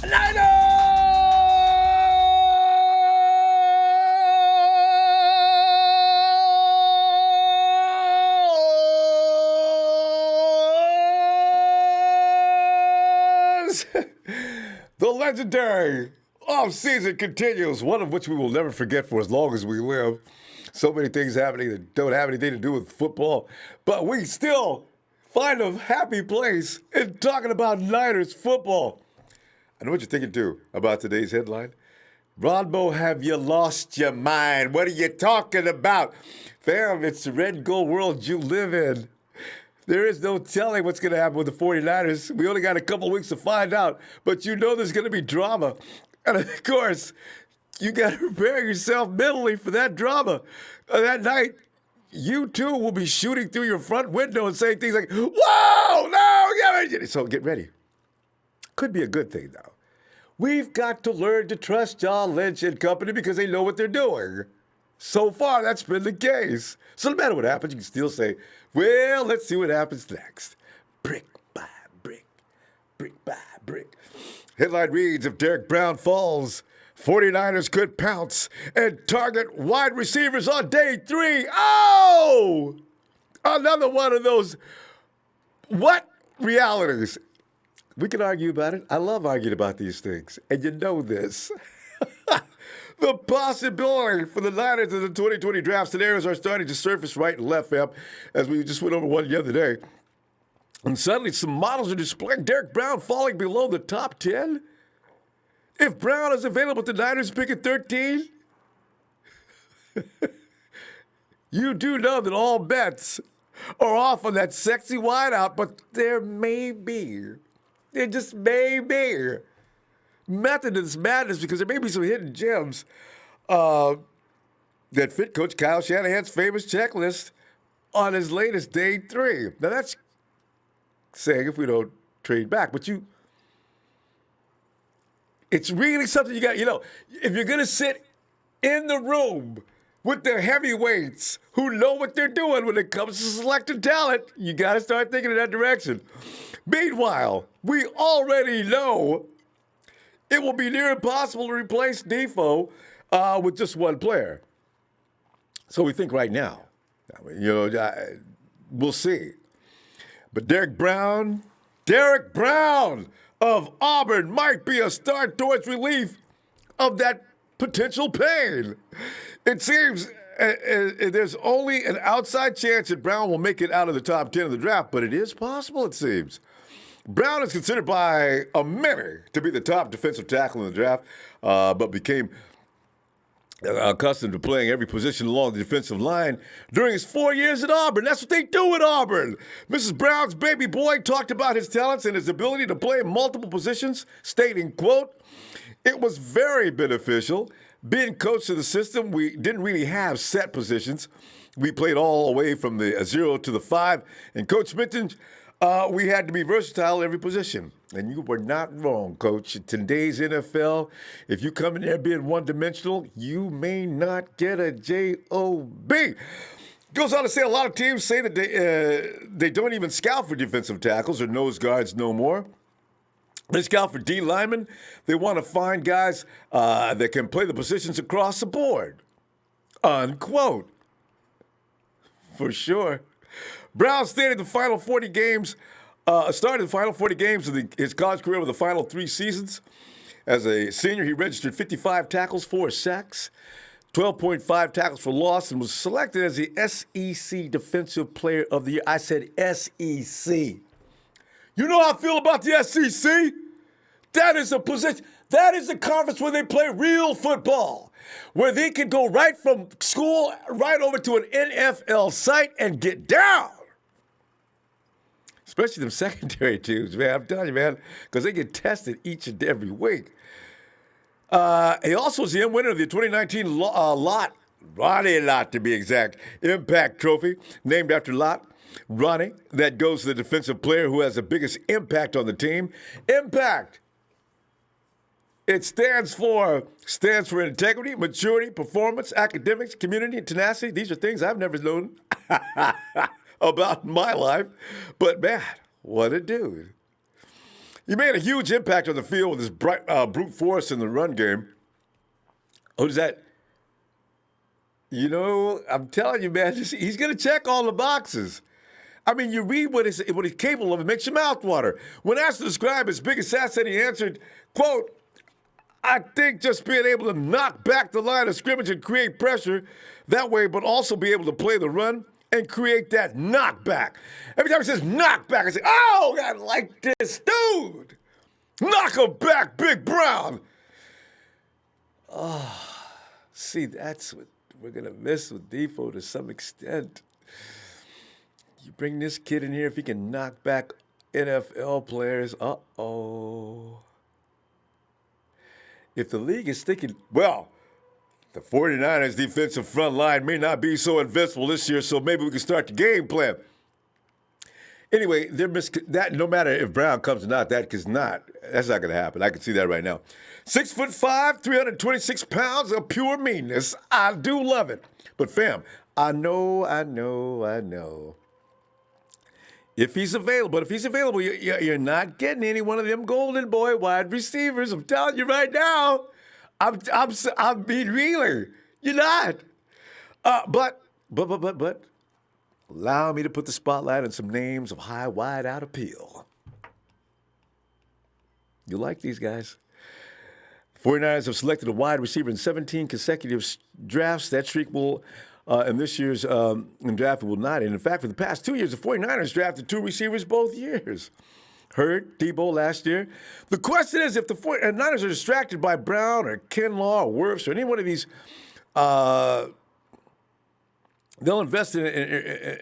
The legendary off-season continues, one of which we will never forget for as long as we live. So many things happening that don't have anything to do with football, but we still find a happy place in talking about Niners football. I know what you're thinking, too, about today's headline. Ronbo, have you lost your mind? What are you talking about? Fam, it's the red and gold world you live in. There is no telling what's going to happen with the 49ers. We only got a couple weeks to find out, but you know there's going to be drama. And, of course, you got to prepare yourself mentally for that drama. That night, you, too, will be shooting through your front window and saying things like, whoa, no, yeah. So get ready. Could be a good thing, though. We've got to learn to trust John Lynch and company because they know what they're doing. So far, that's been the case. So no matter what happens, you can still say, well, let's see what happens next. Brick by brick, brick by brick. Headline reads, if Derrick Brown falls, 49ers could pounce and target wide receivers on day 3. Oh! Another one of those what realities. We can argue about it. I love arguing about these things. And you know this. The possibility for the Niners in the 2020 draft scenarios are starting to surface right and left, fam, as we just went over one the other day. And suddenly some models are displaying Derrick Brown falling below the top 10. If Brown is available to Niners pick at 13, you do know that all bets are off on that sexy wideout, but there just may be method to this madness because there may be some hidden gems that fit Coach Kyle Shanahan's famous checklist on his latest day 3. Now, that's saying if we don't trade back, but it's really something you got, if you're going to sit in the room with the heavyweights who know what they're doing when it comes to selecting talent, you got to start thinking in that direction. Meanwhile, we already know it will be near impossible to replace Defoe with just one player. So we think right now, we'll see. But Derrick Brown of Auburn might be a start towards relief of that potential pain. It seems there's only an outside chance that Brown will make it out of the top 10 of the draft, but it is possible, it seems. Brown is considered by many to be the top defensive tackle in the draft, but became accustomed to playing every position along the defensive line during his 4 years at Auburn. That's what they do at Auburn. Mrs. Brown's baby boy talked about his talents and his ability to play multiple positions, stating, quote, it was very beneficial. Being coached to the system, we didn't really have set positions. We played all the way from the 0 to the 5. And Coach mentioned we had to be versatile at every position. And you were not wrong, Coach. In today's NFL, if you come in there being one-dimensional, you may not get a J-O-B. Goes on to say a lot of teams say that they don't even scout for defensive tackles or nose guards no more. They scout for D linemen. They want to find guys that can play the positions across the board. Unquote. For sure. Brown started the final 40 games of his college career with the final 3 seasons. As a senior, he registered 55 tackles, 4 sacks, 12.5 tackles for loss, and was selected as the SEC Defensive Player of the Year. I said SEC. You know how I feel about the SEC? That is a position. That is a conference where they play real football, where they can go right from school right over to an NFL site and get down. Especially them secondary teams, man. I'm telling you, man, because they get tested each and every week. He also was the winner of the 2019 Ronnie Lott to be exact, Impact Trophy, named after Lott. Ronnie, that goes to the defensive player who has the biggest impact on the team. Impact. It stands for integrity, maturity, performance, academics, community, and tenacity. These are things I've never known about in my life. But, man, what a dude. He made a huge impact on the field with his brute force in the run game. Who's that? You know, I'm telling you, man, he's going to check all the boxes. I mean, you read what he's capable of, it makes your mouth water. When asked to describe his biggest asset, he answered, quote, I think just being able to knock back the line of scrimmage and create pressure that way, but also be able to play the run and create that knockback. Every time he says knockback, I say, oh, I like this dude. Knock him back, Big Brown. Oh, see, that's what we're going to miss with Defoe to some extent. You bring this kid in here, if he can knock back NFL players, uh-oh. If the league is thinking, well, the 49ers defensive front line may not be so invincible this year, so maybe we can start the game plan. Anyway, that no matter if Brown comes or not, that's not going to happen. I can see that right now. 6'5", 326 pounds of pure meanness. I do love it. But fam, I know. If he's available, you're not getting any one of them golden boy wide receivers. I'm telling you right now. I'm being realer. You're not. But. Allow me to put the spotlight on some names of high, wide-out appeal. You like these guys? 49ers have selected a wide receiver in 17 consecutive drafts. That streak will, in this year's draft, will not end. In fact, for the past 2 years, the 49ers drafted 2 receivers both years. Hurd, Debo last year. The question is, if the 49ers are distracted by Brown or Kinlaw or Wirfs or any one of these, they'll invest in an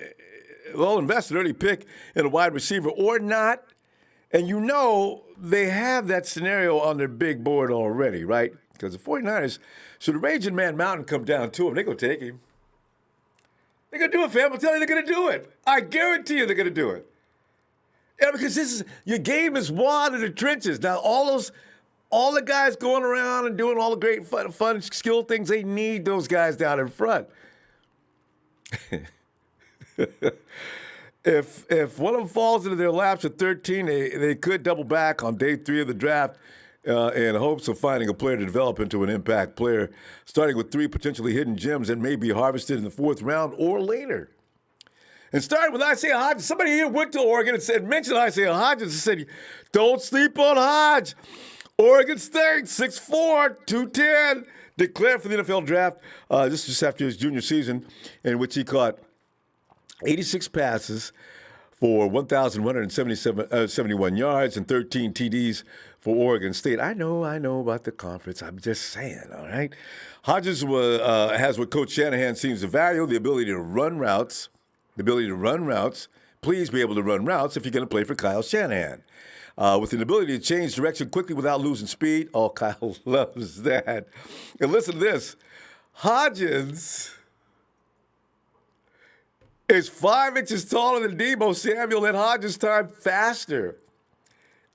early pick in a wide receiver or not. And you know they have that scenario on their big board already, right? Because the 49ers, should the Raging Man Mountain come down to them, they're going to take him. They're going to do it, fam. I'm telling you, they're going to do it. I guarantee you they're going to do it. Yeah, because your game is won in the trenches. Now, all the guys going around and doing all the great fun skill things, they need those guys down in front. If one of them falls into their laps at 13, they could double back on day 3 of the draft in hopes of finding a player to develop into an impact player, starting with 3 potentially hidden gems that may be harvested in the 4th round or later. And starting with Isaiah Hodgins. Somebody here went to Oregon and mentioned Isaiah Hodgins and said, don't sleep on Hodge. Oregon State, 6'4", 210. Declared for the NFL draft. This is just after his junior season, in which he caught 86 passes for 1,171 yards and 13 TDs for Oregon State. I know about the conference. I'm just saying, all right? Hodges has what Coach Shanahan seems to value, the ability to run routes. Please be able to run routes if you're going to play for Kyle Shanahan. With an ability to change direction quickly without losing speed. Oh, Kyle loves that. And listen to this. Hodgins is 5 inches taller than Debo Samuel, and Hodgins time faster.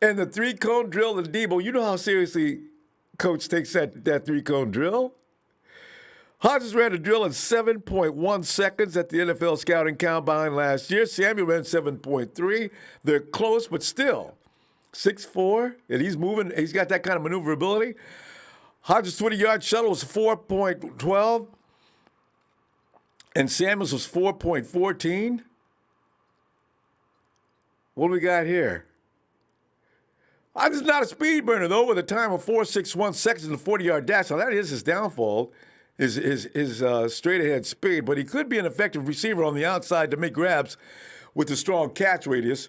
And the 3-cone drill than Debo, you know how seriously Coach takes that 3-cone drill? Hodgins ran a drill in 7.1 seconds at the NFL Scouting Combine last year. Samuel ran 7.3. They're close, but still. 6'4", and he's moving. He's got that kind of maneuverability. Hodges' 20-yard shuttle was 4.12, and Samuels was 4.14. What do we got here? Hodges is not a speed burner, though, with a time of 4.61 seconds in the 40-yard dash. Now, that is his downfall, his straight-ahead speed, but he could be an effective receiver on the outside to make grabs with a strong catch radius.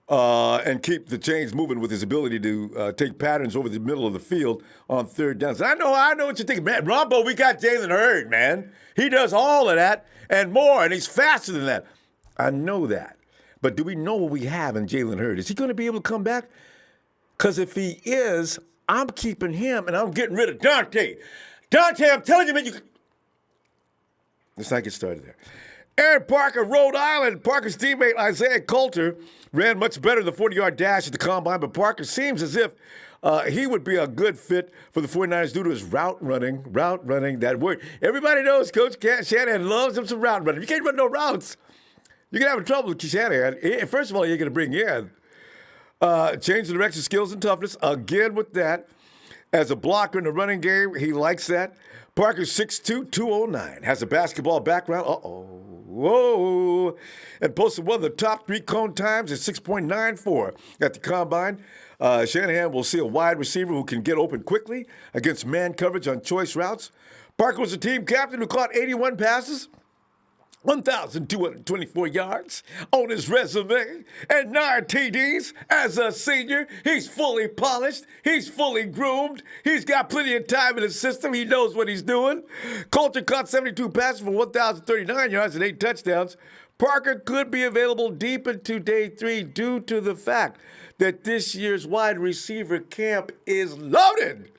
And keep the chains moving with his ability to take patterns over the middle of the field on 3rd downs. I know what you're thinking. Man, Ronbo, we got Jalen Hurd, man. He does all of that and more, and he's faster than that. I know that. But do we know what we have in Jalen Hurd? Is he going to be able to come back? Because if he is, I'm keeping him, and I'm getting rid of Dante. Dante, I'm telling you, man, let's not get started there. Aaron Parker, Rhode Island. Parker's teammate Isaiah Coulter ran much better than the 40-yard dash at the combine, but Parker seems as if he would be a good fit for the 49ers due to his route running, that word. Everybody knows Coach Shanahan loves him some route running. If you can't run no routes, you're going to have trouble with Shanahan. First of all, you're going to bring in Change the direction, skills, and toughness. Again with that. As a blocker in the running game, he likes that. Parker's 6'2", 209. Has a basketball background. Whoa. And posted one of the top 3 cone times at 6.94 at the combine. Shanahan will see a wide receiver who can get open quickly against man coverage on choice routes. Parker was a team captain who caught 81 passes, 1,224 yards on his resume, and 9 TDs. As a senior, he's fully polished, he's fully groomed, he's got plenty of time in his system, he knows what he's doing. Coulter caught 72 passes for 1,039 yards and 8 touchdowns. Parker could be available deep into day 3 due to the fact that this year's wide receiver camp is loaded.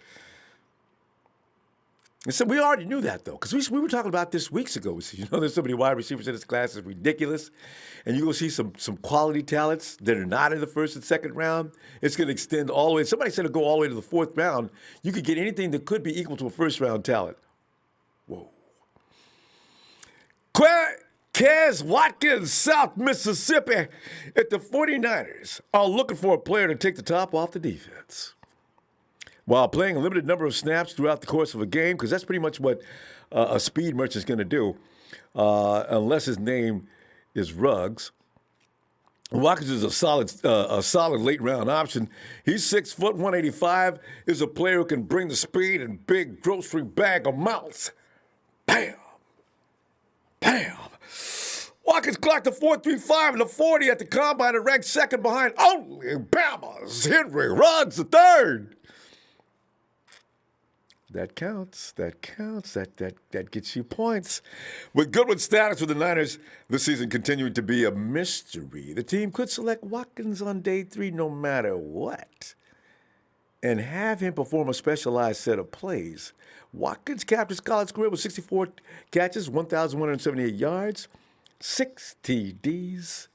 And so we already knew that, though, because we were talking about this weeks ago. We said, there's so many wide receivers in this class, it's ridiculous. And you're going to see some quality talents that are not in the first and second round. It's going to extend all the way. Somebody said it'll go all the way to the 4th round. You could get anything that could be equal to a first-round talent. Whoa. Kez Watkins, South Mississippi, at the 49ers are looking for a player to take the top off the defense. While playing a limited number of snaps throughout the course of a game, because that's pretty much what a speed merchant is going to do, unless his name is Ruggs. Watkins is a solid late-round option. He's 6 foot, 185, is a player who can bring the speed and big grocery bag amounts. Bam! Bam! Watkins clocked a 4.35 in the 40 at the combine and ranked second behind only Bama's Henry Ruggs III. That counts. That gets you points. With Goodwin's status with the Niners this season continuing to be a mystery, the team could select Watkins on day 3 no matter what and have him perform a specialized set of plays. Watkins capped his college career with 64 catches, 1,178 yards, 6 TDs.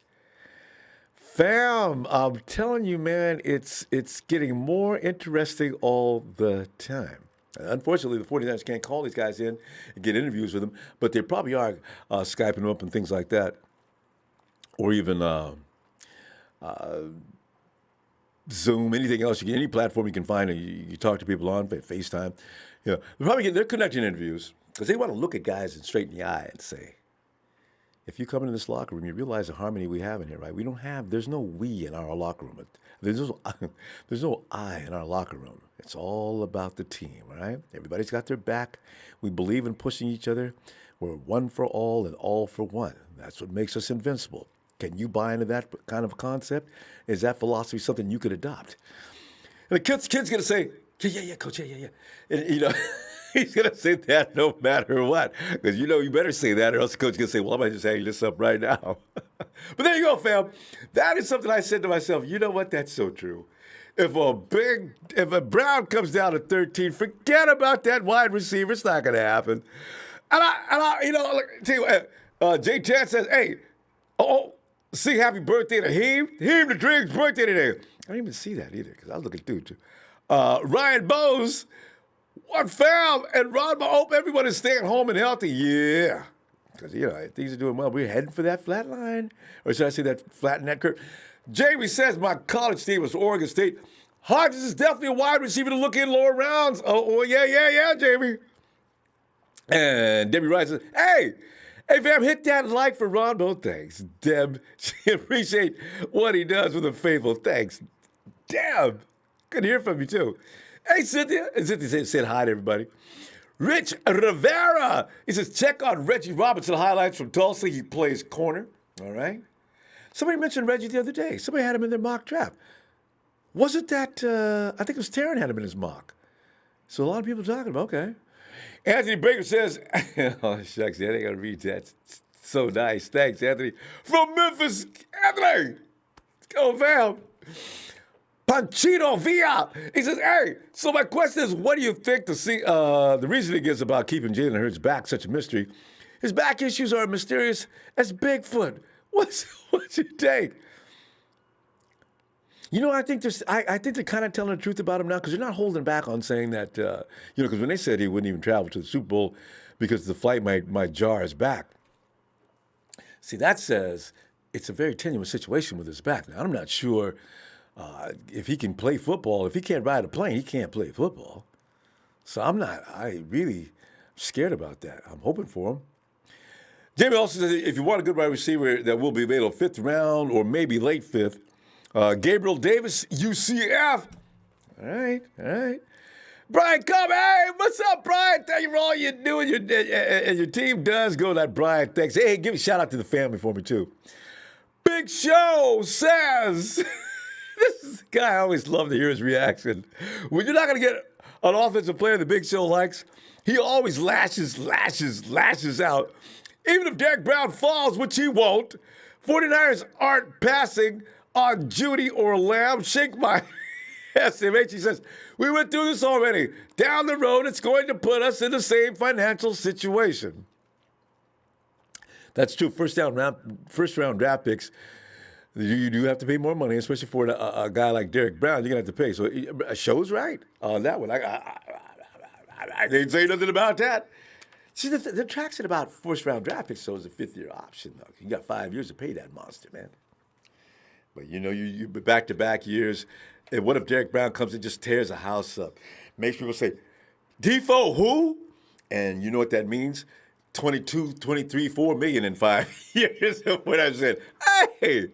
Fam, I'm telling you, man, it's getting more interesting all the time. Unfortunately, the 49ers can't call these guys in and get interviews with them, but they probably are Skyping them up and things like that, or even Zoom, anything else. Any platform you can find, you talk to people on, FaceTime. They're conducting interviews because they want to look at guys and straight in the eye and say, if you come into this locker room, you realize the harmony we have in here, right? There's no we in our locker room. There's no I in our locker room. It's all about the team, right? Everybody's got their back. We believe in pushing each other. We're one for all and all for one. That's what makes us invincible. Can you buy into that kind of concept? Is that philosophy something you could adopt? And the kid's going to say, yeah, coach, yeah. And, he's going to say that no matter what. Because you better say that or else the coach is going to say, well, I might just hang this up right now. But there you go, fam. That is something I said to myself. You know what? That's so true. If a Brown comes down to 13, forget about that wide receiver. It's not going to happen. And I tell you what, Jay Chan says, hey, see happy birthday to him. Him the Dream's birthday today. I didn't even see that either because I was looking through too. Ryan Bowes, what fam? And Ronbo, hope everyone is staying home and healthy. Yeah. Because, things are doing well. We're heading for that flat line. Or should I say that flatten that curve? Jamie says my college team was Oregon State. Hodges is definitely a wide receiver to look in lower rounds. Oh yeah, Jamie. And Debbie Wright says, hey, fam, hit that like for Ronbo. Thanks, Deb. She appreciate what he does with a faithful. Thanks, Deb. Good to hear from you, too. Hey, Cynthia. And Cynthia said hi to everybody. Rich Rivera. He says, check out Reggie Robinson highlights from Tulsa. He plays corner. All right. Somebody mentioned Reggie the other day. Somebody had him in their mock draft. Was it that, I think it was Taryn had him in his mock. So a lot of people talking about, okay. Anthony Baker says, oh, shucks, I ain't going to read that. It's so nice. Thanks, Anthony. From Memphis, Anthony. Let's go, fam. Panchito Villa. He says, hey, so my question is, what do you think the reasoning is about keeping Jalen Hurts back such a mystery? His back issues are mysterious as Bigfoot. What's your take? I think I think they're kind of telling the truth about him now because they're not holding back on saying that, because when they said he wouldn't even travel to the Super Bowl because the flight might jar his back. See, that says it's a very tenuous situation with his back. Now, I'm not sure If he can play football, if he can't ride a plane, he can't play football. So I really scared about that. I'm hoping for him. Jamie also says if you want a good wide receiver that will be available 5th round or maybe late 5th, Gabriel Davis, UCF. All right. Brian, come. Hey, what's up, Brian? Thank you for all you do, and your team does go that Brian. Thanks. Hey, give a shout out to the family for me, too. Big Show says, this is the guy I always love to hear his reaction. When you're not going to get an offensive player the Big Show likes, he always lashes out. Even if Derrick Brown falls, which he won't, 49ers aren't passing on Judy or Lamb. Shake my SMH. He says, we went through this already. Down the road, it's going to put us in the same financial situation. That's true. First round draft picks, you do have to pay more money, especially for a guy like Derrick Brown. You're going to have to pay. So Show's right on that one. I didn't say nothing about that. See, the attraction about first-round draft picks, so is a 5th-year option, though. You got 5 years to pay that monster, man. But, you back-to-back years. And what if Derrick Brown comes and just tears a house up? Makes people say, Defo who? And you know what that means? 22, 23, 4 million in 5 years. When I said, hey,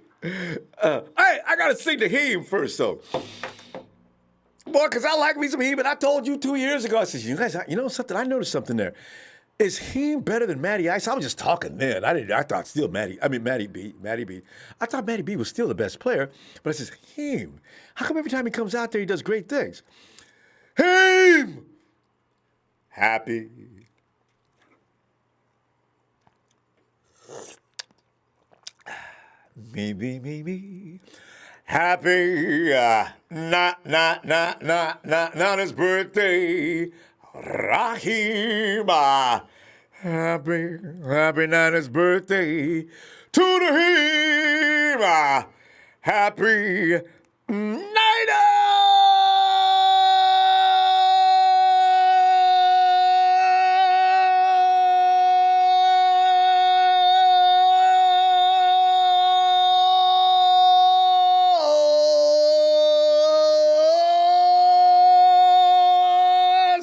I got to sing to him first, though. Boy, because I like me some him, and I told you 2 years ago, I said, you guys, something? I noticed something there. Is he better than Matty Ice? I was just talking then. I thought still Matty B. I thought Matty B was still the best player, but I says, him. How come every time he comes out there, he does great things? Him! Happy. Me. Happy, not his birthday. Rahim, happy not his birthday. To the him, happy night.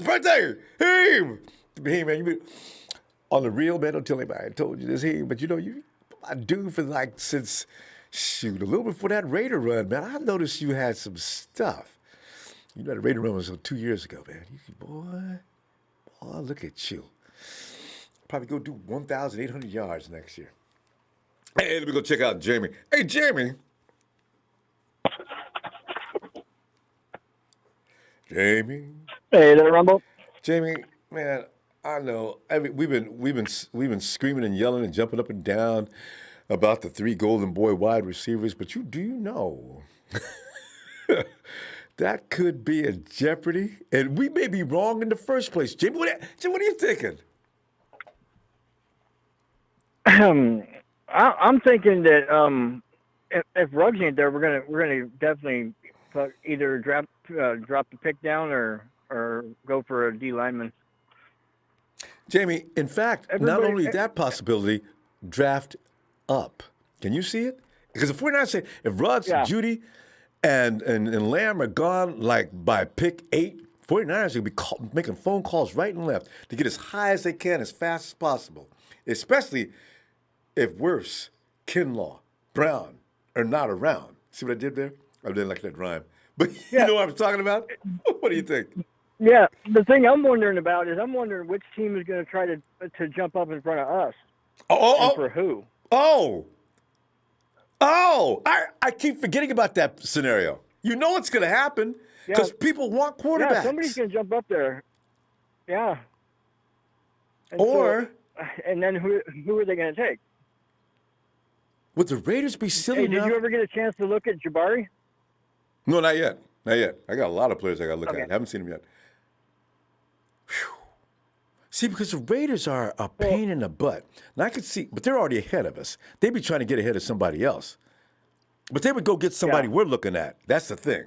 Birthday, hey man, you on the real, man. Don't tell anybody I told you this, but I do for since a little before that Raider run, man. I noticed you had some stuff. The Raider run was 2 years ago, man. Boy, look at you. Probably go do 1,800 yards next year. Hey, let me go check out Jamie. Hey, Jamie. Jamie. Hey there, Ronbo. Jamie, man, I know. We've been screaming and yelling and jumping up and down about the 3 Golden Boy wide receivers, but do you know that could be a jeopardy, and we may be wrong in the first place. Jamie, what are you thinking? I'm thinking that if Ruggs ain't there, we're gonna definitely either drop the pick down or go for a D lineman. Jamie, in fact, not only that possibility, draft up. Can you see it? Because the 49ers say if Ruggs, Judy, and Lamb are gone by pick 8, 49ers are going to be making phone calls right and left to get as high as they can as fast as possible, especially if Wirfs, Kinlaw, Brown are not around. See what I did there? I didn't like that rhyme. But you know what I'm talking about? What do you think? Yeah, the thing I'm wondering about is which team is going to try to jump up in front of us. And for who? I keep forgetting about that scenario. You know what's going to happen because people want quarterbacks. Yeah, somebody's going to jump up there. Yeah. And then who are they going to take? Would the Raiders be silly enough? Did you ever get a chance to look at Jabari? No, not yet. I got a lot of players I got to look at. I haven't seen them yet. Whew. See, because the Raiders are a pain in the butt. And I could see, but they're already ahead of us. They'd be trying to get ahead of somebody else. But they would go get somebody we're looking at. That's the thing.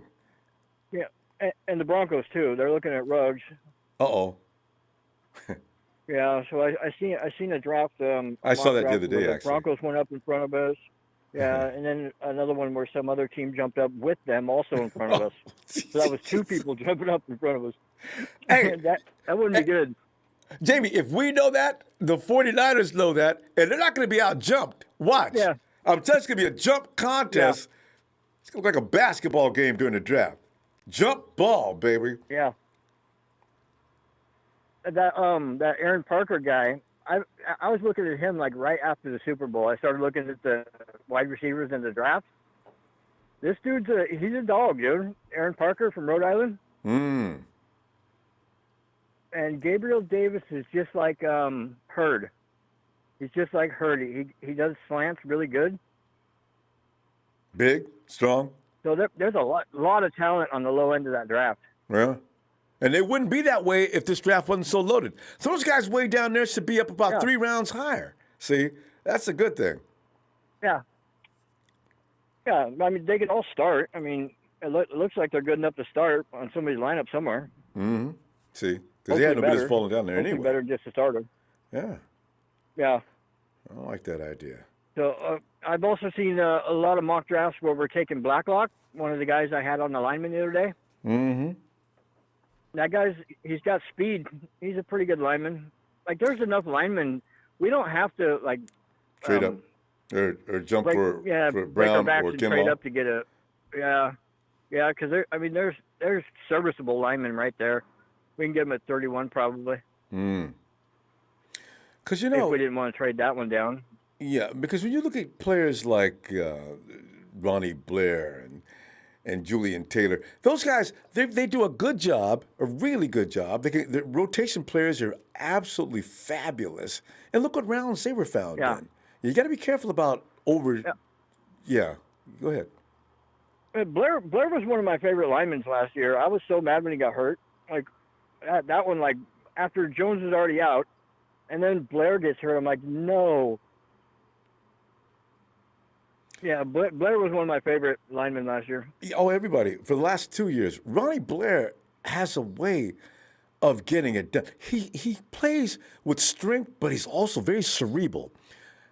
Yeah, and the Broncos, too. They're looking at Ruggs. Uh-oh. Yeah, so I seen a draft. I saw that the other day, the actually. Broncos went up in front of us. Yeah, and then another one where some other team jumped up with them, also in front of us. So that was two people jumping up in front of us. Hey, that wouldn't be good. Jamie, if we know that, the 49ers know that, and they're not going to be out jumped. Watch. Yeah, I'm telling you, it's going to be a jump yeah, contest. It's going to look like a basketball game during the draft. Jump ball, baby. yeah. That Aaron Parker guy. I was looking at him like right after the Super Bowl. I started looking at the wide receivers in the draft. This he's a dog, dude. Aaron Parker from Rhode Island. Mm. And Gabriel Davis is just like Hurd. He's just like Hurd. He does slants really good. Big, strong. So there's a lot of talent on the low end of that draft. Yeah. And they wouldn't be that way if this draft wasn't so loaded. So those guys way down there should be up about 3 rounds higher. See, that's a good thing. Yeah. Yeah, I mean, they can all start. I mean, it looks like they're good enough to start on somebody's lineup somewhere. Mm-hmm. See, because they had nobody that's falling down there Hopefully anyway. Better than just a starter. Yeah. Yeah. I like that idea. So I've also seen a lot of mock drafts where we're taking Blacklock, one of the guys I had on the lineman the other day. Mm-hmm. That he's got speed. He's a pretty good lineman. Like, there's enough linemen. We don't have to, like, trade up or jump for Brown or Kinlaw. Trade up to get a, yeah, because there's serviceable linemen right there. We can get them at 31 probably. Because if we didn't want to trade that one down. Yeah, because when you look at players like Ronnie Blair and Julian Taylor, those guys, they do a good job, a really good job. The rotation players are absolutely fabulous. And look what rounds they were found in. You got to be careful about Yeah, go ahead. Blair was one of my favorite linemen last year. I was so mad when he got hurt. Like that one, like after Jones was already out, and then Blair gets hurt. I'm like, no. Yeah, Blair was one of my favorite linemen last year. Oh, everybody. For the last 2 years, Ronnie Blair has a way of getting it done. He plays with strength, but he's also very cerebral.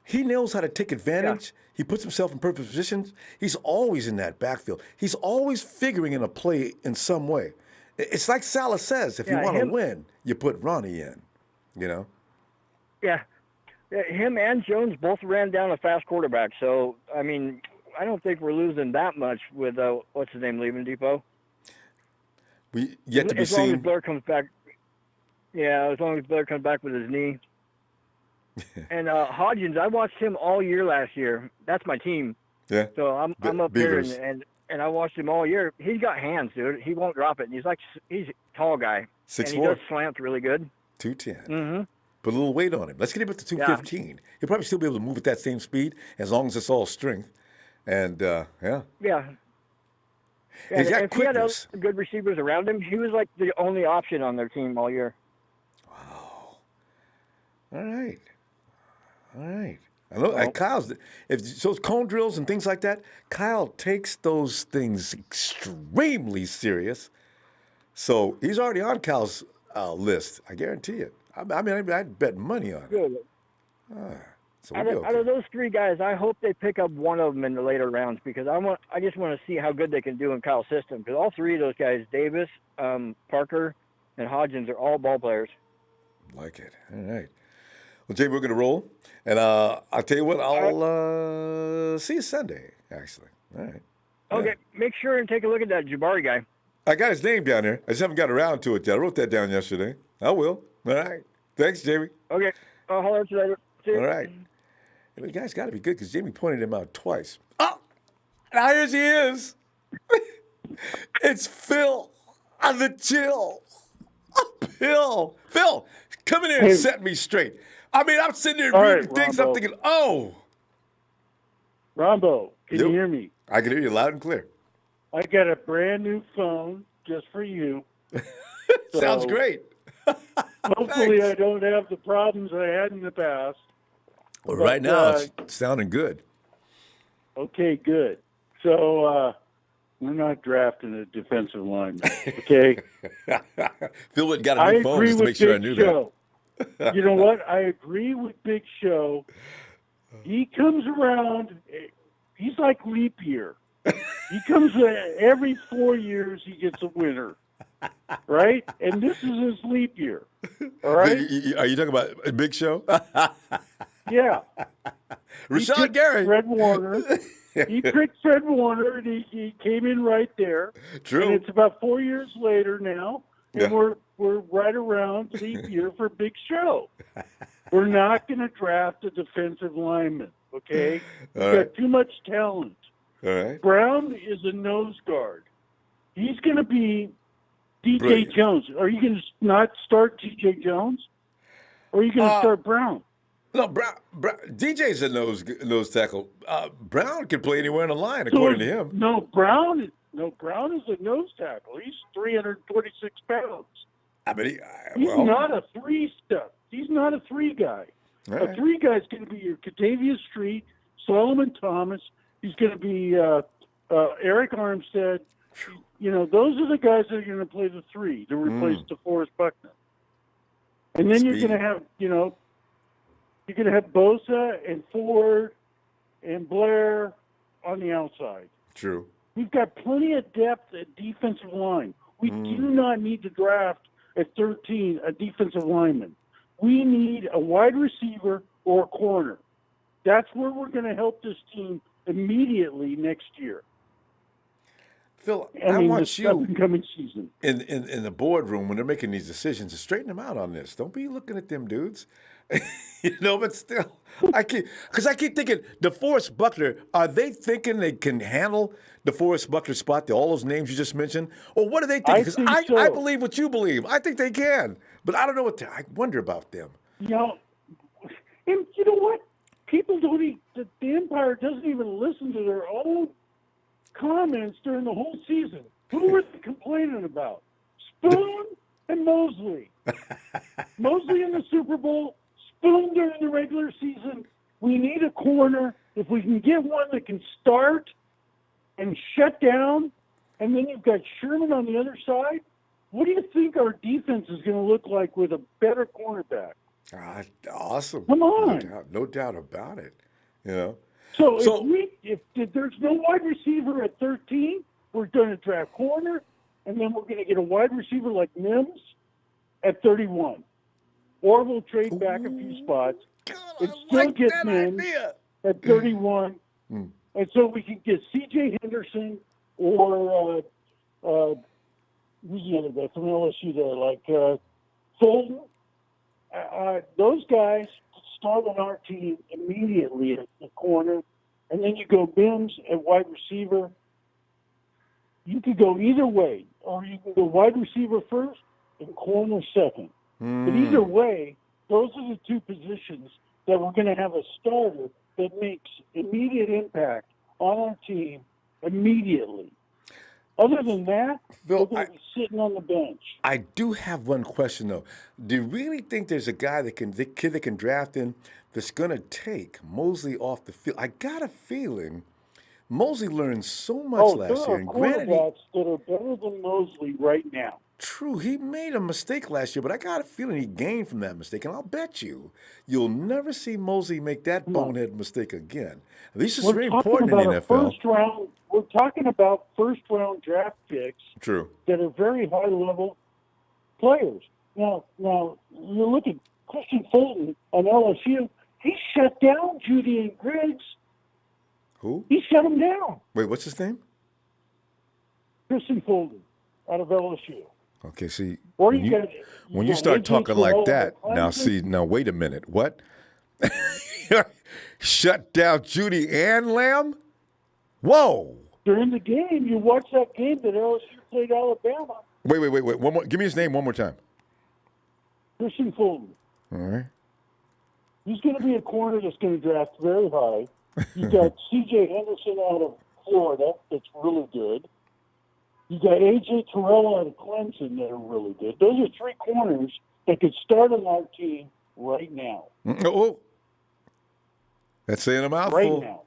He knows how to take advantage. Yeah. He puts himself in perfect positions. He's always in that backfield. He's always figuring in a play in some way. It's like Salah says, if you want to win, you put Ronnie in, you know? Yeah. Him and Jones both ran down a fast quarterback. So, I mean, I don't think we're losing that much with, what's his name, leaving Depot. We yet to be seen. As long as Blair comes back. Yeah, as long as Blair comes back with his knee. And Hodgins, I watched him all year last year. That's my team. Yeah. So I'm up Beavers. here, and I watched him all year. He's got hands, dude. He won't drop it. He's a tall guy. 6'4". And he does slants really good. 210. Mm-hmm. Put a little weight on him. Let's get him up to 215. Yeah. He'll probably still be able to move at that same speed as long as it's all strength. And, Yeah. He's got if quickness. He had other good receivers around him, he was like the only option on their team all year. Wow. All right. I know Kyle's those cone drills and things like that. Kyle takes those things extremely serious. So he's already on Kyle's list. I guarantee it. I mean, I'd bet money on it. Good. So out of those three guys, I hope they pick up one of them in the later rounds because I just want to see how good they can do in Kyle's system. Because all three of those guys, Davis, Parker, and Hodgins, are all ball players. Like it. All right. Well, Jay, we're going to roll. And I'll tell you what, I'll see you Sunday, actually. All right. Okay. Make sure and take a look at that Jabari guy. I got his name down there. I just haven't got around to it yet. I wrote that down yesterday. I will. All right. Thanks, Jamie. Okay. I'll holler at you later. See you. All right. The guy's got to be good because Jamie pointed him out twice. Oh, now here he is. It's Phil on the chill. Phil, come in here and set me straight. I mean, I'm sitting there reading things. Ronbo. I'm thinking, oh. Ronbo, can you hear me? I can hear you loud and clear. I got a brand new phone just for you. Sounds great. Hopefully I don't have the problems I had in the past. Well, right now it's sounding good. Okay, good. So we're not drafting a defensive lineman, okay? Phil went and got a new phone just to make sure I knew that. You know what? I agree with Big Show. He comes around He's like leap year. He comes every 4 years. He gets a winner, right? And this is his leap year. All right. Are you talking about a Big Show? Yeah. Rashawn Gary. Fred Warner. He picked Fred Warner, and he came in right there. True. And it's about 4 years later now, and Yeah. we're right around leap year for Big Show. We're not going to draft a defensive lineman, okay? We've All got right. too much talent. All right. Brown is a nose guard. He's going to be DJ Brilliant. Jones. Are you going to not start DJ Jones? Or are you going to start Brown? No, Brown, DJ's a nose tackle. Brown can play anywhere in the line, according to him. No, Brown is a nose tackle. He's 326 pounds. I mean, He's not a three stuff. He's not a three guy. All A right. three guy is going to be your Catavius Street, Solomon Thomas. He's going to be Eric Armstead. You know, those are the guys that are going to play the three to replace DeForest Buckner. And then you're Speed. going to have, you're going to have Bosa and Ford and Blair on the outside. True. We've got plenty of depth at defensive line. We do not need to draft at 13 a defensive lineman. We need a wide receiver or a corner. That's where we're going to help this team immediately next year. Phil, I mean, want this you upcoming season. in the boardroom when they're making these decisions to straighten them out on this. Don't be looking at them dudes. But still, I keep thinking DeForest Buckner. Are they thinking they can handle DeForest Buckner's spot? All those names you just mentioned, or what are they thinking? Because think so. I believe what you believe. I think they can, but I don't know what. I wonder about them. And you know what? People don't. The Empire doesn't even listen to their own comments during the whole season. Who were they complaining about? Spoon and Mosley. Mosley in the Super Bowl. Spoon during the regular season. We need a corner. If we can get one that can start and shut down, and then you've got Sherman on the other side, what do you think our defense is going to look like with a better cornerback? Awesome. Come on. No doubt about it. So if there's no wide receiver at 13, we're going to draft corner, and then we're going to get a wide receiver like Mims at 31. Or we'll trade back a few spots and still get Mims at 31. And so we can get C.J. Henderson or who's the other guy from LSU there, like Fulton. Those guys start on our team immediately at the corner, and then you go Mims at wide receiver. You could go either way, or you can go wide receiver first and corner second. But either way, those are the two positions that we're going to have a starter that makes immediate impact on our team immediately. Other than that, Phil, we're going to be sitting on the bench. I do have one question though. Do you really think there's a guy the kid that can draft in that's going to take Mosley off the field? I got a feeling Mosley learned so much last year, and granted, quarterbacks that are better than Mosley right now. True, he made a mistake last year, but I got a feeling he gained from that mistake, and I'll bet you'll never see Mosley make that bonehead mistake again. This is very important in the NFL. We're talking about first-round draft picks. True. That are very high-level players. Now you look at Christian Fulton on LSU. He shut down Judy and Griggs. Who? He shut them down. Wait, what's his name? Christian Fulton out of LSU. Okay, see, Or when you start talking like that, now wait a minute. What? Shut down Judy and Lamb? Whoa. During the game, you watch that game that LSU played Alabama. Wait. One more. Give me his name one more time. Christian Fulton. All right. He's going to be a corner that's going to draft very high. You got C.J. Henderson out of Florida that's really good. You got A.J. Terrell out of Clemson that are really good. Those are three corners that could start on our team right now. Oh, that's saying a mouthful. Right now.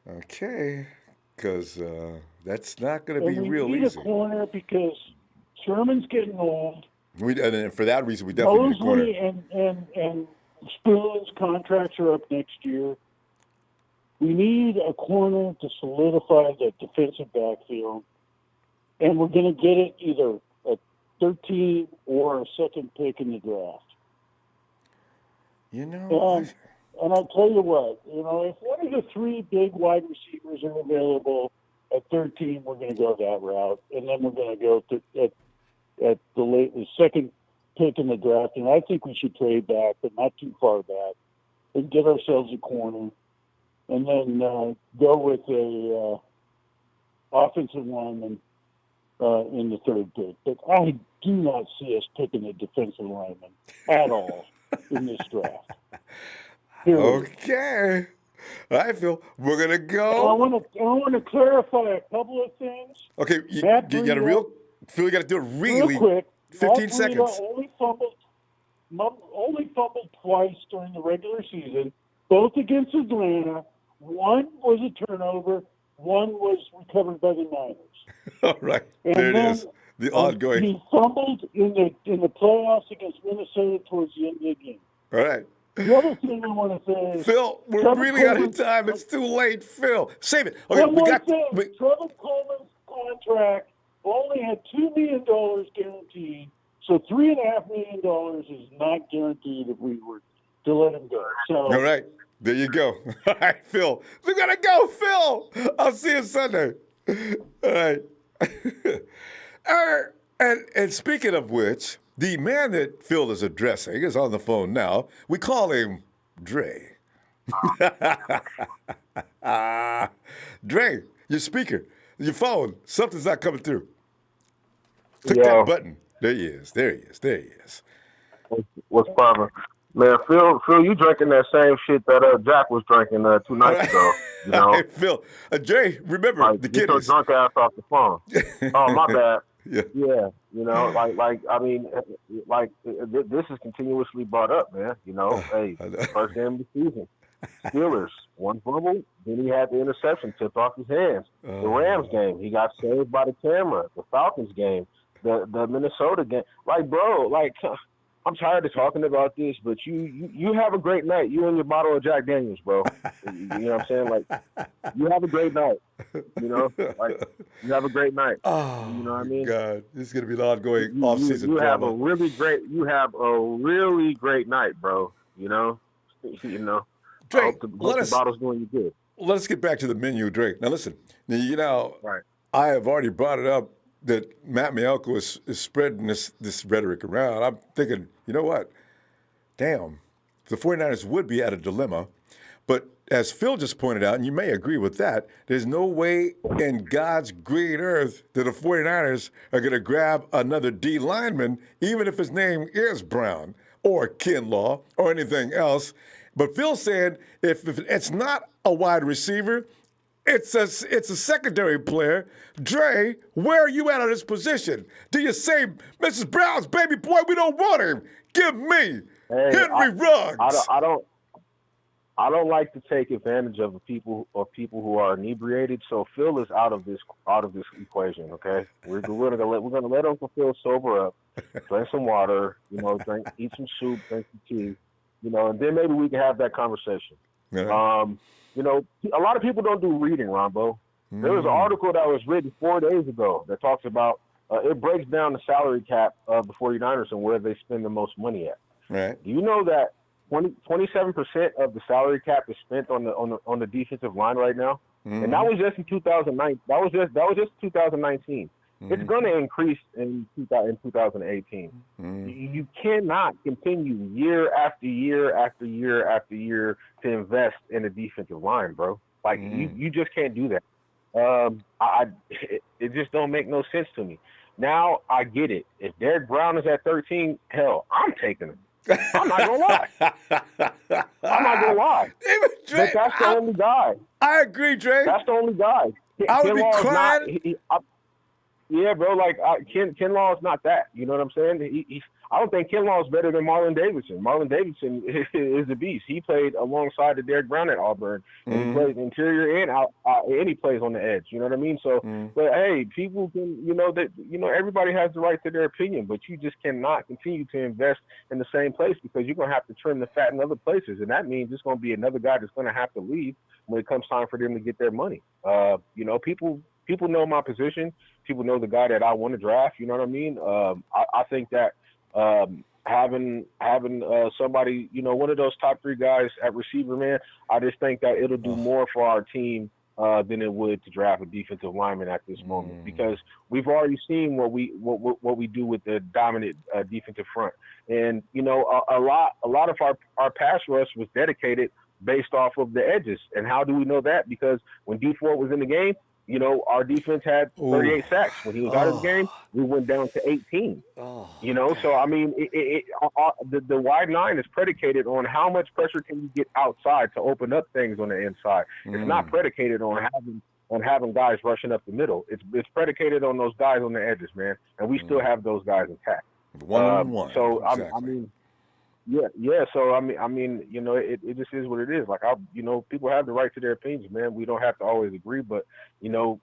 Okay, because that's not going to be real we need easy. a corner because Sherman's getting old. And for that reason, we definitely need a corner. Mosley and Spoon's contracts are up next year. We need a corner to solidify the defensive backfield, and we're going to get it either at 13 or a second pick in the draft. You know, and I'll tell you what, if one of the three big wide receivers are available at 13, we're going to go that route, and then we're going to go at the second pick in the draft. And I think we should trade back, but not too far back, and get ourselves a corner, and then go with a offensive lineman in the third pick. But I do not see us picking a defensive lineman at all in this draft. Okay. All right, Phil. We're going to go. I want to clarify a couple of things. Okay, you got Phil, you got to do it really quick. 15 seconds. Only fumbled twice during the regular season, both against Atlanta. One was a turnover. One was recovered by the Niners. All right. There it is. The ongoing. He fumbled in the playoffs against Minnesota towards the end of the game. All right. The other thing I want to say is, Phil, we're really out of time. It's too late, Phil. Save it. Okay, one more thing. Trevor Coleman's contract only had $2 million guaranteed, so $3.5 million is not guaranteed if we were to let him go. So, all right. There you go. All right, Phil. We got to go, Phil. I'll see you Sunday. All right. And speaking of which, the man that Phil is addressing is on the phone now. We call him Dre. Dre, your speaker, your phone, something's not coming through. Click that button. There he is. There he is. There he is. What's poppin'? Man, Phil, you drinking that same shit that Jack was drinking 2 nights ago. You know, hey, Phil, Jay, remember the get kiddies. your drunk ass off the phone. Oh, my bad. Yeah. You know, this is continuously brought up, man. You know, hey, first game of the season, Steelers, one fumble, then he had the interception tipped off his hands. The Rams game, he got saved by the camera. The Falcons game, the Minnesota game. Bro, I'm tired of talking about this, but you have a great night. You and your bottle of Jack Daniels, bro. You know what I'm saying? You have a great night. You know? You have a great night. Oh, you know what I mean? God. This is going to be an ongoing off-season drama. You have a really great night, bro. You know? Drake, I hope the bottle's doing you good. Let's get back to the menu, Drake. Now, listen. Right. I have already brought it up that Matt Mielko is spreading this rhetoric around. I'm thinking, you know what? Damn, the 49ers would be at a dilemma. But as Phil just pointed out, and you may agree with that, there's no way in God's green earth that the 49ers are going to grab another D lineman, even if his name is Brown or Kinlaw or anything else. But Phil said if it's not a wide receiver, it's a secondary player. Dre, where are you at on this position? Do you say, Mrs. Brown's baby boy, we don't want him? Give me Henry Ruggs. I don't like to take advantage of people who are inebriated. So Phil is out of this equation. Okay, we're gonna let Uncle Phil sober up, drink some water, eat some soup, drink some tea, and then maybe we can have that conversation. Yeah. A lot of people don't do reading, Ronbo. There was an article that was written 4 days ago that talks about it breaks down the salary cap of the 49ers and where they spend the most money at. Right. Do you know that 27% of the salary cap is spent on the defensive line right now? Mm-hmm. And that was just in 2009. That was just 2019. Mm-hmm. It's going to increase in 2018. Mm-hmm. You cannot continue year after year after year after year to invest in a defensive line, bro. You just can't do that. It just don't make no sense to me. Now I get it. If Derrick Brown is at 13, hell, I'm taking him. I'm not gonna lie. Drake, but that's the only guy. I agree, Drake. That's the only guy. I would be crying. Yeah, bro. Like Ken Law is not that. You know what I'm saying? I don't think Ken Law is better than Marlon Davidson. Marlon Davidson is a beast. He played alongside the Derrick Brown at Auburn, and he plays interior and out, and he plays on the edge. You know what I mean? So, but hey, people can, everybody has the right to their opinion, but you just cannot continue to invest in the same place because you're gonna have to trim the fat in other places, and that means it's gonna be another guy that's gonna have to leave when it comes time for them to get their money. People know my position. People know the guy that I want to draft. You know what I mean? I think that having somebody, one of those top 3 guys at receiver, man, I just think that it'll do more for our team than it would to draft a defensive lineman at this moment, because we've already seen what we do with the dominant defensive front, and a lot of our pass rush was dedicated based off of the edges. And how do we know that? Because when D Ford was in the game, our defense had 38 sacks. When he was out of the game, we went down to 18. So I mean, the wide 9 is predicated on how much pressure can you get outside to open up things on the inside. It's not predicated on having guys rushing up the middle. It's predicated on those guys on the edges, man. And we still have those guys intact. One-on-one. So exactly. I mean. Yeah. So I mean, it just is what it is. Like people have the right to their opinions, man. We don't have to always agree, but 27%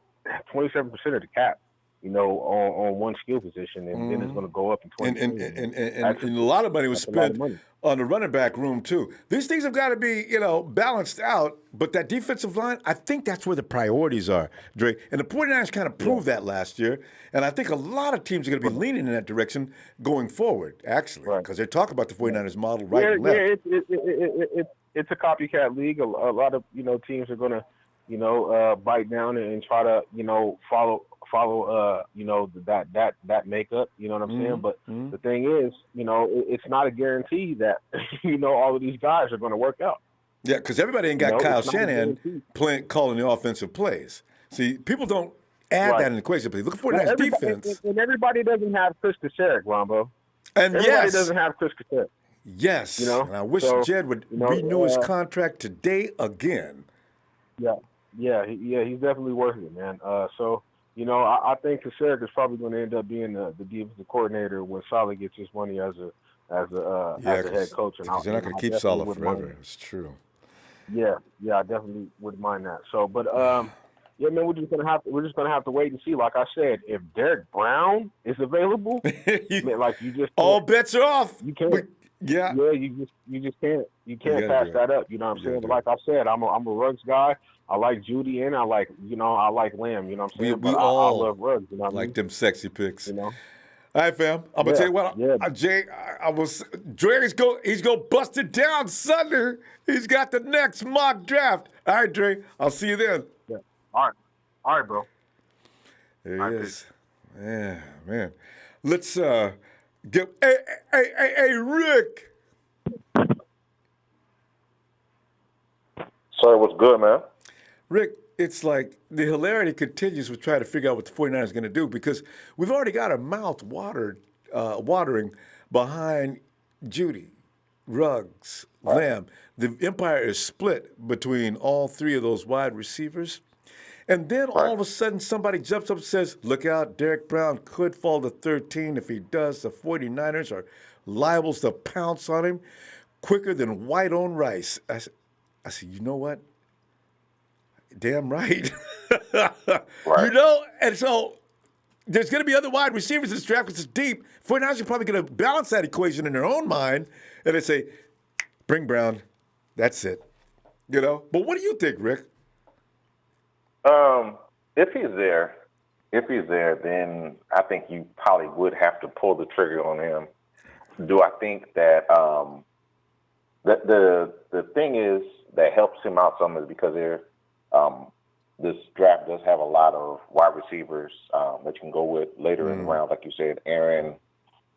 of the cap, on one skill position, and then it's going to go up in 20. And a lot of money was spent on the running back room too. These things have got to be, balanced out. But that defensive line, I think that's where the priorities are, Dre. And the 49ers kind of proved that last year. And I think a lot of teams are going to be leaning in that direction going forward, actually, because they talk about the 49ers model right and left. Yeah, it's a copycat league. A lot of teams are going to bite down and try to follow that makeup, you know what I'm saying? But the thing is, it's not a guarantee that all of these guys are going to work out. Yeah, because everybody ain't got Kyle Shanahan calling the offensive plays. See, people don't add that in the equation. But look for that defense. And everybody doesn't have Chris Kacherik, Rombo. And everybody doesn't have Chris Kacherik. Yes. And I wish Jed would renew his contract today again. Yeah, he's definitely worth it, man. I think Kacherik is probably going to end up being the defensive coordinator when Saleh gets his money as a head coach. And they're not going to keep Saleh forever. It's true. Yeah, I definitely wouldn't mind that. So, but man, we're just gonna have to wait and see. Like I said, if Derrick Brown is available, all bets are off. You can't. You just can't pass that up. You know what I'm saying? But like I said, I'm a Ruggs guy. I like Judy and I like Lamb. You know what I'm saying? We all I love Ruggs. You know what I mean? them sexy picks. All right, fam. I'm gonna tell you what, Jay. Dre's he's gonna bust it down Sunday. He's got the next mock draft. All right, Dre. I'll see you then. Yeah. All right, bro. There he is. Yeah, man. Let's get. Hey, Rick. Sir, what's good, man? Rick, it's like the hilarity continues with trying to figure out what the 49ers are going to do because we've already got our mouth watering behind Judy, Ruggs, Lamb. The empire is split between all 3 of those wide receivers. And then all of a sudden somebody jumps up and says, look out, Derrick Brown could fall to 13. If he does, the 49ers are liable to pounce on him quicker than white on rice. I said, you know what? Damn right. And so there's going to be other wide receivers in this draft because it's deep. 49ers are probably going to balance that equation in their own mind, and they say, bring Brown. That's it. But what do you think, Rick? If he's there, then I think you probably would have to pull the trigger on him. Do I think that the thing is that helps him out some is because this draft does have a lot of wide receivers that you can go with later in the round, like you said, Aaron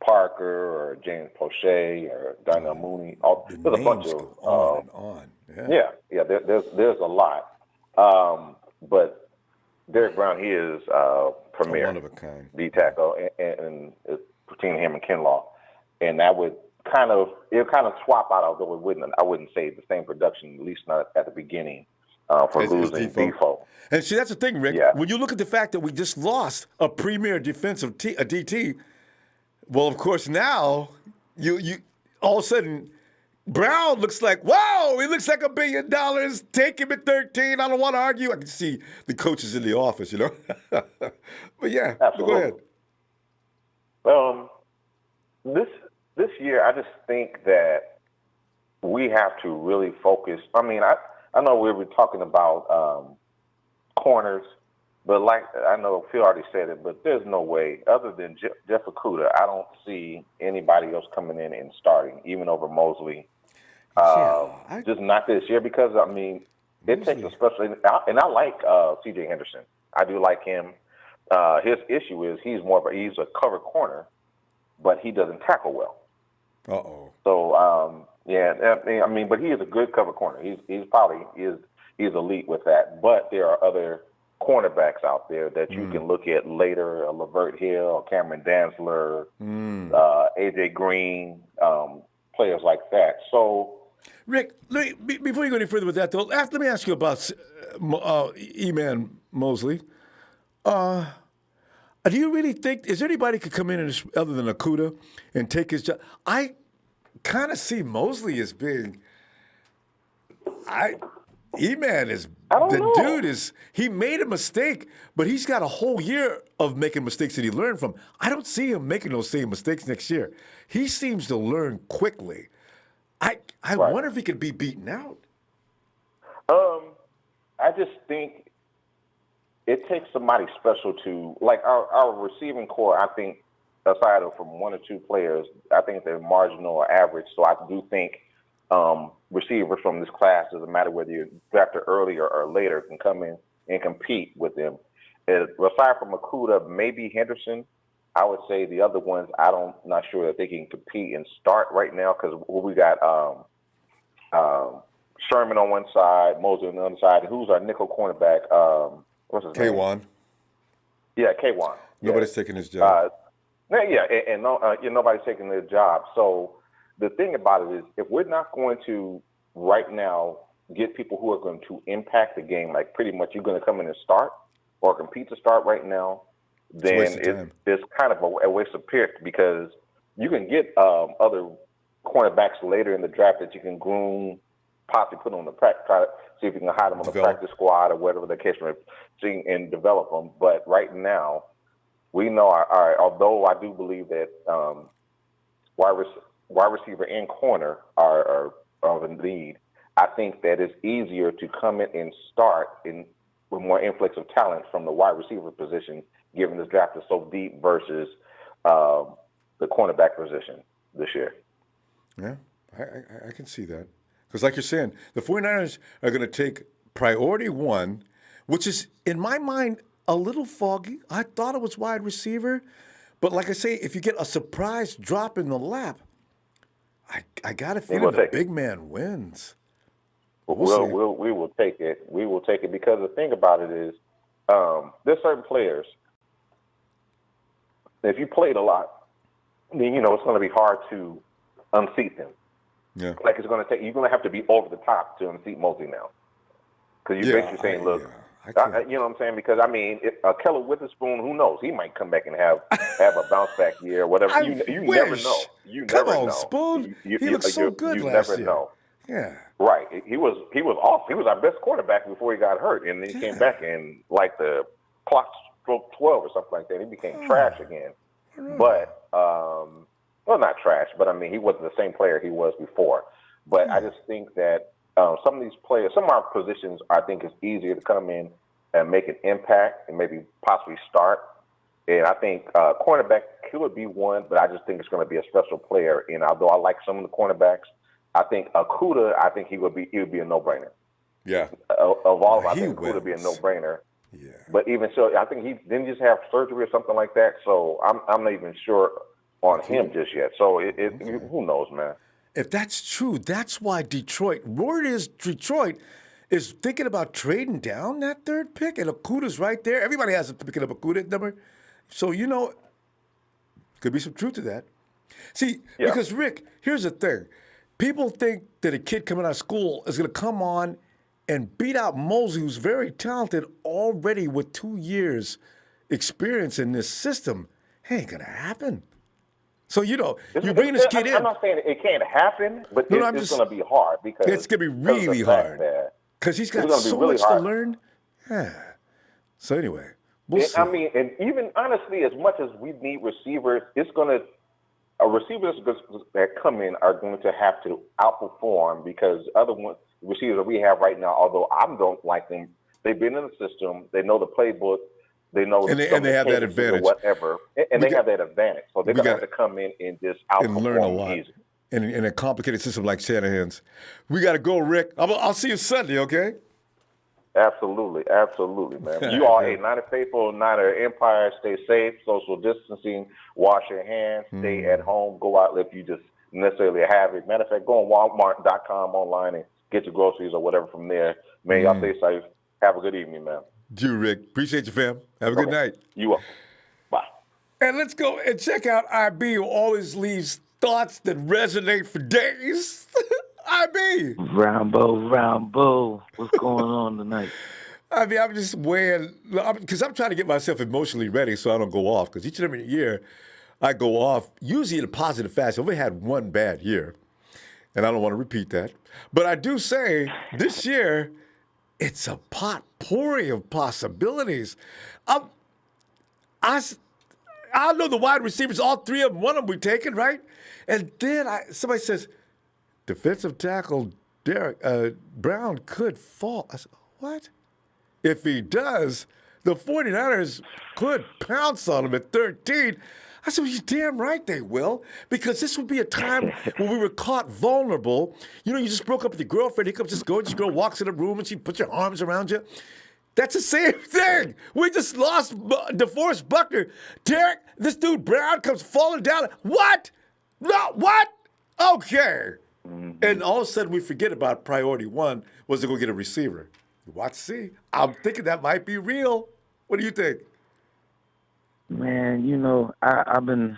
Parker or James Prochet or Darnell Mooney. There's a bunch of on. Yeah. There's a lot, but Derrick Brown, he is premier, one of a kind D tackle, and between him and Kinlaw, and that would kind of swap out, although I wouldn't say the same production, at least not at the beginning. for Is losing Defoe. Defoe. And see, that's the thing, Rick. Yeah. When you look at the fact that we just lost a premier defensive a DT, well, of course, now you all of a sudden Brown looks like, wow, he looks like $1 billion. Take him at 13. I don't want to argue. I can see the coaches in the office, you know. But yeah, Absolutely. Go ahead. This year, I just think that we have to really focus. I mean, I know we were talking about corners, but like I know Phil already said it, but there's no way other than Jeff Okudah, I don't see anybody else coming in and starting, even over Mosley. Just not this year because I mean, it takes a special. And I like C.J. Henderson. I do like him. His issue is he's a cover corner, but he doesn't tackle well. Uh-oh. So yeah, I mean, but he is a good cover corner. He's probably he's elite with that. But there are other cornerbacks out there that you can look at later, Lavert Hill, Cameron Dantzler, AJ Green, players like that. So, Rick, before you go any further with that, though, let me ask you about E-Man Mosley. Do you really think, is there anybody could come in and, other than Okudah and take his job? I kind of see Mosley as being, E-Man is, dude is, he made a mistake, but he's got a whole year of making mistakes that he learned from. I don't see him making those same mistakes next year. He seems to learn quickly. I wonder if he could be beaten out. I just think it takes somebody special to, like our receiving core, I think, aside from one or two players, I think they're marginal or average. So I do think receivers from this class, doesn't matter whether you're drafted earlier or later, can come in and compete with them. Aside from Okudah, maybe Henderson, I would say the other ones, not sure that they can compete and start right now because we got Sherman on one side, Mosley on the other side. Who's our nickel cornerback? What's his name? K1. Yeah, K1. Nobody's taking his job. Nobody's taking their job. So the thing about it is, if we're not going to right now get people who are going to impact the game, like pretty much you're going to come in and start or compete to start right now, then it's kind of a waste of pick because you can get other cornerbacks later in the draft that you can groom, possibly put on the practice, try to see if you can hide them on the practice squad or whatever the case may be, and develop them. But right now, we know, although I do believe that wide receiver and corner are of a need, I think that it's easier to come in and start with more influx of talent from the wide receiver position, given this draft is so deep versus the cornerback position this year. Yeah, I can see that. Because like you're saying, the 49ers are going to take priority one, which is, in my mind, a little foggy. I thought it was wide receiver. But like I say, if you get a surprise drop in the lap, I got a feeling the big man wins. We will take it. We will take it because the thing about it is there's certain players, if you played a lot, then, it's going to be hard to unseat them. Yeah. Like you're going to have to be over the top to unseat Mosley now. Because you're basically saying, look, you know what I'm saying? Because, I mean, Keller Witherspoon, who knows? He might come back and have a bounce back year or whatever. You never know. Come on, Spoon. He looked so good last year. You never know. Yeah. Right. He was off. He was our best quarterback before he got hurt. And then he came back and, like, the clock stroke 12 or something like that. He became trash again. But, well, not trash, but, I mean, he wasn't the same player he was before. But I just think that some of these players, some of our positions, I think it's easier to come in and make an impact and maybe possibly start. And I think cornerback could be one, but I just think it's going to be a special player. And although I like some of the cornerbacks, I think Okudah, he would be a no-brainer. Yeah. Of all of them, I think Okudah would be a no-brainer. Yeah. But even so, I think he didn't just have surgery or something like that. So I'm not even sure on him just yet. So who knows, man. If that's true, that's why word is Detroit is thinking about trading down that third pick, and Okudah's right there. Everybody has to pick up Okudah number. So, could be some truth to that. See, because, Rick, here's the thing. People think that a kid coming out of school is going to come on and beat out Mosley, who's very talented already with 2 years experience in this system, ain't going to happen. So, you bring this kid in. I'm not saying it can't happen, but it's going to be hard because it's going to be really hard because he's got so much to learn. Yeah. So anyway, we'll see. I mean, and even honestly, as much as we need receivers, receivers that come in are going to have to outperform because other receivers that we have right now, although I don't like them, they've been in the system, they know the playbook. They know, and they have that advantage, or whatever, and they have that advantage. So they're gonna have to come in and just outperform and learn a lot. Easy. In a complicated system like Shanahan's, we got to go, Rick. I'll see you Sunday, okay? Absolutely, man. You all, Niner faithful, Niner Empire. Stay safe, social distancing, wash your hands, stay at home. Go out if you just necessarily have it. Matter of fact, go on Walmart.com online and get your groceries or whatever from there. Man, y'all stay safe. Have a good evening, man. You, Rick. Appreciate you, fam. Have a good night. You up. Bye. And let's go and check out IB, who always leaves thoughts that resonate for days. IB. Ronbo. What's going on tonight? I mean, I'm just weighing, because I'm trying to get myself emotionally ready so I don't go off. Because each and every year I go off, usually in a positive fashion. I've only had one bad year, and I don't want to repeat that. But I do say this year, it's a potpourri of possibilities. I know the wide receivers, all three of them, one of them we taken, right? And then somebody says, defensive tackle Derrick Brown could fall. I said, what? If he does, the 49ers could pounce on him at 13. I said, well, you're damn right they will, because this would be a time when we were caught vulnerable. You just broke up with your girlfriend. Here comes this gorgeous girl, walks in the room, and she puts her arms around you. That's the same thing. We just lost DeForest Buckner. Derrick, this dude Brown comes falling down. What? No, what? Okay. And all of a sudden we forget about priority one was to go get a receiver. Watch, see. I'm thinking that might be real. What do you think? Man, I've been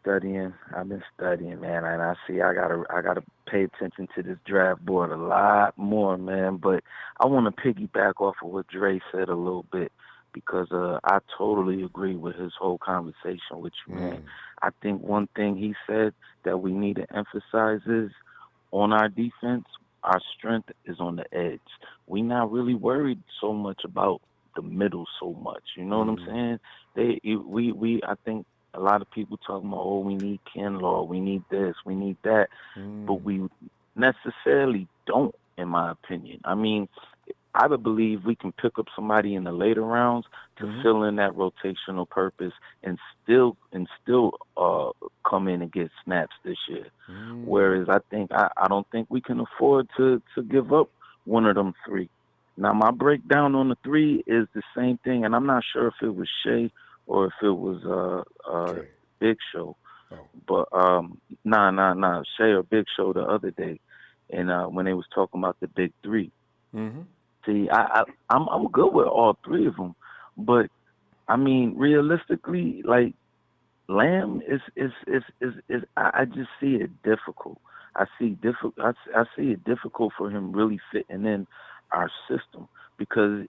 studying. Man, and I see I gotta pay attention to this draft board a lot more, man. But I want to piggyback off of what Dre said a little bit, because I totally agree with his whole conversation with you, man. I think one thing he said that we need to emphasize is on our defense, our strength is on the edge. We're not really worried so much about the middle so much. You know what I'm saying? I think a lot of people talking about, we need Kinlaw, we need this, we need that, but we necessarily don't, in my opinion. I mean, I would believe we can pick up somebody in the later rounds to fill in that rotational purpose and still come in and get snaps this year. Whereas I don't think we can afford to give up one of them three. Now, my breakdown on the three is the same thing, and I'm not sure if it was Shea or if it was Big Show. Oh. But nah, Shea or Big Show the other day, and when they was talking about the big three. See, I'm good with all three of them, but I mean, realistically, like Lamb is I just see it difficult. I see it difficult for him really fitting in our system, because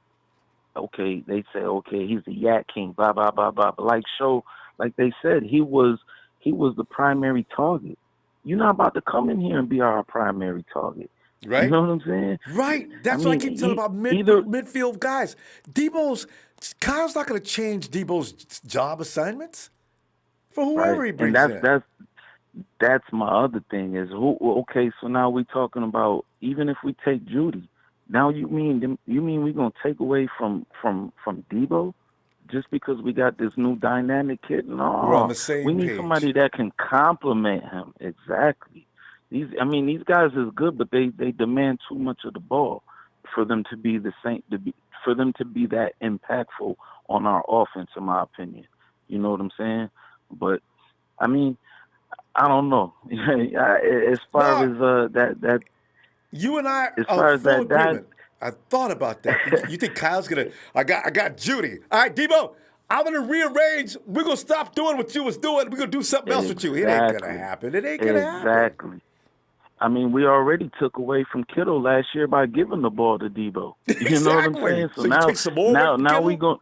they say he's the Yak King, blah blah blah blah. But like they said, he was the primary target. You're not about to come in here and be our primary target. Right. You know what I'm saying? Right. That's what I keep telling about midfield guys. Kyle's not going to change Debo's job assignments for whoever he brings in. That's my other thing is, so now we're talking about, even if we take Judy, now you mean we're going to take away from Debo just because we got this new dynamic kid? No. We're on the same We need page. somebody that can complement him. Exactly. These guys is good, but they demand too much of the ball for them to be the same, for them to be that impactful on our offense, in my opinion. You know what I'm saying? But I mean, I don't know. As far as that, you and I as far are as full that agreement. I thought about that. You think Kyle's gonna? I got Judy. All right, Debo. I'm gonna rearrange. We're gonna stop doing what you was doing. We're gonna do something else with you. It ain't gonna happen. It ain't gonna happen. I mean, we already took away from Kittle last year by giving the ball to Debo. You know what I'm Exactly. saying? So you take some more away from now we Kittle?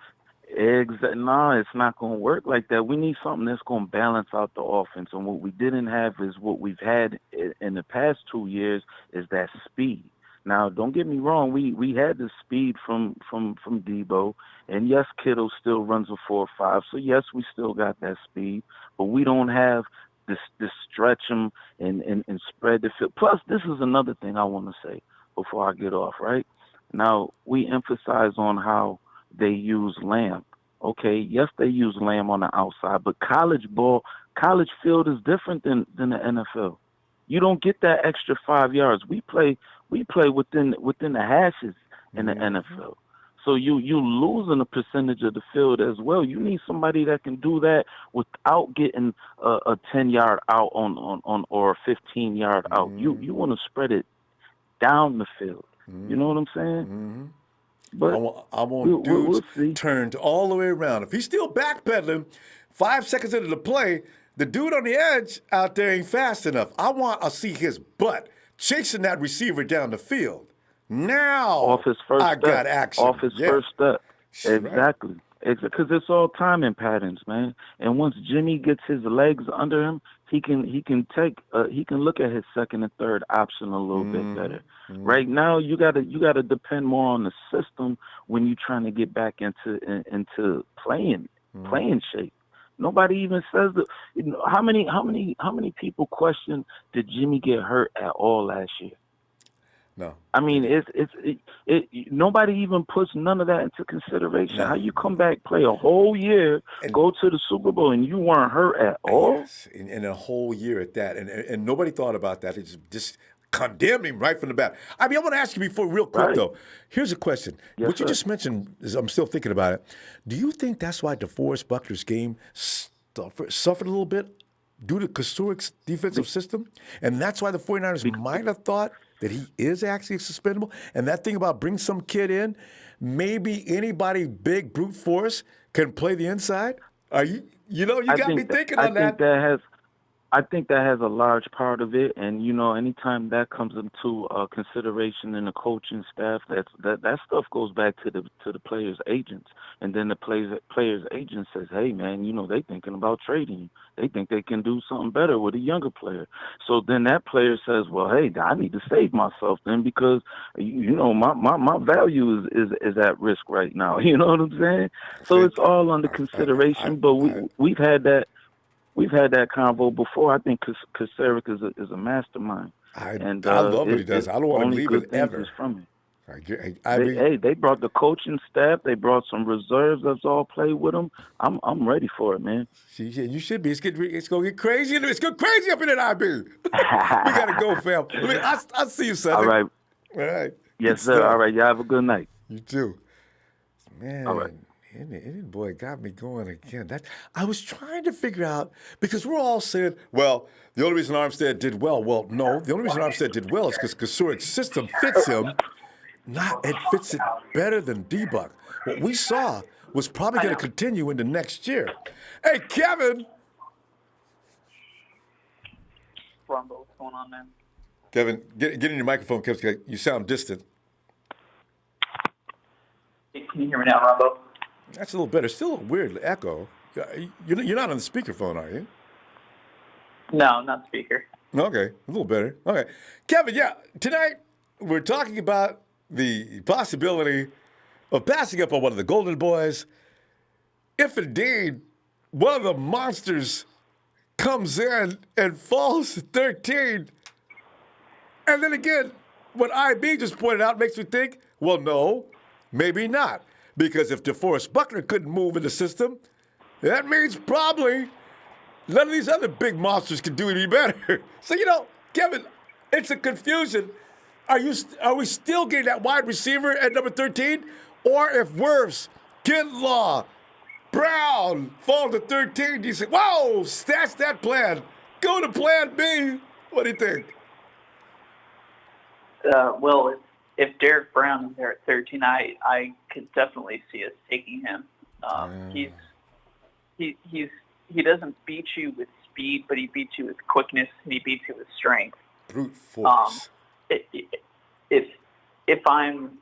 going. No, it's not going to work like that. We need something that's going to balance out the offense. And what we didn't have is what we've had in the past 2 years is that speed. Now, don't get me wrong. We had the speed from Debo, and yes, Kittle still runs a 4.5. So yes, we still got that speed, but we don't have this stretch them and spread the field. Plus, this is another thing I want to say before I get off. Right now, we emphasize on how they use Lamb. Okay, yes, they use Lamb on the outside, but college field is different than the NFL. You don't get that extra 5 yards. We play within the hashes in the NFL. So you losing a percentage of the field as well. You need somebody that can do that without getting a 10-yard out on or a 15-yard out. You want to spread it down the field. You know what I'm saying? But I want dudes we'll see. turned all the way around. If he's still backpedaling 5 seconds into the play, the dude on the edge out there ain't fast enough. I want to see his butt chasing that receiver down the field. Now off his first step. Got action. Off his first step. Exactly. Because it's all timing patterns, man. And once Jimmy gets his legs under him, he can look at his second and third option a little bit better. Right now, you gotta depend more on the system when you're trying to get back into playing shape. Nobody even says that. You know, how many people question did Jimmy get hurt at all last year? No. I mean, nobody even puts none of that into consideration. No. How you come back, play a whole year, go to the Super Bowl, and you weren't hurt at all? Yes, in a whole year at that. And nobody thought about that. It's just condemned him right from the bat. I mean, I want to ask you before, real quick, though. Here's a question. Yes, what you just mentioned, I'm still thinking about it. Do you think that's why DeForest Buckner's game suffered a little bit due to Kasurek's defensive system? And that's why the 49ers might have thought that he is actually suspendable? And that thing about bring some kid in, maybe anybody big brute force can play the inside? Are you got me thinking on that. I think that has a large part of it, and anytime that comes into consideration in the coaching staff, that stuff goes back to the players' agents, and then the players' agent says, "Hey, man, they thinking about trading you. They think they can do something better with a younger player." So then that player says, "Well, hey, I need to save myself then because my value is at risk right now." You know what I'm saying? So it's all under consideration, but we've had that. We've had that convo before. I think Kasurik is a mastermind. I love what he does. I don't want him leaving ever. From him. They brought the coaching staff. They brought some reserves that's all play with him. I'm ready for it, man. You should be. It's going to get crazy. It's going crazy up in that IB. We got to go, fam. I'll see you Sunday. All right. All right. Yes, sir. All right. Y'all have a good night. You too. Man. All right. And boy, it got me going again. I was trying to figure out, because we're all saying, well, the only reason Armstead did well. Well, no, the only reason Armstead did well is because Kasurek's system fits him. It fits it better than Debug. What we saw was probably going to continue into next year. Hey, Kevin. Ronbo, what's going on, man? Kevin, get in your microphone, Kevin. You sound distant. Can you hear me now, Ronbo? That's a little better. Still a weird echo. You're not on the speakerphone, are you? No, not speaker. Okay, a little better. Okay. Kevin, tonight we're talking about the possibility of passing up on one of the Golden Boys if indeed one of the monsters comes in and falls to 13. And then again, what IB just pointed out makes me think, well, no, maybe not. Because if DeForest Buckner couldn't move in the system, that means probably none of these other big monsters can do any better. So, Kevin, it's a confusion. Are we still getting that wide receiver at number 13? Or if Wirfs, Kinlaw, Brown fall to 13, do you say, whoa, that's that plan. Go to plan B. What do you think? Well, if Derrick Brown is there at 13, I could definitely see us taking him. He doesn't beat you with speed, but he beats you with quickness and he beats you with strength. Brute force. If I'm,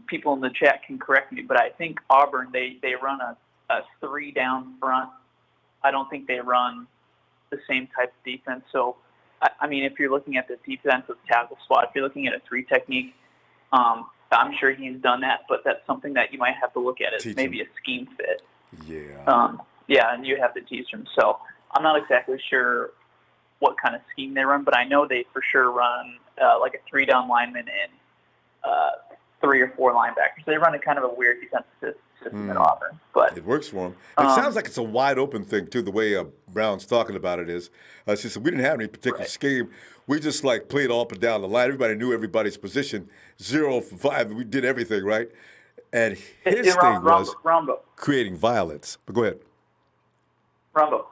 people in the chat can correct me, but I think Auburn, they run a 3 down front. I don't think they run the same type of defense. So, I mean, if you're looking at the defensive tackle spot, if you're looking at a 3 technique, I'm sure he's done that, but that's something that you might have to look at as maybe a scheme fit. Yeah. Yeah, and you have to teach him. So I'm not exactly sure what kind of scheme they run, but I know they for sure run like a 3 down lineman and 3 or 4 linebackers. They run a kind of a weird defensive system at Auburn, but it works for him. It sounds like it's a wide open thing too. The way Brown's talking about it is, she said we didn't have any particular scheme. We just like played all up and down the line. Everybody knew everybody's position. 0 for 5. We did everything right. And his thing was Ronbo. creating violence. But go ahead. Ronbo,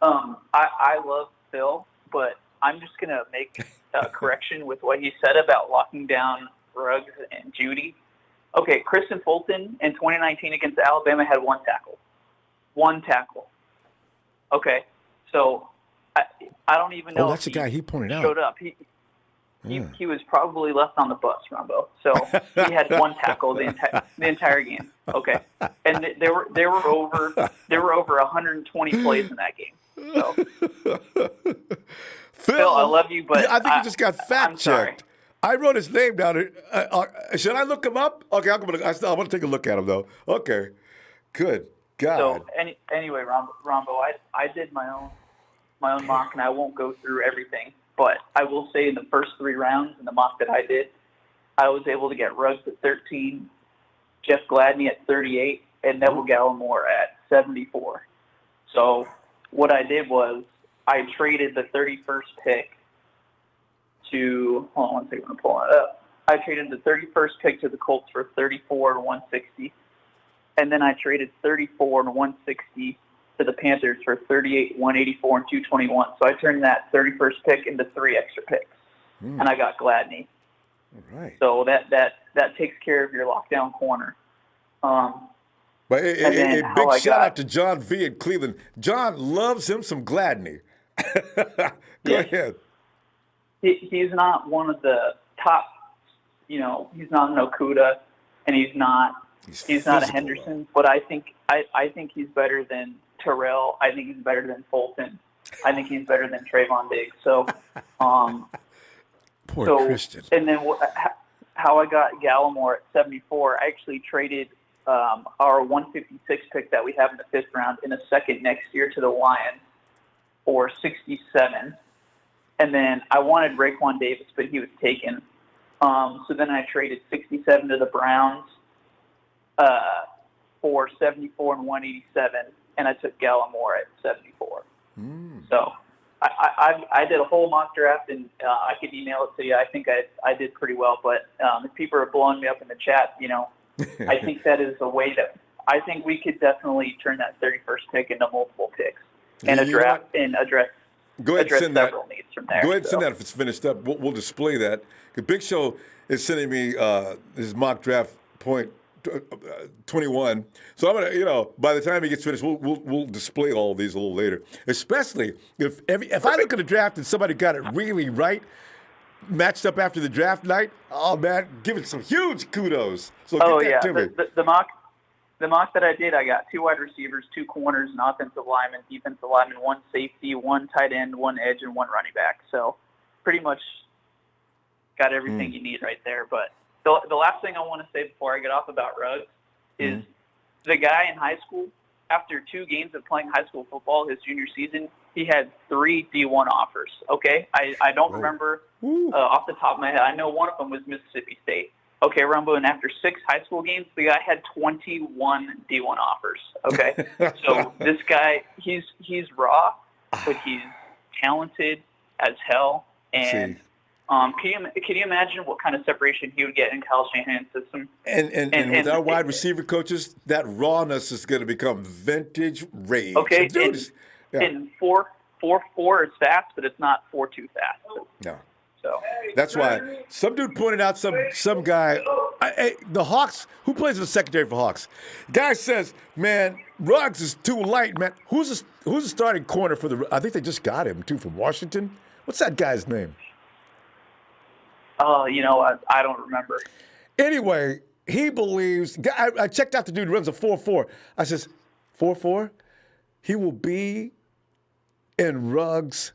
I love Phil, but I'm just gonna make a correction with what he said about locking down Ruggs and Judy. Okay, Kristen Fulton in 2019 against Alabama had 1 tackle. 1 tackle. Okay, so I don't even know. Oh, that's the guy he pointed out. Showed up. He was probably left on the bus, Ronbo. So he had 1 tackle the entire game. Okay, and there were over 120 plays in that game. So Phil, I love you, but I think you just got fact checked. I wrote his name down. Should I look him up? Okay, I want to take a look at him though. Okay, good. God. So anyway, Ronbo, I did my own mock, and I won't go through everything, but I will say in the first 3 rounds in the mock that I did, I was able to get Ruggs at 13, Jeff Gladney at 38, and Neville Gallimore at 74. So what I did was I traded the 31st pick to, hold on one second, I'm pulling it up. I traded the 31st pick to the Colts for 34 and 160. And then I traded 34 and 160 to the Panthers for 38, 184, and 221. So I turned that 31st pick into 3 extra picks. And I got Gladney. All right. So that takes care of your lockdown corner. But a big shout out to John V in Cleveland. John loves him some Gladney. Go ahead. He's not one of the top, he's not an Okuda, and he's not a Henderson, but I think he's better than Terrell. I think he's better than Fulton. I think he's better than Trayvon Diggs. So, poor Christian. And then how I got Gallimore at 74, I actually traded our 156 pick that we have in the 5th round in a second next year to the Lions for 67. And then I wanted Raekwon Davis, but he was taken. So then I traded 67 to the Browns for 74 and 187, and I took Gallimore at 74. So I did a whole mock draft, and I could email it to you. I think I did pretty well, but if people are blowing me up in the chat, I think that is a way that I think we could definitely turn that 31st pick into multiple picks and address Go ahead and send that. Needs from there, Go ahead and send that if it's finished up. We'll display that. The Big Show is sending me his mock draft point 21. So I'm gonna, by the time he gets finished, we'll display all of these a little later. Especially if I look at the draft and somebody got it really right, matched up after the draft night. Oh man, give it some huge kudos. So get that to me. The mock that I did, I got 2 wide receivers, 2 corners, an offensive lineman, defensive lineman, 1 safety, 1 tight end, 1 edge, and 1 running back. So pretty much got everything you need right there. But the last thing I want to say before I get off about Ruggs is the guy in high school, after 2 games of playing high school football his junior season, he had 3 D1 offers, okay? I don't remember off the top of my head. I know one of them was Mississippi State. Okay, Ronbo, and after 6 high school games, the guy had 21 D1 offers. Okay, so this guy, he's raw, but he's talented as hell. And can you imagine what kind of separation he would get in Kyle Shanahan's system? And with our wide receiver coaches, that rawness is going to become vintage rage. Okay, and 4.4 is fast, but it's not 4.2 fast. No. So that's why some dude pointed out some guy, the Hawks, who plays in the secondary for Hawks. Guy says, man, Ruggs is too light, man. Who's the starting corner for I think they just got him too from Washington. What's that guy's name? Oh, I don't remember. Anyway, he believes. I checked out the dude who runs a 4.4. I says, 4.4? He will be in Ruggs.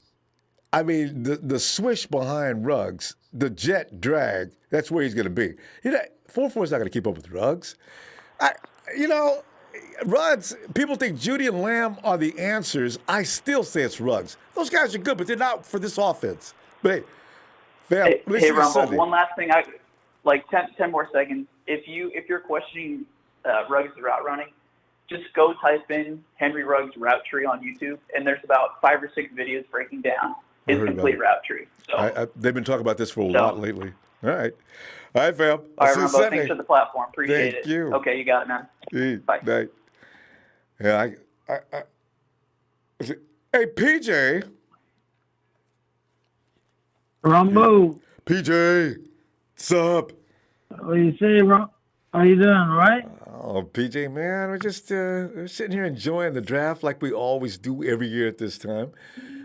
I mean, the swish behind Ruggs, the jet drag, that's where he's going to be. 4.4 is not going to keep up with Ruggs. Ruggs, people think Judy and Lamb are the answers. I still say it's Ruggs. Those guys are good, but they're not for this offense. But hey, fam, Hey, listen to Ronbo, Sunday. one last thing. 10 more seconds. If you're questioning Ruggs' route running, just go type in Henry Ruggs route tree on YouTube, and there's about 5 or 6 videos breaking down his complete route tree. So they've been talking about this for a lot lately. All right, fam. All right, See you Ronbo, Sunday. thanks for the platform. Appreciate Thank it. you. Okay, you got it, man. Bye. Night. Yeah, hey, PJ. Ronbo. PJ, what's up? What do you say, Ron? How you doing, right? Oh, PJ, man, we're just we're sitting here enjoying the draft like we always do every year at this time,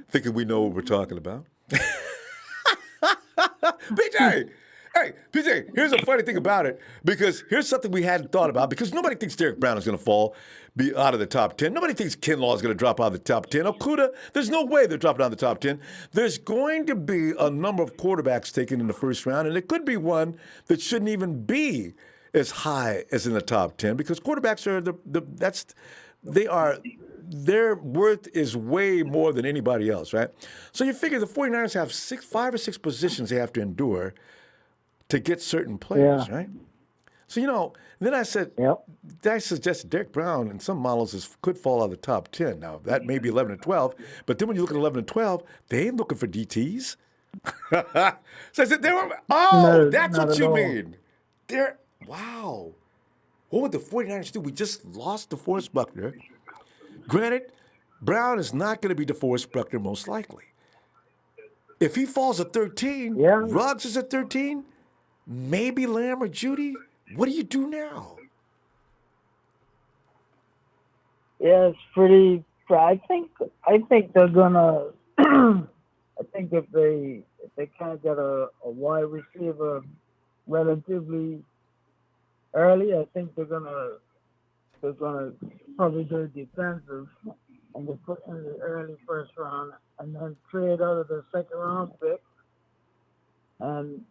thinking we know what we're talking about. PJ! Hey, PJ, here's a funny thing about it, because here's something we hadn't thought about, because nobody thinks Derrick Brown is going to be out of the top 10. Nobody thinks Kinlaw is going to drop out of the top 10. Okuda, there's no way they're dropping out of the top 10. There's going to be a number of quarterbacks taken in the first round, and it could be one that shouldn't even be as high as in the top 10, because quarterbacks are their worth is way more than anybody else, right? So you figure the 49ers have 5 or 6 positions they have to endure to get certain players, right? So, then I said, I suggested Derrick Brown in some models could fall out of the top 10. Now, that may be 11 and 12, but then when you look at 11 and 12, they ain't looking for DTs. So I said, that's what you mean. Wow. What would the 49ers do? We just lost DeForest Buckner. Granted, Brown is not going to be DeForest Buckner most likely. If he falls at 13, Ruggs is at 13, maybe Lamb or Judy. What do you do now? Yeah, it's pretty. I think they're gonna. I think if they can't get a wide receiver relatively early, I think they're gonna probably do defensive in the early first round, and then trade out of the second round pick, and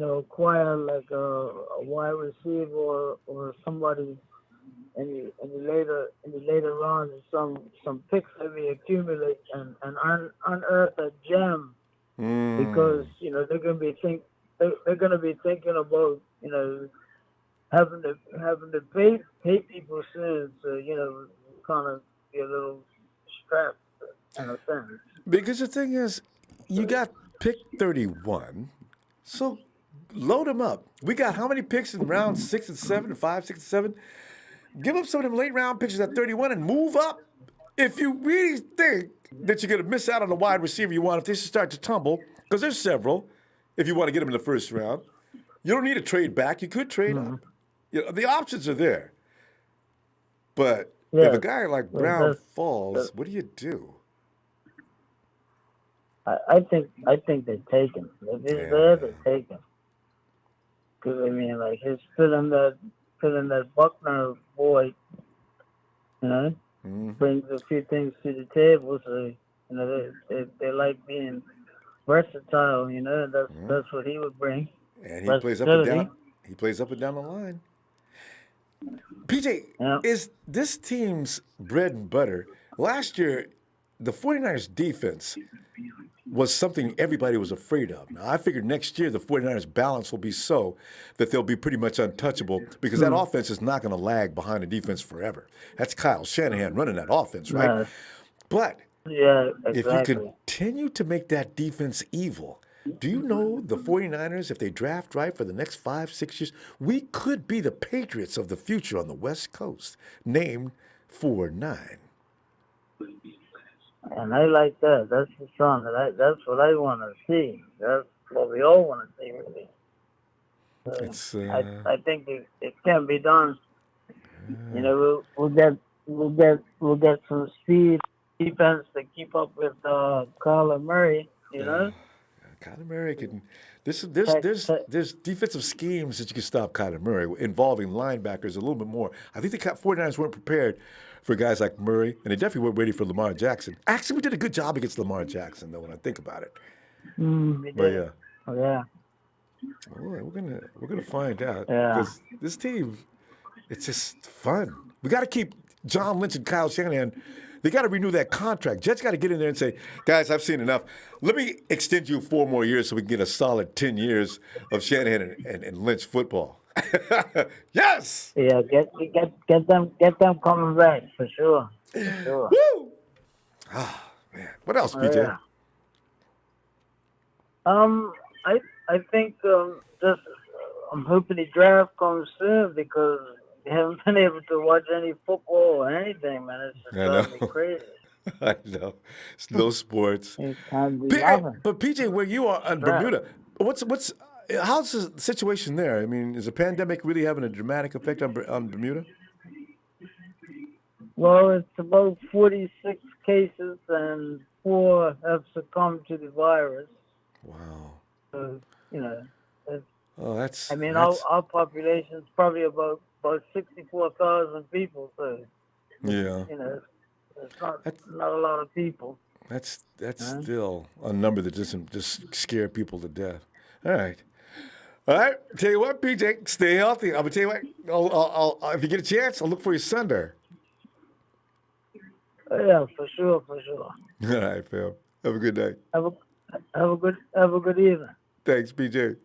acquire like a wide receiver or somebody in the later rounds, some picks that we accumulate and unearth a gem, because they're gonna be thinking about having to pay people soon, so kind of be a little strapped in a sense. Because the thing is, you got pick 31, so load them up. We got how many picks in round 6 and 7, 5, 6, and 7? Give up some of them late round picks at 31 and move up. If you really think that you're going to miss out on the wide receiver you want, if they start to tumble, because there's several, if you want to get them in the first round, you don't need to trade back. You could trade up. The options are there. But if a guy like Brown falls, what do you do? I think they take him. If he's there, they take him. Because like he's filling that Buckner void, brings a few things to the table. So they like being versatile. That's what he would bring. And he plays up and down. He plays up and down the line. PJ, is this team's bread and butter? Last year, the 49ers defense was something everybody was afraid of. Now, I figured next year the 49ers balance will be so that they'll be pretty much untouchable, because that offense is not going to lag behind the defense forever. That's Kyle Shanahan running that offense, right? But if you continue to make that defense evil, do you know the 49ers, if they draft right for the next 5-6 years, we could be the Patriots of the future on the West Coast, named 4-9. And I like that. That's the song. That's what I want to see. That's what we all want to see, really. I think it can be done. We'll get some speed defense to keep up with Kyler Murray. Kyler Murray can. There's defensive schemes that you can stop Kyler Murray involving linebackers a little bit more. I think the 49ers weren't prepared for guys like Murray, and they definitely weren't ready for Lamar Jackson. Actually, we did a good job against Lamar Jackson, though, when I think about it. We But did. yeah. Oh, yeah. Well, we're gonna find out Yeah. because this team, it's just fun. We got to keep John Lynch and Kyle Shanahan. They got to renew that contract. Jets got to get in there and say, guys, I've seen enough. Let me extend you 4 more years so we can get a solid 10 years of Shanahan and Lynch football. Yes. Yeah, get them coming back for sure. For sure. Woo! Ah, man. What else, PJ? Yeah. I think just I'm hoping the draft comes soon because I haven't been able to watch any football or anything, man. It's just driving me crazy. I know. It's no sports. It can't be But nothing. PJ, where you are in Bermuda, how's the situation there? I mean, is the pandemic really having a dramatic effect on Bermuda? Well, it's about 46 cases and 4 have succumbed to the virus. Wow. So, you know, that's. I mean, our population is probably about 64,000 people. So, yeah. You know, it's not a lot of people. That's still a number that doesn't just scare people to death. All right. Tell you what, PJ, stay healthy. I'm gonna tell you what. I'll if you get a chance, I'll look for you Sunday. Yeah, for sure. All right, fam. Have a good night. Have a good evening. Thanks, PJ.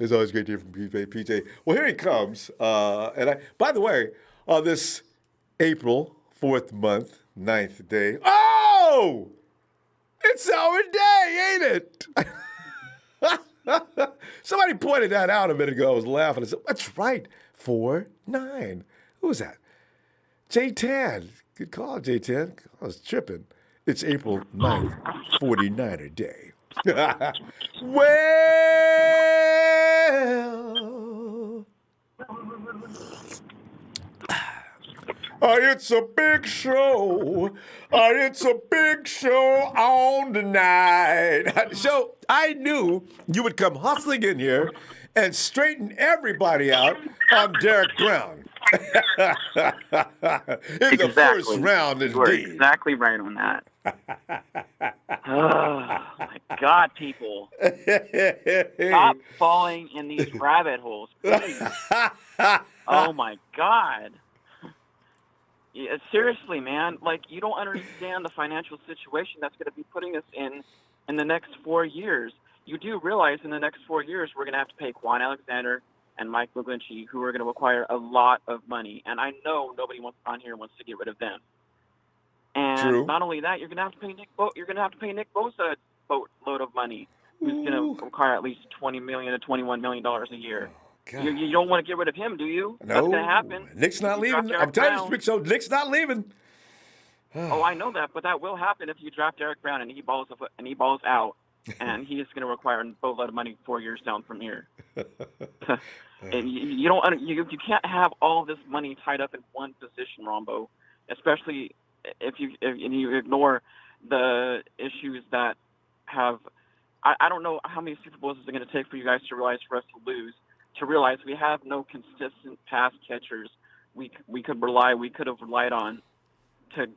It's always great to hear from PJ. Well, here he comes. By the way, on this April 4th month, 9th day. Oh! It's our day, ain't it? Somebody pointed that out a minute ago. I was laughing. I said, that's right. 4-9. Who was that? J10. Good call, J10. I was tripping. It's April 9th, 49er day. Well, it's a big show. It's a big show on tonight. So I knew you would come hustling in here and straighten everybody out on Derrick Brown. In the first round, indeed. You are exactly right on that. Oh, my God, people. Stop falling in these rabbit holes, please. Oh, my God. Yeah, seriously, man. Like, you don't understand the financial situation that's going to be putting us in the next 4 years. You do realize in the next 4 years we're going to have to pay Quan Alexander and Mike McGlinchey, who are going to require a lot of money. And I know nobody on here wants to get rid of them. And True. Not only that, you're going to have to pay Nick Bosa a boatload of money, who's going to require at least $20 million to $21 million a year. Oh, you don't want to get rid of him, do you? No. That's going to happen. Nick's not leaving. I'm telling you, Big Show, Nick's not leaving. Oh, I know that, but that will happen if you draft Derrick Brown and he balls out, and he is going to require a boatload of money 4 years down from here. And you can't have all this money tied up in one position, Ronbo, especially if you ignore the issues that have. I don't know how many Super Bowls is it going to take for you guys to realize for us to lose. To realize we have no consistent pass catchers we could have relied on to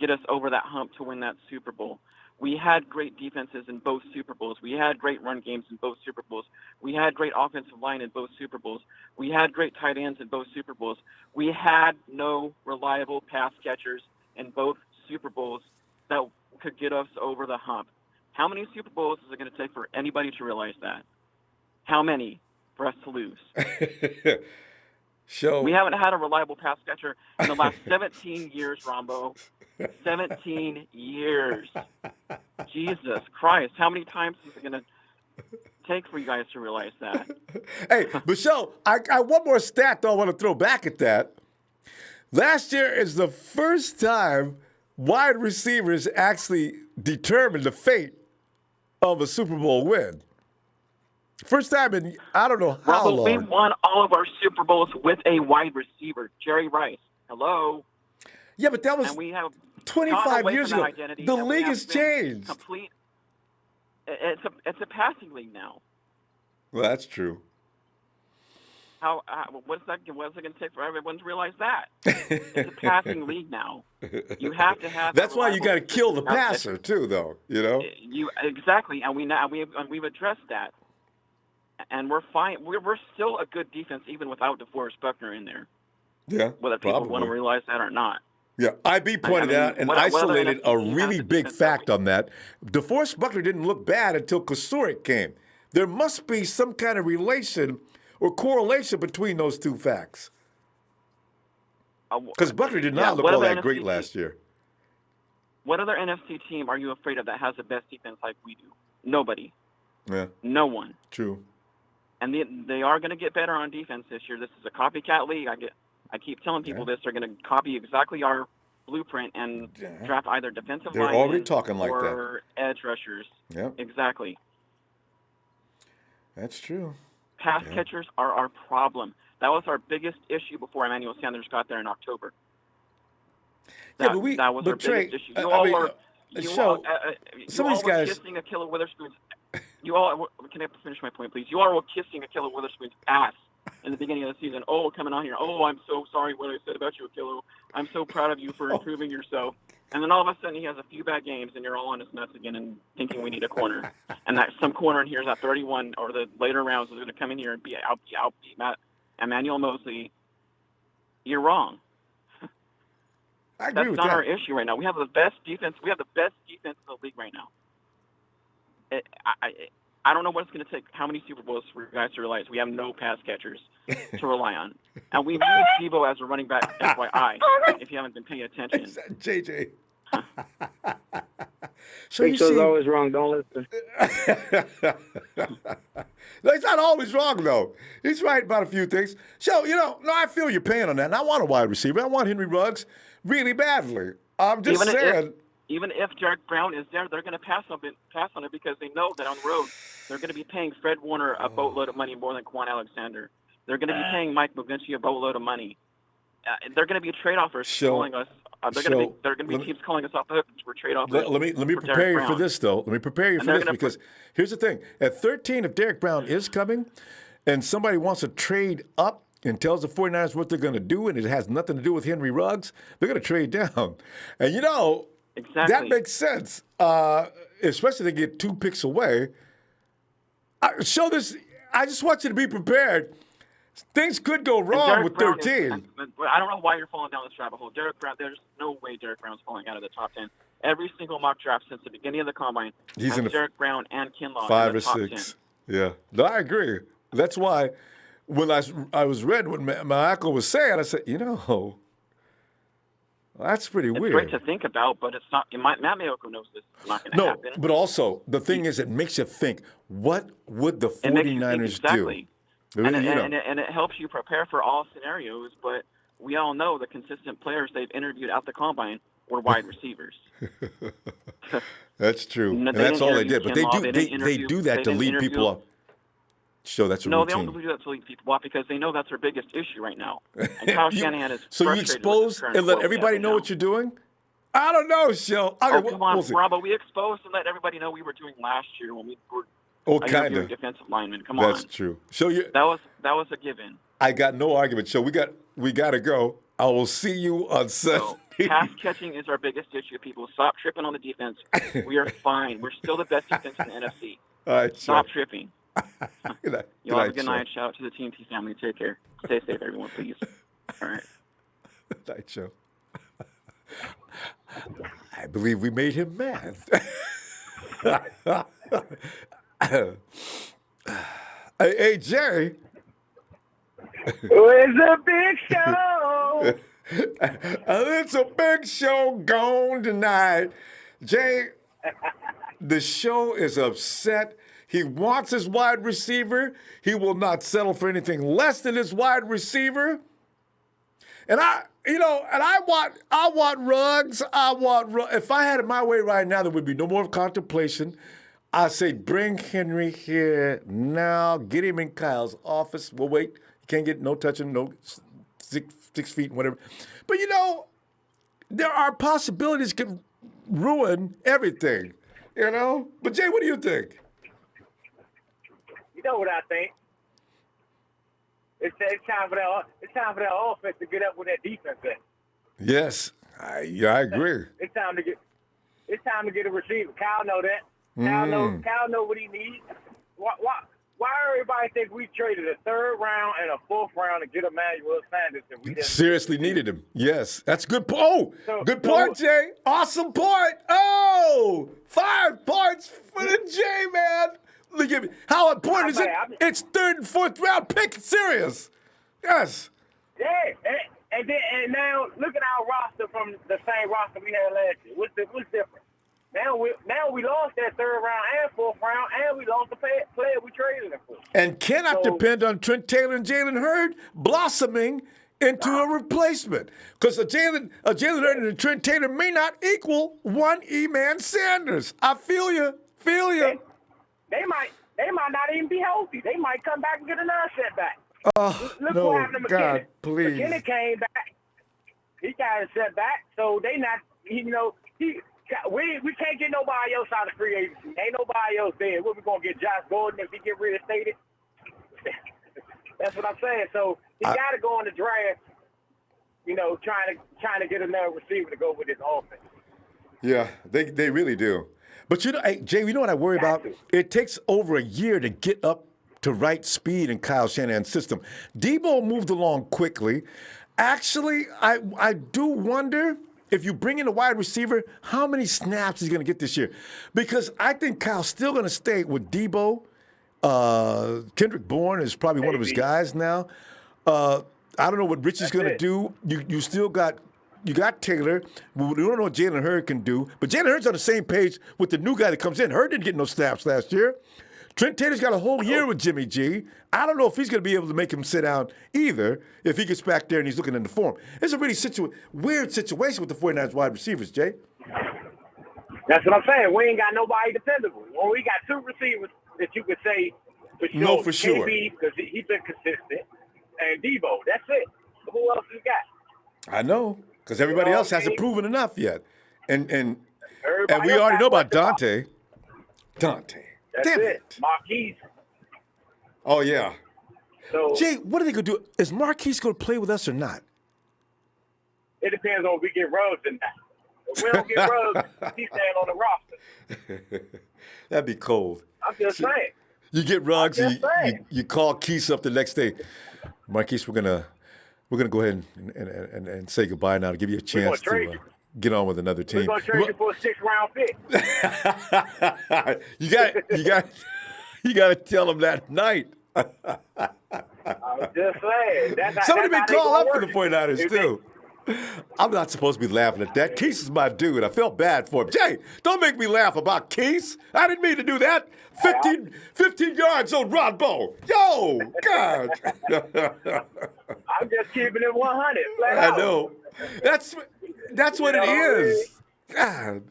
get us over that hump to win that Super Bowl. We had great defenses in both Super Bowls. We had great run games in both Super Bowls. We had great offensive line in both Super Bowls. We had great tight ends in both Super Bowls. We had no reliable pass catchers in both Super Bowls that could get us over the hump. How many Super Bowls is it going to take for anybody to realize that? How many for us to lose? We haven't had a reliable pass catcher in the last 17 years, Ronbo. 17 years. Jesus Christ. How many times is it going to take for you guys to realize that? Hey, Michelle, I one more stat, though, I want to throw back at that. Last year is the first time wide receivers actually determined the fate of a Super Bowl win. First time in I don't know how long. We won all of our Super Bowls with a wide receiver, Jerry Rice. Hello. Yeah, but that was and we have 25 years ago. Identity, the league has changed. It's a passing league now. Well, that's true. What's it going to take for everyone to realize that? It's a passing league now. You have to have. That's why you got to kill the passer too, though. Exactly, and we've addressed that, and we're fine. We're still a good defense even without DeForest Buckner in there. Yeah, whether people want to realize that or not. Yeah, IB pointed out and isolated a really big fact on that. DeForest Buckner didn't look bad until Kasurik came. There must be some kind of relation or correlation between those two facts. Because Buckner did not look all that great last year. What other NFC team are you afraid of that has the best defense like we do? Nobody. Yeah. No one. True. And they are going to get better on defense this year. This is a copycat league. I keep telling people this. They're going to copy exactly our blueprint and draft either defensive linemen already talking like or edge rushers. Yeah. Exactly. That's true. Pass catchers are our problem. That was our biggest issue before Emmanuel Sanders got there in October. That was our biggest issue. Some of these guys kissing Ahkello Witherspoon's. Can I finish my point, please? You all were kissing Ahkello Witherspoon's ass in the beginning of the season. Oh, coming on here. Oh, I'm so sorry what I said about you, Ahkello. I'm so proud of you for improving yourself. And then all of a sudden he has a few bad games, and you're all on his nuts again and thinking we need a corner. And that some corner in here is at 31 or the later rounds is going to come in here and be outbeat Emmanuel Mosley. You're wrong. I agree with that. That's not our issue right now. We have the best defense. We have the best defense in the league right now. I don't know what it's going to take, how many Super Bowls for you guys to realize we have no pass catchers to rely on. And we use Debo as a running back, FYI, if you haven't been paying attention. JJ. Big Show's always wrong. Don't listen. No, he's not always wrong, though. He's right about a few things. So, I feel your pain on that. And I want a wide receiver. I want Henry Ruggs really badly. I'm just saying. Even if Derrick Brown is there, they're going to pass on it because they know that on the road they're going to be paying Fred Warner a boatload of money more than Quan Alexander. They're going to be paying Mike McGlinchey a boatload of money. They're going to be trade offers calling us. They're going to be teams calling us off the hook for trade offers. Let me prepare you for this, though. Let me prepare you for this because here's the thing: at 13, if Derrick Brown is coming, and somebody wants to trade up and tells the 49ers what they're going to do, and it has nothing to do with Henry Ruggs, they're going to trade down. And exactly. That makes sense, especially if they get 2 picks away. I just want you to be prepared. Things could go wrong with 13. I don't know why you're falling down this rabbit hole. Derrick Brown, there's no way Derrick Brown's falling out of the top 10. Every single mock draft since the beginning of the combine he's in the Derrick Brown and Kinlaw 5 in the or top 6. 10. Yeah, no, I agree. That's why when I was read what my uncle was saying, I said, that's pretty weird. It's great to think about, but it's not. Matt Mayoko knows this is not going to happen. No, but also the thing is, it makes you think: what would the 49ers exactly. do? And it helps you prepare for all scenarios. But we all know the consistent players they've interviewed at the combine were wide receivers. That's true, and that's all they did. But they do that to lead people up. So that's a routine. No, they don't do that to lead people off because they know that's their biggest issue right now. And Kyle Shanahan is so you expose and let everybody know what you're doing? I don't know, Shell. Come on, Ronbo. We exposed and let everybody know we were doing last year when we were interviewing defensive linemen. Come on. That's true. So that was a given. I got no argument. So we got to go. I will see you on Sunday. So, pass catching is our biggest issue. People stop tripping on the defense. We are fine. We're still the best defense in the NFC. All right, stop tripping. Good night. You all have a good night. Shout out to the TNT family. Take care. Stay safe, everyone, please. All right. Night show. I believe we made him mad. Hey, Jerry. It's a big show. It's a big show gone tonight. Jay, the show is upset. He wants his wide receiver. He will not settle for anything less than his wide receiver. And I want Ruggs. If I had it my way right now, there would be no more contemplation. I say bring Henry here now. Get him in Kyle's office. We'll wait. You can't get no touching, no 6 feet, whatever. But there are possibilities could ruin everything. You know? But, Jay, what do you think? You know what I think? It's time for that offense to get up with that defense in. Yes, I agree. It's time to get a receiver. Kyle know that. Kyle know what he needs. Why everybody think we traded a third round and a fourth round to get Emmanuel Sanders and we didn't seriously needed him? Yes, that's good. Good point, Jay. Awesome point. Oh, 5 points for the J, man. Look at me. How important is it? It's third and fourth round pick. Serious. Yes. Yeah, and now look at our roster from the same roster we had last year. What's different? Now we lost that third round and fourth round, and we lost the player we traded him for. And cannot depend on Trent Taylor and Jalen Hurd blossoming into a replacement. Because a Jalen Hurd and a Trent Taylor may not equal one E-Man Sanders. I feel you. They might not even be healthy. They might come back and get another setback. Oh, Look no, what happened to McKinnon. God, please. McKinnon came back. He got a setback, so they not, we can't get nobody else out of free agency. Ain't nobody else there. What we gonna get Josh Gordon if he get reinstated? That's what I'm saying. So he got to go in the draft. Trying to get another receiver to go with his offense. Yeah, they really do. But Jay, you know what I worry about? It takes over a year to get up to right speed in Kyle Shanahan's system. Debo moved along quickly. Actually, I do wonder if you bring in a wide receiver, how many snaps he's going to get this year. Because I think Kyle's still going to stay with Debo. Kendrick Bourne is probably one of his guys now. I don't know what Richie's going to do. You still got Taylor. We don't know what Jalen Hurd can do. But Jalen Hurd's on the same page with the new guy that comes in. Hurd didn't get no snaps last year. Trent Taylor's got a whole year with Jimmy G. I don't know if he's going to be able to make him sit down either if he gets back there and he's looking in the form. It's a really weird situation with the 49ers wide receivers, Jay. That's what I'm saying. We ain't got nobody dependable. Well, we got 2 receivers that you could say for sure. No, for sure. KB, because he's been consistent, and Debo. That's it. Who else you got? I know, because everybody else hasn't proven enough yet. And we else already know about Dante. Dante. That's Damn it. Marquise. Oh, yeah. So, Jay, what are they going to do? Is Marquise going to play with us or not? It depends on if we get Ruggs or not. If we don't get Ruggs, he's staying on the roster. That'd be cold. I'm just saying. You get Ruggs and you call Keese up the next day. Marquise, we're gonna go ahead and say goodbye now to give you a chance to get on with another team. We're gonna trade you for a 6-round pick. you got to tell him that night. I'm just saying. Somebody may call up for the 49ers too. I'm not supposed to be laughing at that. Keese is my dude. I felt bad for him. Jay, don't make me laugh about Keese. I didn't mean to do that. 15 yards on Ronbo. Yo, God. I'm just keeping it 100. I know. That's what it is. God.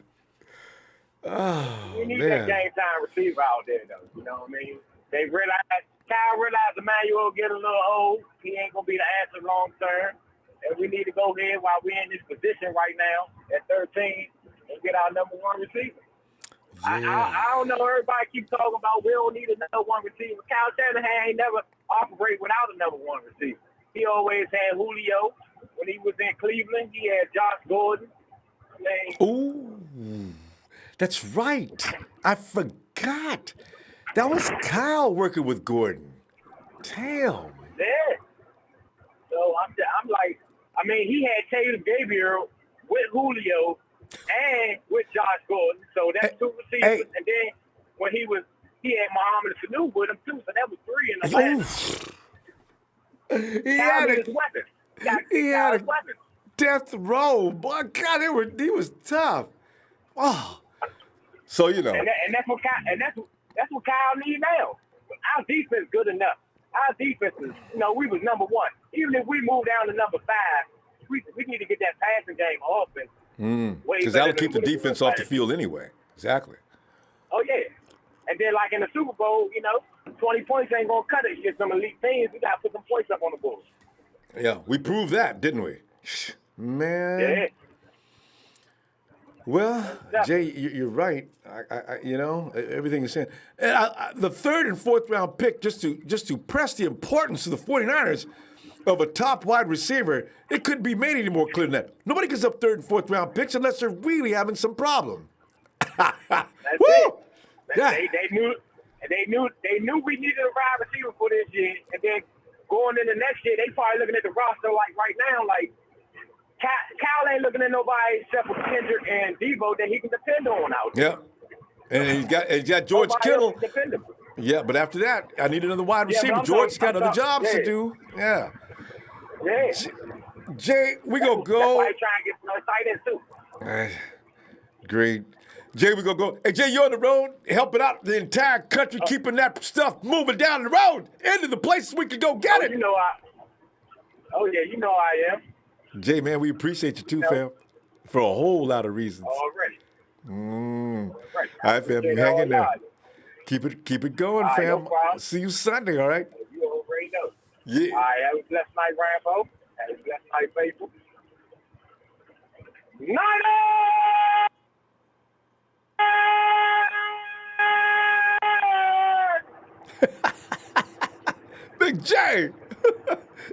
Oh, we need man. that game time receiver out there, though. You know what I mean? Kyle realized Emmanuel get a little old. He ain't going to be the answer long term. And we need to go ahead while we're in this position right now at 13 and get our number 1 receiver. Yeah. I don't know. Everybody keeps talking about we don't need another 1 receiver. Kyle Shanahan ain't never operate without a number 1 receiver. He always had Julio. When he was in Cleveland, he had Josh Gordon. Ooh, that's right. I forgot. That was Kyle working with Gordon. Damn. Yeah. So I'm like, I mean, he had Taylor Gabriel with Julio and with Josh Gordon. So that's 2 receivers. And then when he had Muhammad Sanu with him too. So that was 3 in the last. He had a death row. Boy, God, he was tough. Oh. So, you know. And that's what Kyle needs now. Our defense good enough. Our defense is, we was number 1. Even if we move down to number 5, we need to get that passing game offense. Because that'll keep the defense off the field anyway. Exactly. Oh, yeah. And then, like in the Super Bowl, 20 points ain't going to cut it against some elite teams. We got to put some points up on the board. Yeah, we proved that, didn't we? Man. Yeah. Well, Jay, you're right. Everything you're saying. And the third and fourth round pick, just to press the importance of the 49ers of a top wide receiver, it couldn't be made any more clear than that. Nobody gives up third and fourth round picks unless they're really having some problem. That's Woo! it. Yeah. They knew we needed a wide receiver for this year, and then going into next year, they probably looking at the roster like right now, like Cal ain't looking at nobody except for Kendrick and Debo that he can depend on out there. Yeah, and he's got George Nobody Kittle. else is dependable. Yeah, but after that, I need another wide Yeah, but receiver. I'm George's got other jobs yeah. to do. Yeah. Yeah. Jay, we gonna That's go. why he trying to get another tight end too. Great. Jay, we gonna go. Hey, Jay, you're on the road, helping out the entire country, keeping that stuff moving down the road into the places we can go get it. You know I am. Jay, man, we appreciate you too, fam, for a whole lot of reasons. Already. All right, fam, you hang in there. Keep it going, right, fam. no problem. See you Sunday, all right? You already know. Yeah. All right, have a blessed night, Ronbo. Have a blessed night, faithful. Big J.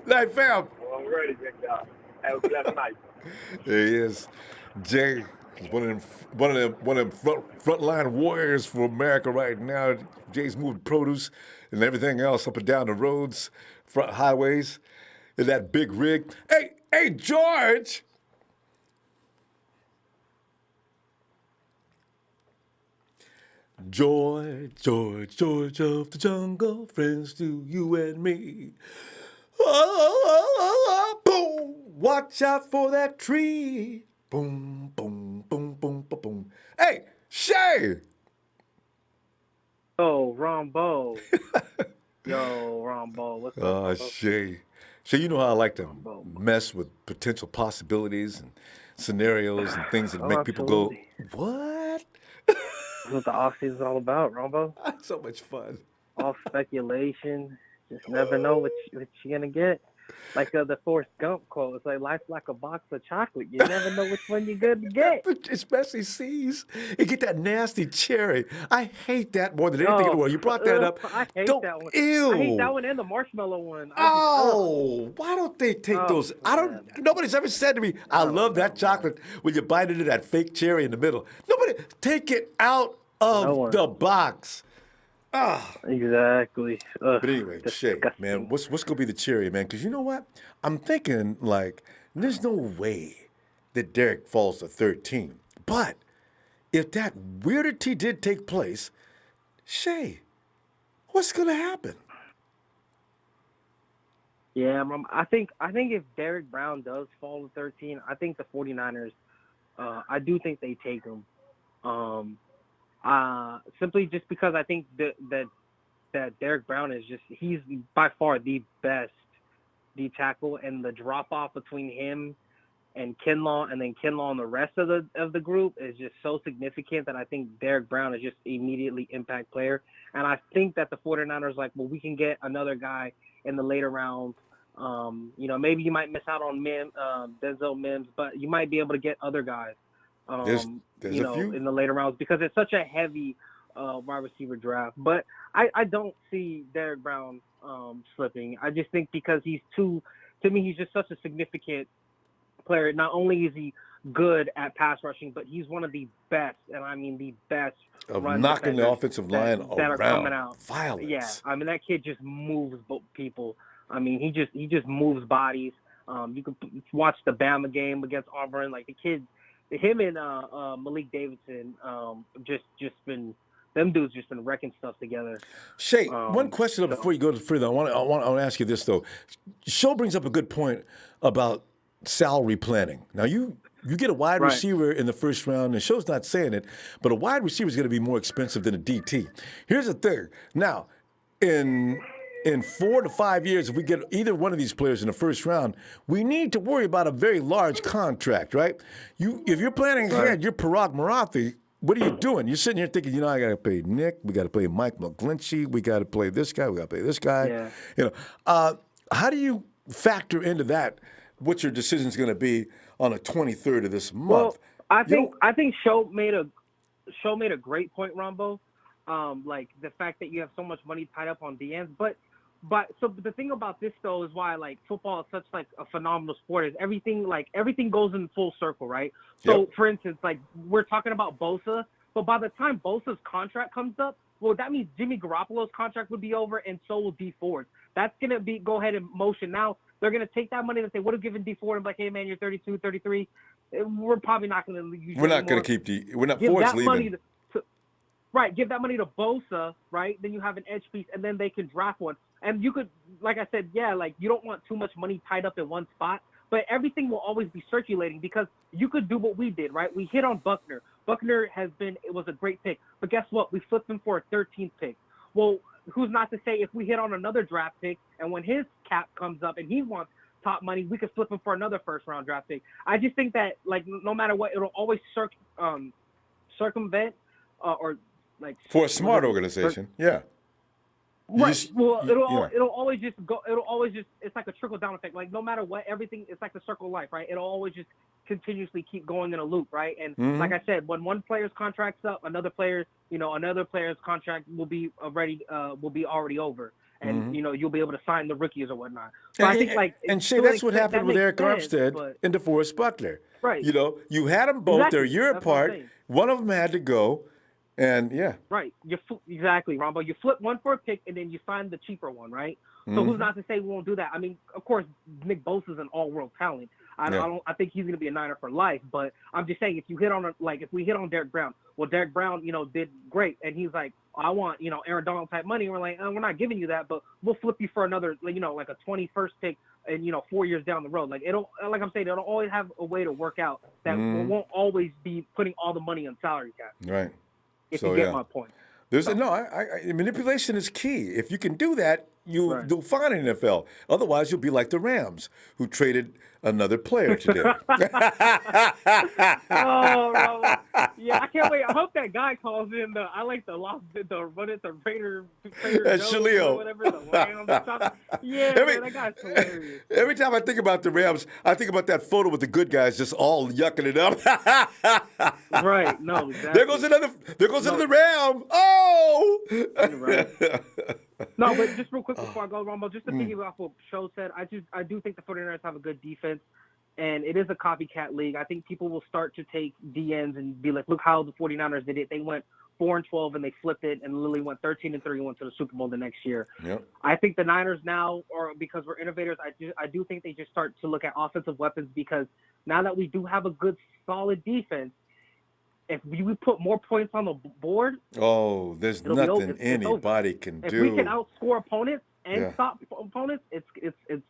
Night, fam. Already, big dog. Have a blessed night. There he is. Jay is one of them frontline warriors for America right now. Jay's moving produce and everything else up and down the roads, front highways, in that big rig. Hey, George. George of the jungle, friends to you and me. Boom! Watch out for that tree. Boom, boom, boom, boom, boom, boom. Hey, Shay! Yo, Ronbo. Yo, Ronbo. What's up? Oh, Shay. Shay, you know how I like to mess with potential possibilities and scenarios and things that make people go, what? That's what the offseason's all about, Ronbo. So much fun. All speculation. Just never know what you're going to get. Like the Forrest Gump quote, it's like life's like a box of chocolate. You never know which one you're going to get. Especially C's. You get that nasty cherry. I hate that more than anything in the world. You brought that up. I hate that one. Ew. I hate that one and the marshmallow one. Why don't they take those? Nobody's ever said to me, I love that chocolate when you bite into that fake cherry in the middle. Nobody, take it out of the box. Exactly. But anyway, Shay, man, what's gonna be the cherry, man? Because you know what? I'm thinking like there's no way that Derrick falls to 13. But if that weirdity did take place, Shay, what's gonna happen? Yeah, I think if Derrick Brown does fall to 13, I think the 49ers, I do think they take him. Simply just because I think that Derrick Brown he's by far the best D tackle, and the drop off between him and Kinlaw, and then Kinlaw and the rest of the group is just so significant that I think Derrick Brown is just immediately impact player. And I think that the 49ers we can get another guy in the later rounds. Maybe you might miss out on Denzel Mims, but you might be able to get other guys. There's a few in the later rounds, because it's such a heavy wide receiver draft. But I don't see Derrick Brown slipping. I just think because he's just such a significant player. Not only is he good at pass rushing, but he's one of the best, and I mean the best of knocking the offensive line that are coming out. Violence. Yeah, I mean that kid just moves people. I mean he just moves bodies. You can watch the Bama game against Auburn. Like the kid. Him and Malik Davidson them dudes just been wrecking stuff together. Shay, one question before you go further. I want to ask you this though. Show brings up a good point about salary planning. Now you get a wide receiver in the first round, and Show's not saying it, but a wide receiver is going to be more expensive than a DT. Here's the thing. Now, in 4 to 5 years, if we get either one of these players in the first round, we need to worry about a very large contract, right? If you're planning ahead, you're Parag Marathi, what are you doing? You're sitting here thinking, I got to pay Nick, we got to pay Mike McGlinchey, we got to play this guy, we got to pay this guy. Yeah. How do you factor into that what your decision is going to be on the 23rd of this month. Well, I think Show made a great point, Ronbo. Like the fact that you have so much money tied up on DNs, but so the thing about this though is why like football is such like a phenomenal sport is everything goes in full circle, right? So for instance, like we're talking about Bosa, but by the time Bosa's contract comes up, well, that means Jimmy Garoppolo's contract would be over, and so will D Ford. That's gonna go ahead in motion now. They're gonna take that money that they would have given D Ford and be like, hey man, you're 32, 33. We're probably not gonna use you We're not anymore. going to keep we're not Ford's leaving. Right, give that money to Bosa, right? Then you have an edge piece, and then they can draft one. And you could, like I said, like you don't want too much money tied up in one spot, but everything will always be circulating because you could do what we did, right? We hit on Buckner. Buckner it was a great pick, but guess what? We flipped him for a 13th pick. Well, who's not to say if we hit on another draft pick, and when his cap comes up and he wants top money, we could flip him for another first-round draft pick. I just think that, like, no matter what, it'll always circumvent or like for a smart organization, yeah. Right. It'll always just it's like a trickle down effect. Like no matter what, everything it's like the circle of life, right? It'll always just continuously keep going in a loop, right? And like I said, when one player's contract's up, another player's contract will be already over. And you'll be able to sign the rookies or whatnot. So I think Shay, that's what happened with Eric Armstead and DeForest Buckner. Right. You had them both; they're a year apart. One of them had to go. And right, exactly, Ronbo. You flip one for a pick, and then you sign the cheaper one, right? So who's not to say we won't do that? I mean, of course, Nick Bosa's an all-world talent. I think he's going to be a Niner for life. But I'm just saying, if we hit on Derrick Brown, well, Derrick Brown, did great, and he's like, I want, Aaron Donald type money. And we're like, we're not giving you that, but we'll flip you for another, like a 21st pick, and 4 years down the road. Like it'll always have a way to work out that we won't always be putting all the money on salary cap. Right. If you get my point. Manipulation is key. If you can do that, you'll do fine in the NFL. Otherwise, you'll be like the Rams, who traded another player today. Yeah, I can't wait. I hope that guy calls in I like the Raider Shalil. Whatever, the Rams. Yeah, man, that guy's hilarious. Every time I think about the Rams, I think about that photo with the good guys just all yucking it up. Right. No, exactly. There goes another Ram. Oh! Right. No, but just real quick before I go, Ronbo, just to piggyback off what Show said, I do think the 49ers have a good defense, and it is a copycat league. I think people will start to take DNs and be like, look how the 49ers did it. They went 4-12 and they flipped it, and literally went 13-31 to the Super Bowl the next year. Yep. I think the Niners now, or because we're innovators, I do think they just start to look at offensive weapons, because now that we do have a good, solid defense, if we put more points on the board, there's nothing anybody can do. If we can outscore opponents and stop opponents, it's.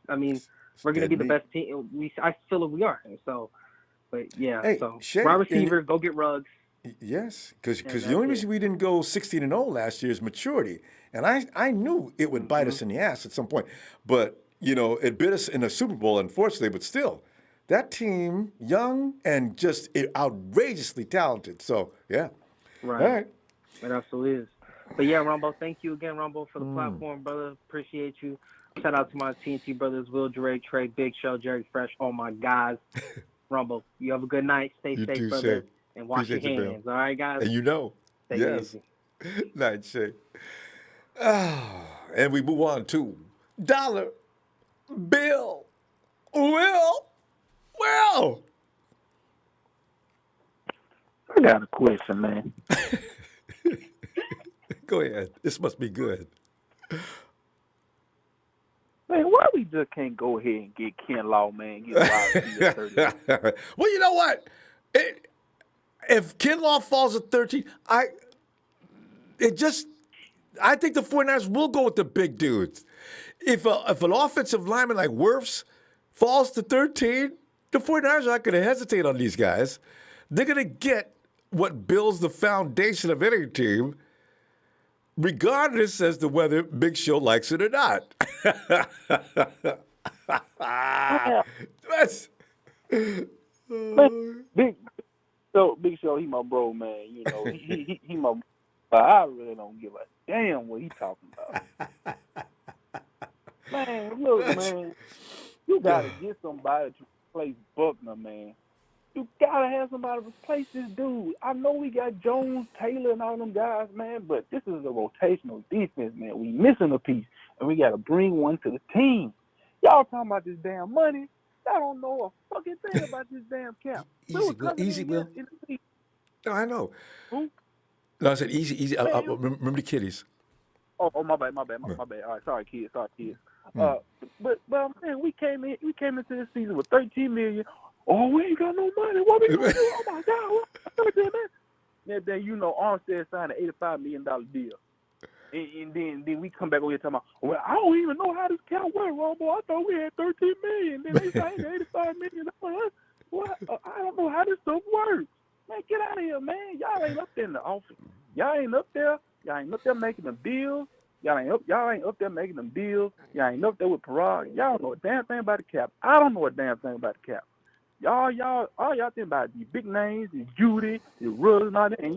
I mean, we're going to be the best team. I feel like we are. So, but yeah. Hey, so Shay, wide receiver, go get Ruggs. Yes, because the only reason we didn't go 16-0 last year is maturity, and I knew it would bite us in the ass at some point, but it bit us in the Super Bowl, unfortunately. But still. That team, young and just outrageously talented. So, yeah. Right. All right. It absolutely is. But, yeah, Ronbo, thank you again, Ronbo, for the platform, brother. Appreciate you. Shout out to my TNT brothers, Will, Drake, Trey, Big Show, Jerry Fresh, all my guys. Ronbo, you have a good night. Stay safe, too, brother. Shay. And wash your hands. All right, guys? And Stay yes. easy. Night, Shay. And we move on to Dollar Bill. Well, I got a question, man. Go ahead. This must be good. Man, why we just can't go ahead and get Ken Law, man? Get Well, you know what? If Ken Law falls at 13, I think the 49ers will go with the big dudes. If an offensive lineman like Wirfs falls to 13, the 49ers are not going to hesitate on these guys. They're going to get what builds the foundation of any team, regardless as to whether Big Show likes it or not. Big Show, he my bro, man. He my. But I really don't give a damn what he talking about. Man, look, man, you gotta get somebody to replace Buckner, man. You gotta have somebody replace this dude. I know we got Jones, Taylor, and all them guys, man, but this is a rotational defense, man. We missing a piece, and we gotta bring one to the team. Y'all talking about this damn money? Y'all don't know a fucking thing about this damn cap. We were Easy, Will. coming Easy, in here Will. in the league. No, I know. Who? No, I said easy, easy. Man, Remember the kiddies. Oh, my bad. All right, sorry, kids. But man, we came into this season with $13 million. Oh, we ain't got no money. What we gonna do? Oh my God, what man? Then Armstead signed an $85 million deal, and then we come back over here talking about, well, I don't even know how this count works, Ronbo. I thought we had $13 million. Then they signed $85 million. What? I don't know how this stuff works. Man, get out of here, man. Y'all ain't up there in the office. Y'all ain't up there making them deals. Y'all ain't up there making them deals. Y'all ain't up there with Parag. Y'all don't know a damn thing about the cap. I don't know a damn thing about the cap. All y'all think about these big names, these Judy, these Ruggs, and all that, and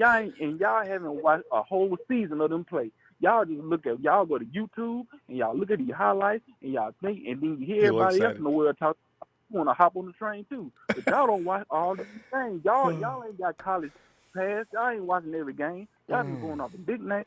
y'all haven't watched a whole season of them play. Y'all just y'all go to YouTube and y'all look at these highlights and y'all think, and then you hear everybody else in the world talk. You want to hop on the train too, but y'all don't watch all these things. Y'all ain't got college pass. Y'all ain't watching every game. Y'all just going off the big names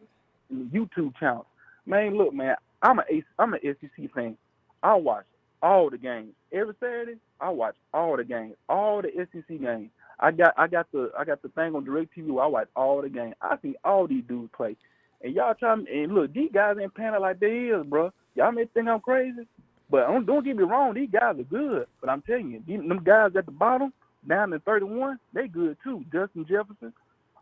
and the YouTube channels. Man, look, man, I'm an SEC fan. I watch all the games every Saturday. I watch all the games, all the SEC games. I got the thing on DirecTV where I watch all the games. I see all these dudes play, and y'all and look, these guys ain't playing like they is, bro. Y'all may think I'm crazy, but don't get me wrong, these guys are good. But I'm telling you, them guys at the bottom, down in 31, they good too. Justin Jefferson,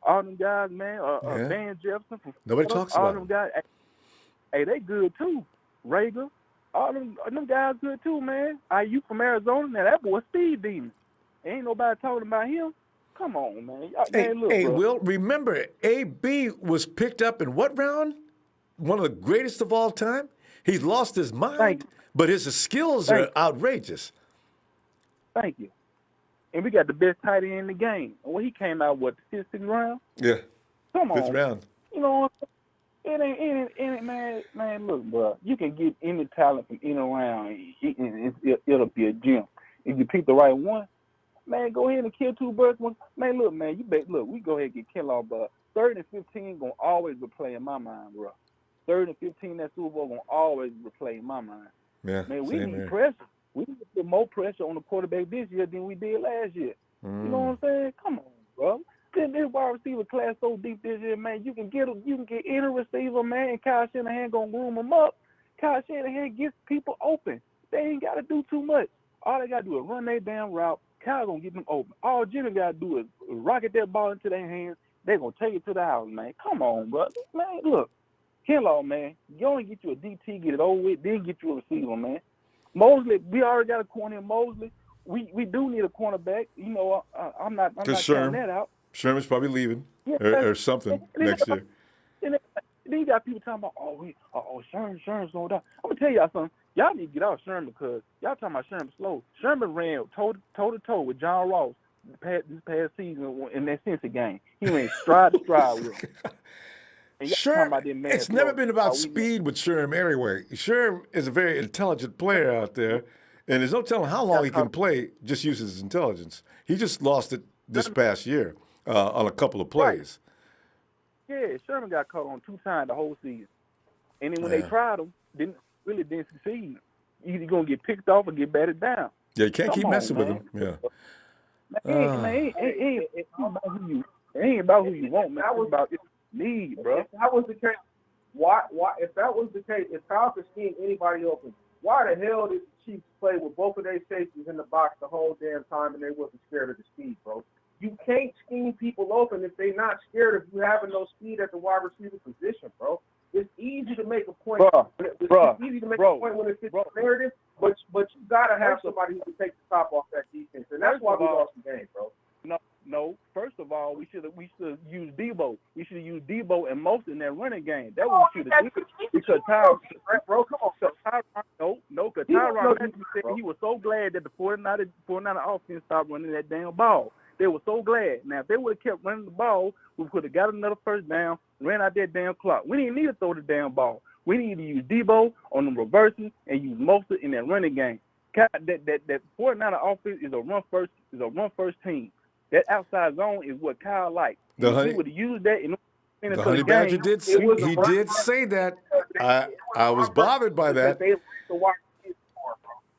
all them guys, man. Van Jefferson. Nobody talks about them guys. Hey, they good too. Rager, all them guys good too, man. IU from Arizona, now that boy speed demon. Ain't nobody talking about him. Come on, man. Look, bro. Will, remember, AB was picked up in what round? One of the greatest of all time? He's lost his mind, but his skills are outrageous. Thank you. And we got the best tight end in the game. Well, he came out, what, the 5th, 6th round? Yeah. Come on. 5th round. You know, it ain't man, look, bro, you can get any talent from any round. It'll be a gem. If you pick the right one, man, go ahead and kill two birds. Man, look, man, we go ahead and get Kinlaw, but 3rd and 15 gonna always replay in my mind, bro. 3rd and 15, that Super Bowl gonna always replay in my mind. Yeah, man, we need pressure. We need to put more pressure on the quarterback this year than we did last year. You know what I'm saying? Come on, bro. This wide receiver class so deep this year, man. You can get any receiver, man, and Kyle Shanahan gonna room them up. Kyle Shanahan gets people open. They ain't gotta do too much. All they gotta do is run their damn route. Kyle gonna get them open. All Jimmy gotta do is rocket that ball into their hands. They gonna take it to the house, man. Come on, bro. Man, look. Kinlaw, man. You only get you a DT, get it over with, then get you a receiver, man. Mosley, we already got a corner in Mosley. We do need a cornerback. You know, I'm not counting that out. Sherman's probably leaving or something next year. Then you got people talking about, Sherman's going down. I'm going to tell y'all something. Y'all need to get out of Sherman because y'all talking about Sherman slow. Sherman ran toe-to-toe with John Ross this past season in that Cincy game. He ran stride to stride with him. Sherm, it's never been about speed with Sherm anyway. Sherm is a very intelligent player out there, and there's no telling how long he can play just using his intelligence. He just lost it this past year on a couple of plays. Right. Yeah, Sherman got caught on 2 times the whole season. And then when they tried him, didn't succeed. Either going to get picked off or get batted down. Yeah, you can't keep messing with him. Yeah. It ain't about who you want, man. It's about need, bro. If that was the case, why? If that was the case, if Kyle could scheme anybody open, why the hell did the Chiefs play with both of their safeties in the box the whole damn time and they wasn't scared of the speed, bro? You can't scheme people open if they're not scared of you having no speed at the wide receiver position, bro. It's easy to make a point. It's easy to make a point when it fits the narrative, but you gotta have somebody who can take the top off that defense, and that's why we lost the game, bro. No. First of all, we should use Debo. We should use Debo and most in that running game. That was we should have done because Tyron, bro, come on. Because Tyron said he was so glad that the 49er offense stopped running that damn ball. They were so glad. Now, if they would have kept running the ball, we could have got another first down, ran out that damn clock. We didn't need to throw the damn ball. We need to use Debo on the reverses and use Mostert in that running game. that 49er offense is a run first team. That outside zone is what Kyle likes. He would have used that in the Honey Badger did say that. I was bothered by that. All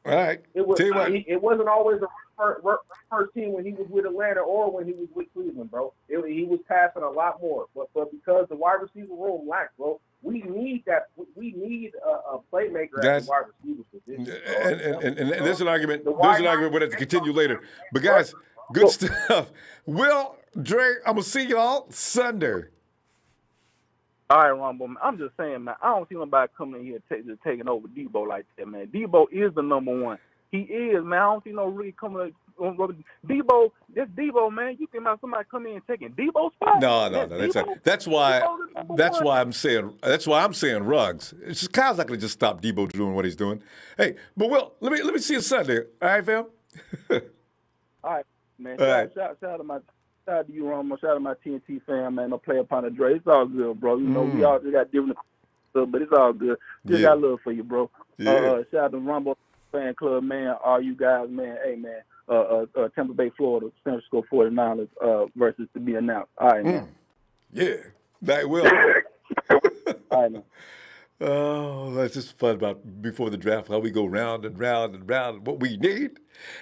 right. It wasn't always a first team when he was with Atlanta or when he was with Cleveland, bro. He was passing a lot more. But because the wide receiver room lacks, bro, we need that. We need a playmaker at the wide receiver position. And there's an argument. There's an argument we're going to continue later. But guys, good stuff. Will, Dre, I'm gonna see y'all Sunday. All right, Ronbo, man. I'm just saying, man, I don't see nobody coming in here just taking over Debo like that, man. Debo is the number one. He is, man. I don't see no really coming Debo, this Debo, man. You think about somebody coming in and taking Debo's spot? No. That's why I'm saying Ruggs. It's just Kyle's not gonna just stop Debo doing what he's doing. Hey, but Will, let me see you Sunday. All right, fam? All right, man. Shout out to you, Ronbo. Shout out to my TNT fam, man. No play upon the Dre. It's all good, bro. You know, we all just got different stuff, but it's all good. Just got love for you, bro. Yeah. Shout out to Ronbo fan club, man. All you guys, man. Hey, man. Tampa Bay, Florida, San Francisco 49ers versus to be announced. All right, man. Yeah, that will. All right, man. Oh, that's just fun about before the draft, how we go round and round and round what we need.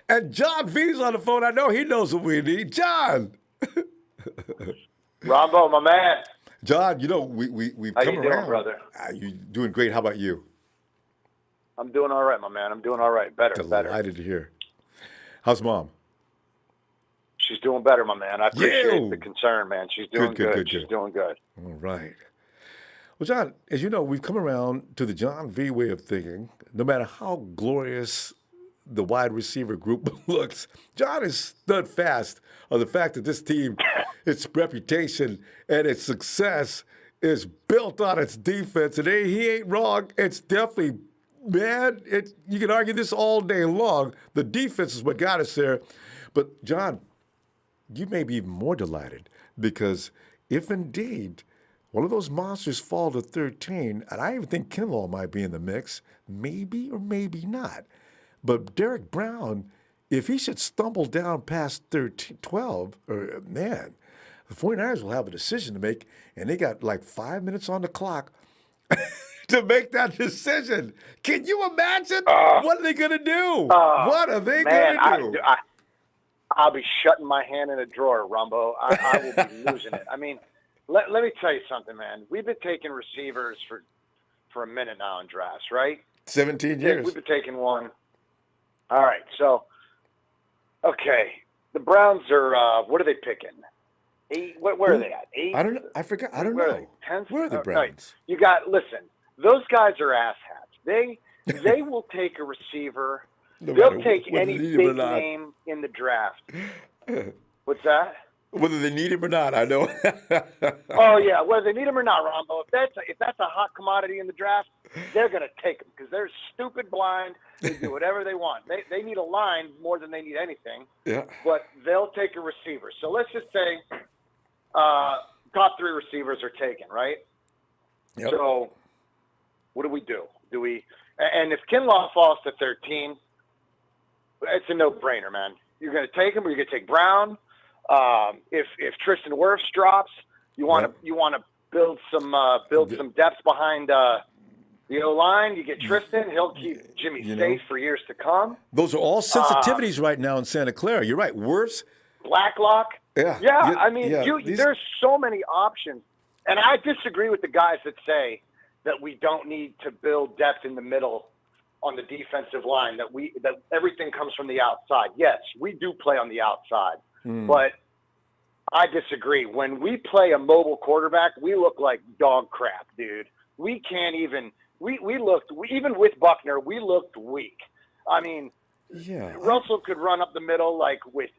And John V's on the phone. I know he knows what we need. John. Ronbo, my man. John, you know, we've How come you around. doing, brother? You doing great. How about you? I'm doing all right, my man. I'm doing all right. Better. Delighted to hear. How's Mom? She's doing better, my man. I appreciate the concern, man. She's doing good. She's doing good. All right. Well, John, as you know, we've come around to the John V way of thinking. No matter how glorious the wide receiver group looks, John is steadfast on the fact that this team, its reputation and its success is built on its defense. And he ain't wrong. It's definitely, man, you can argue this all day long. The defense is what got us there. But, John, you may be even more delighted because if indeed one of those monsters fall to 13, and I even think Kinlaw might be in the mix, maybe or maybe not. But Derrick Brown, if he should stumble down past 12, man, the 49ers will have a decision to make, and they got like 5 minutes on the clock to make that decision. Can you imagine? What are they going to do? What are they going to do? I'll be shutting my hand in a drawer, Ronbo. I will be losing it. I mean, let me tell you something, man. We've been taking receivers for a minute now in drafts, right? 17 years. We've been taking one. All right, so, okay. The Browns are, what are they picking? 8? Where are they at? 8? I don't know. I forgot. I don't know. 10th? Where are the Browns? Right. You got, listen, those guys are asshats. They will take a receiver. They'll take any big name in the draft. What's that? Whether they need him or not, I know. Oh yeah, whether they need him or not, Ronbo. If that's a hot commodity in the draft, they're going to take him because they're stupid blind. They do whatever they want. They need a line more than they need anything. Yeah. But they'll take a receiver. So let's just say top 3 receivers are taken, right? Yep. So what do we do? And if Kinlaw falls to 13, it's a no-brainer, man. You're going to take him, or you're going to take Brown. If Tristan Wirfs drops, you want to build some depth behind the O-line. You get Tristan; he'll keep Jimmy safe for years to come. Those are all sensitivities right now in Santa Clara. You're right. Wirfs, Blacklock. Yeah. I mean, there's so many options, and I disagree with the guys that say that we don't need to build depth in the middle on the defensive line. That everything comes from the outside. Yes, we do play on the outside. But I disagree. When we play a mobile quarterback, we look like dog crap, dude. We can't even even with Buckner, we looked weak. I mean, Russell could run up the middle like with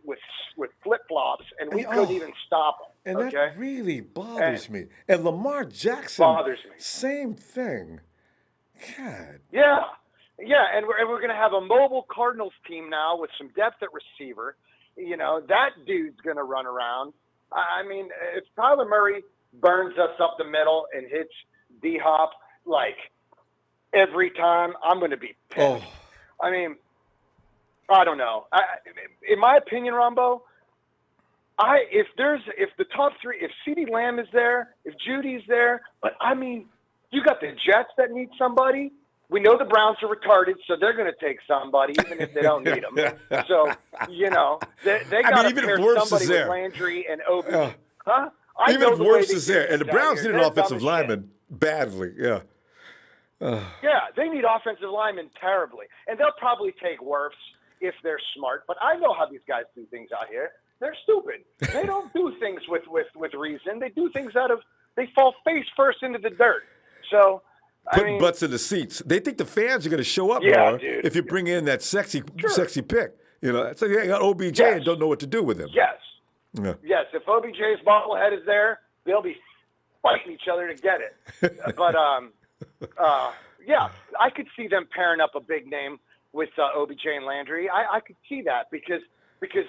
flip-flops, and we couldn't even stop him. And that really bothers me. And Lamar Jackson bothers me. Same thing. God. Yeah, and we're going to have a mobile Cardinals team now with some depth at receiver. You know, that dude's going to run around. I mean, if Tyler Murray burns us up the middle and hits D-Hop like every time, I'm going to be pissed. I mean, I don't know. In my opinion, Ronbo, if the top three, if CeeDee Lamb is there, if Judy's there, but I mean, you got the Jets that need somebody. We know the Browns are retarded, so they're going to take somebody even if they don't need them. So they got to pair somebody with Landry and Obi. Huh? Even if Wirfs is there, and the Browns need an offensive lineman badly. Yeah. Yeah, they need offensive linemen terribly, and they'll probably take Wirfs if they're smart. But I know how these guys do things out here. They're stupid. They don't do things with reason. They do things they fall face first into the dirt. So putting butts in the seats. They think the fans are going to show up more if you bring in that sexy pick. So you got OBJ and don't know what to do with him. Yes. Yeah. Yes, if OBJ's bobblehead is there, they'll be fighting each other to get it. But I could see them pairing up a big name with OBJ and Landry. I could see that because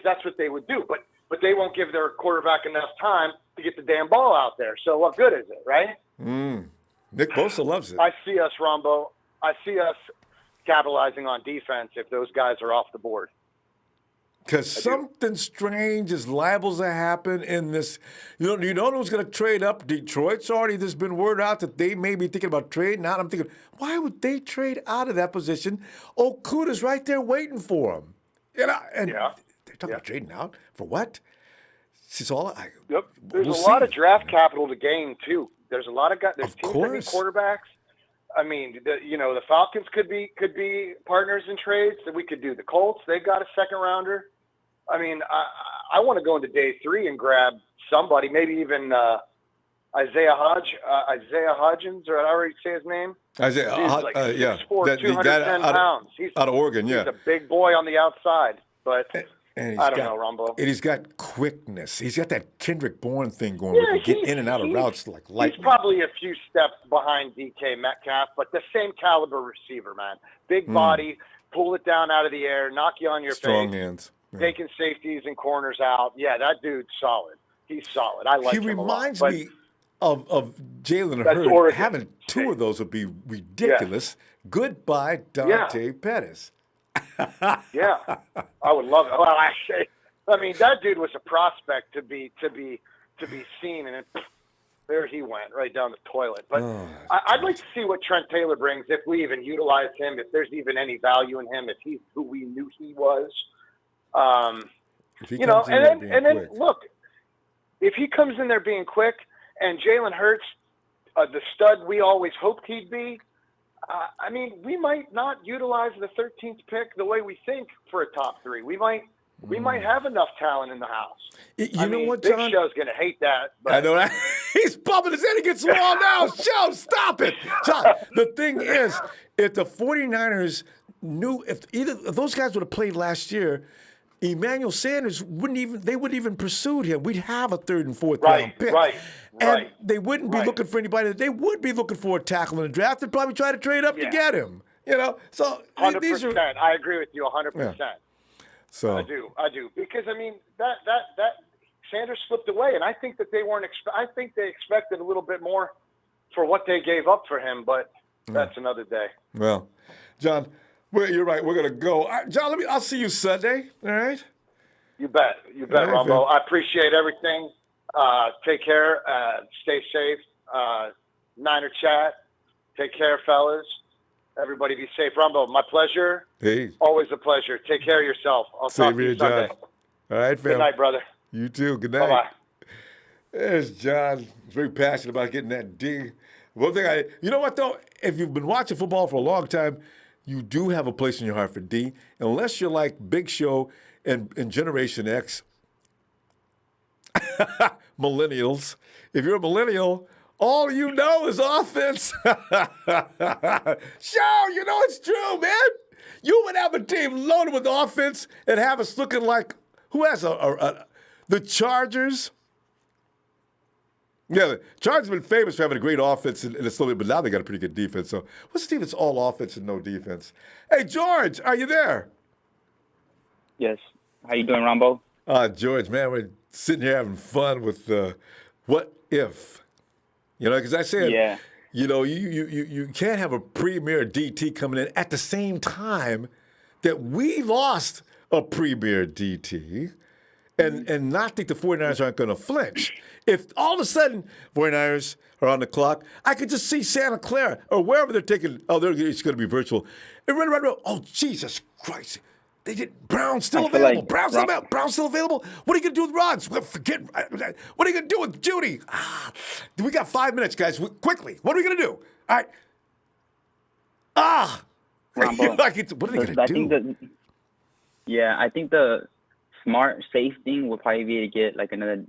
that's what they would do. But they won't give their quarterback enough time to get the damn ball out there. So what good is it, right? Nick Bosa loves it. I see us, Ronbo. I see us capitalizing on defense if those guys are off the board. Because something strange is liable to happen in this. You know who's going to trade up? Detroit's already. There's been word out that they may be thinking about trading out. I'm thinking, why would they trade out of that position? Okuda's right there waiting for them. They're talking about trading out for what? There's a lot of draft capital to gain too. There's a lot of guys. There's teams that need quarterbacks. I mean, the Falcons could be partners in trades that we could do. The Colts, they've got a second rounder. I mean, I want to go into day 3 and grab somebody, maybe even Isaiah Hodgins, or I already say his name. Isaiah, like 6'4", 210 pounds. He's out of Oregon, He's a big boy on the outside, but I don't know, Ronbo. And he's got quickness. He's got that Kendrick Bourne thing going. Yeah, he can get in and out of routes like lightning. He's probably a few steps behind DK Metcalf, but the same caliber receiver, man. Big body, pull it down out of the air, knock you on your Strong face. Hands. Yeah. Taking safeties and corners out. Yeah, that dude's solid. He's solid. I like him a lot. He reminds me of Jalen Hurd. Having 2 of those would be ridiculous. Yeah. Goodbye, Dante Pettis. Yeah, I would love it. Well, I mean, that dude was a prospect to be seen, and there he went right down the toilet. But I'd like to see what Trent Taylor brings, if we even utilize him, if there's even any value in him, if he's who we knew he was. And then look, if he comes in there being quick, and Jalen Hurts, the stud we always hoped he'd be. I mean, we might not utilize the 13th pick the way we think for a top 3. We might have enough talent in the house. You know what, John? Big Show's going to hate that. But... I know that. He's bumping his head against the wall now. Show, stop it. John, the thing is, if the 49ers knew, if those guys would have played last year, Emmanuel Sanders wouldn't even pursue him. We'd have a 3rd and 4th round pick. And they wouldn't be looking for anybody. They would be looking for a tackle in the draft. They'd probably try to trade up to get him. So 100%. These are. I agree with you 100%. Yeah. So I do because I mean that Sanders slipped away, and I think that they weren't. I think they expected a little bit more for what they gave up for him, but that's another day. Well, John. You're right. We're gonna go, John. I'll see you Sunday. All right. You bet, right, Ronbo. I appreciate everything. Take care. Stay safe. Niner chat. Take care, fellas. Everybody be safe. Ronbo, my pleasure. Hey. Always a pleasure. Take care of yourself. I'll talk to you Sunday. John. All right, fam. Good night, brother. You too. Good night. Bye-bye. There's John. He's very passionate about getting that D. One thing you know what though? If you've been watching football for a long time, you do have a place in your heart for D. Unless you're like Big Show and Generation X, millennials. If you're a millennial, all you know is offense. Show, it's true, man. You would have a team loaded with offense and have us looking like, who has the Chargers? Yeah, the Chargers have been famous for having a great offense and it's slowly, but now they got a pretty good defense. So what's the team that's all offense and no defense? Hey, George, are you there? Yes. How you doing, Ronbo? George, man, we're sitting here having fun with what if. Because I said, you can't have a premier DT coming in at the same time that we lost a premier DT and not think the 49ers aren't going to flinch. If all of a sudden 49ers are on the clock, I could just see Santa Clara or wherever they're taking, it's going to be virtual. And run around, oh, Jesus Christ. They did. Brown's still available. Like Brown's still available. Brown's still available. What are you going to do with Ruggs? Well, forget. What are you going to do with Judy? We got 5 minutes, guys. Quickly. What are we going to do? All right. Ronbo, what are they going to do? I think the smart, safe thing would probably be to get like another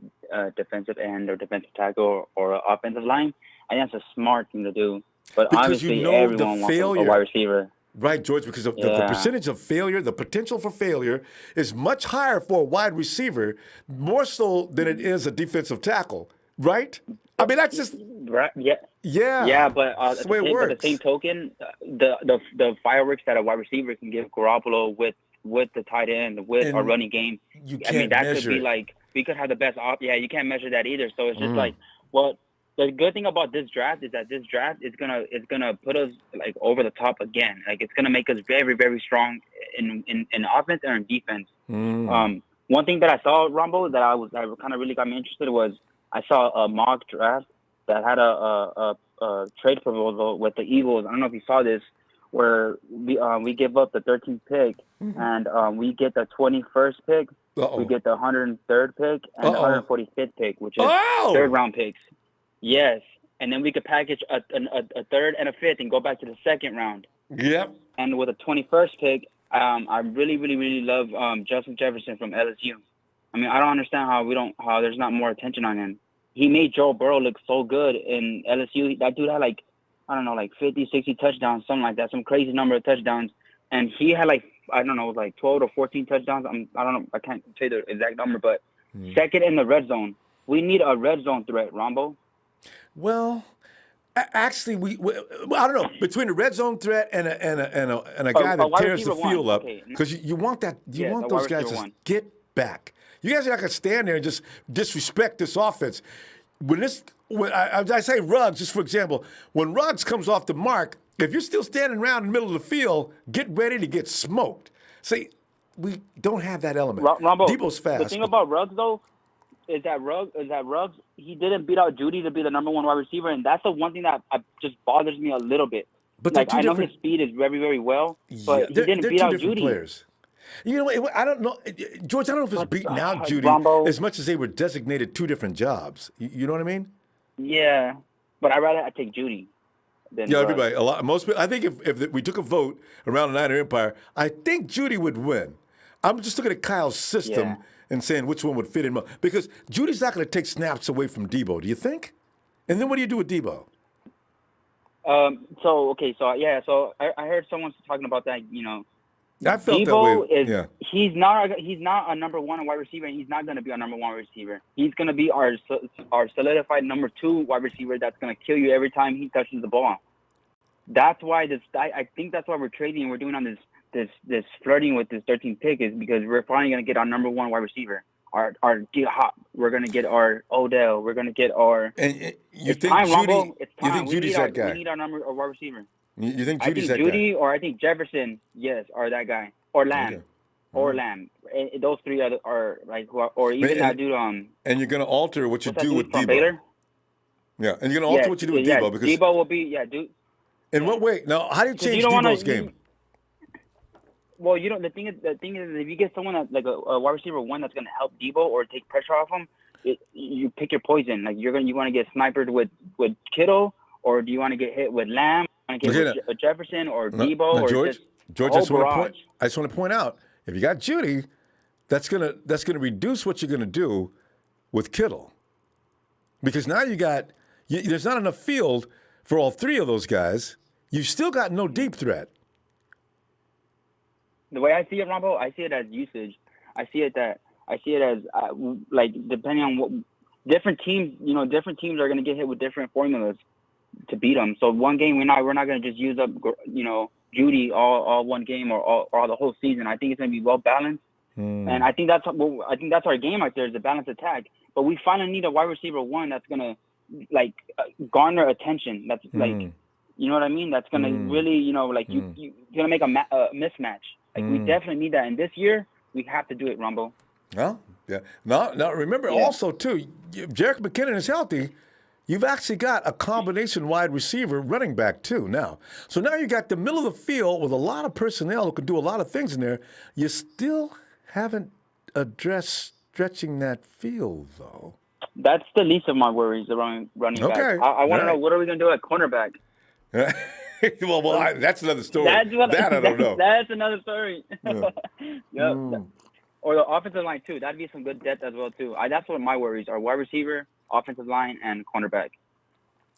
defensive end or defensive tackle or offensive line. I think that's a smart thing to do. But because obviously, everyone wants a wide receiver. Right, George, because the percentage of failure, the potential for failure is much higher for a wide receiver, more so than it is a defensive tackle, right? I mean, that's just right. Yeah. Yeah. But that's the way it works. But the same token, the fireworks that a wide receiver can give Garoppolo with the tight end, with a running game. I mean, that could be like, we could have the best you can't measure that either. So it's just like, well, the good thing about this draft is that this draft is gonna put us like over the top again. Like it's gonna make us very, very strong in offense and in defense. One thing that I saw, Ronbo, that kind of really got me interested was I saw a mock draft that had a trade proposal with the Eagles. I don't know if you saw this, where we give up the 13th pick and we get the 21st pick. We get the 103rd pick and the 145th pick, which is third round picks. Yes, and then we could package a third and a fifth and go back to the second round. Yep. And with a 21st pick, I really, really, really love Justin Jefferson from LSU. I mean, I don't understand how there's not more attention on him. He made Joe Burrow look so good in LSU. That dude had like 50, 60 touchdowns, something like that, some crazy number of touchdowns. And he had 12 or 14 touchdowns. I don't know. I can't say the exact number, but second in the red zone. We need a red zone threat, Ronbo. Well, actually, we I don't know, between the red zone threat and a guy that tears the field up, because you want that you want those guys to get back. You guys are not gonna stand there and just disrespect this offense. When I say Ruggs, just for example, when Ruggs comes off the mark, if you're still standing around in the middle of the field, get ready to get smoked. See, we don't have that element. Ronbo, Debo's fast. The thing about Ruggs though is that Ruggs he didn't beat out Judy to be the number one wide receiver, and that's the one thing that just bothers me a little bit. But I know his speed is very, very well, but he didn't beat out Judy. Players. You know, I don't know, George. I don't know if it's beating out Judy as much as they were designated two different jobs. You know what I mean? Yeah, but I'd rather take Judy. Everybody, most people. I think if we took a vote around the Niner Empire, I think Judy would win. I'm just looking at Kyle's system and saying which one would fit in more. Because Judy's not going to take snaps away from Debo, do you think? And then what do you do with Debo? So I heard someone talking about that, I felt Debo that way. He's not a number one wide receiver, and he's not going to be our number one receiver. He's going to be our solidified number two wide receiver that's going to kill you every time he touches the ball. That's why I think that's why we're trading and we're doing on this flirting with this 13th pick is because we're finally going to get our number one wide receiver. Our get hot. We're going to get our Odell. We're going to get our. And it's time, Ronbo. It's time. You think Judy's that guy? We need our wide receiver. You think Judy's that guy? I think Judy or I think Jefferson, yes, are that guy. Or Lamb. Okay. Or Lamb. And those three are like who are, or even that dude And you're going to alter what you do with Debo. Baylor? Yeah, and you're going to alter what you do with Debo because Debo will be dude. In what way? Now, how do you change Debo's game? Well, the thing is, if you get someone that, like a wide receiver one that's going to help Debo or take pressure off him, you pick your poison. Like you want to get sniped with Kittle, or do you want to get hit with Lamb? Want to get with Jefferson or Debo? Or George, I just want to point out, if you got Judy, that's gonna reduce what you're gonna do with Kittle, because now there's not enough field for all three of those guys. You've still got no deep threat. The way I see it, Ronbo, I see it as usage. I see it as like depending on what different teams, different teams are going to get hit with different formulas to beat them. So one game we're not going to just use up, Judy all one game or the whole season. I think it's going to be well balanced, and I think that's our game right there is the balanced attack. But we finally need a wide receiver one that's going to garner attention. That's like, you know what I mean? That's going to really, you're going to make a mismatch. Like we definitely need that. And this year we have to do it, Ronbo. Well, yeah. Now remember also too, if Jerick McKinnon is healthy, you've actually got a combination wide receiver running back too now. So now you got the middle of the field with a lot of personnel who can do a lot of things in there. You still haven't addressed stretching that field though. That's the least of my worries around running back. I want to know, what are we going to do at cornerback? well, that's another story. That's what, I don't know. That's another story. Yeah. Or the offensive line, too. That'd be some good depth as well, too. That's what my worries are. Wide receiver, offensive line, and cornerback.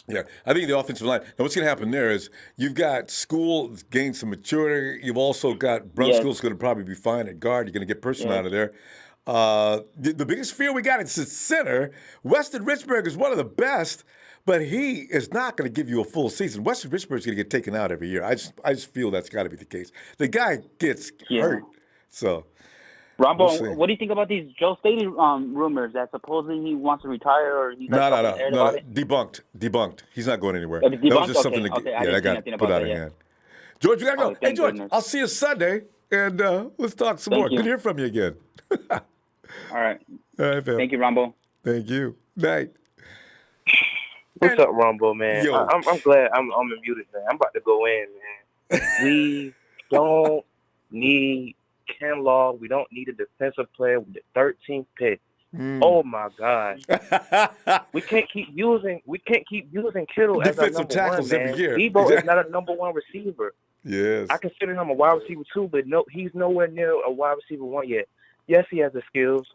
Yeah, I think the offensive line. Now, what's going to happen there is you've got School gained some maturity. You've also got Brunskill's going to probably be fine at guard. You're going to get Person out of there. The biggest fear we got is the center. Weston Richburg is one of the best, but he is not going to give you a full season. Weston Richburg is going to get taken out every year. I just feel that's got to be the case. The guy gets hurt, so. Ronbo, what do you think about these Joe Staley rumors that supposedly he wants to retire or he's no. Debunked. He's not going anywhere. That was just something that got put out of hand. George, we got to go. Hey, George, I'll see you Sunday, and let's talk some more. Good to hear from you again. All right. All right, fam. Thank you, Ronbo. Thank you. Night. What's up, Ronbo, man? I'm glad I'm muted, man. I'm about to go in, man. We don't need Kinlaw. We don't need a defensive player with the 13th pick. Oh my God. we can't keep using Kittle as our number tackles one, man. every year. Debo is not a number one receiver. Yes. I consider him a wide receiver too, but no, he's nowhere near a wide receiver one yet. Yes, he has the skills.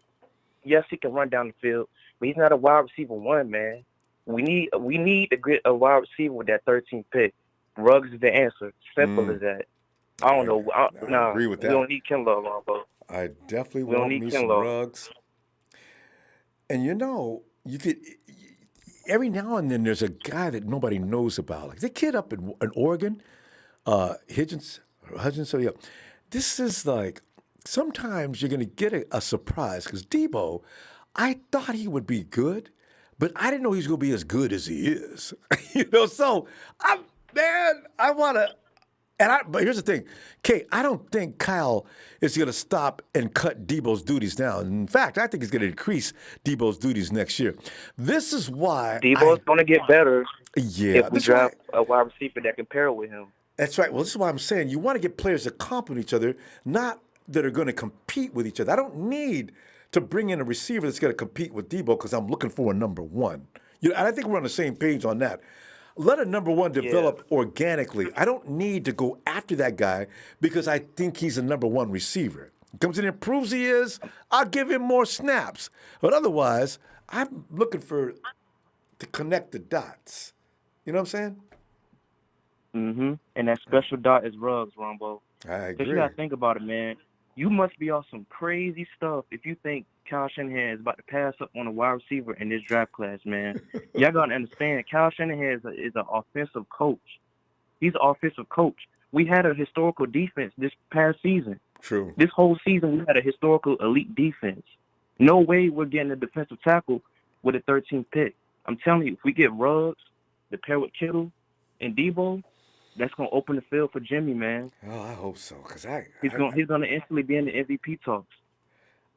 Yes, he can run down the field, but he's not a wide receiver one, man. We need to get a wide receiver with that 13th pick. Ruggs is the answer. Simple as that. I don't know. I agree with that. We don't need Kinlaw, Ronbo. I definitely won't need some Ruggs. And you could every now and then there's a guy that nobody knows about. Like the kid up in Oregon, Hudgens. So yeah, this is like sometimes you're going to get a surprise because Debo, I thought he would be good, but I didn't know he was going to be as good as he is. So I want to. But here's the thing, Kate, I don't think Kyle is going to stop and cut Debo's duties down. In fact, I think he's going to increase Debo's duties next year. This is why Debo's going to get better if we draft a wide receiver that can pair with him. That's right. Well, this is why I'm saying you want to get players that complement each other, not that are going to compete with each other. I don't need to bring in a receiver that's going to compete with Debo because I'm looking for a number one. And I think we're on the same page on that. Let a number one develop organically. I don't need to go after that guy because I think he's a number one receiver. He comes in and proves he is, I'll give him more snaps. But otherwise, I'm looking to connect the dots. You know what I'm saying? Mm-hmm. And that special dot is Ruggs, Ronbo. I agree. Because you got to think about it, man. You must be on some crazy stuff if you think Kyle Shanahan is about to pass up on a wide receiver in this draft class, man. Y'all got to understand, Kyle Shanahan is an offensive coach. He's an offensive coach. We had a historical defense this past season. True. This whole season, we had a historical elite defense. No way we're getting a defensive tackle with a 13th pick. I'm telling you, if we get Ruggs to pair with Kittle and Debo, that's gonna open the field for Jimmy, man. Oh, I hope so, because he's gonna instantly be in the MVP talks.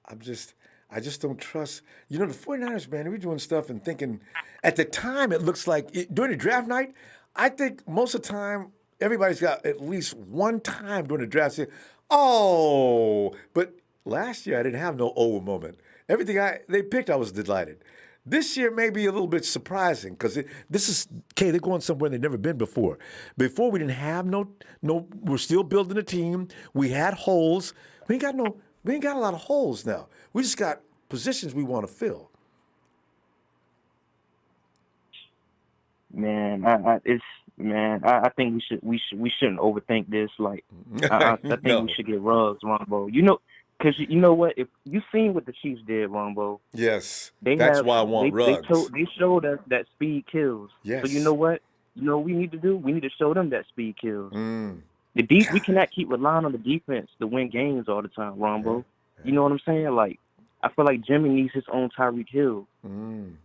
I just don't trust. The 49ers, man, we're doing stuff and thinking. At the time, it looks like during the draft night, I think most of the time everybody's got at least one time during the draft saying, "Oh," but last year I didn't have no "oh" moment. Everything they picked, I was delighted. This year may be a little bit surprising because they're going somewhere they've never been before. Before we didn't have no, we're still building a team. We had holes. We ain't got a lot of holes now. We just got positions we want to fill. Man, I think we shouldn't overthink this. Like, I think we should get Ruggs, Ronbo. Because you know what? If you seen what the Chiefs did, Ronbo. Yes, that's why I want Ruggs. They showed us that speed kills. Yes. So you know what? You know what we need to do? We need to show them that speed kills. We cannot keep relying on the defense to win games all the time, Ronbo. Yeah. You know what I'm saying? Like, I feel like Jimmy needs his own Tyreek Hill. And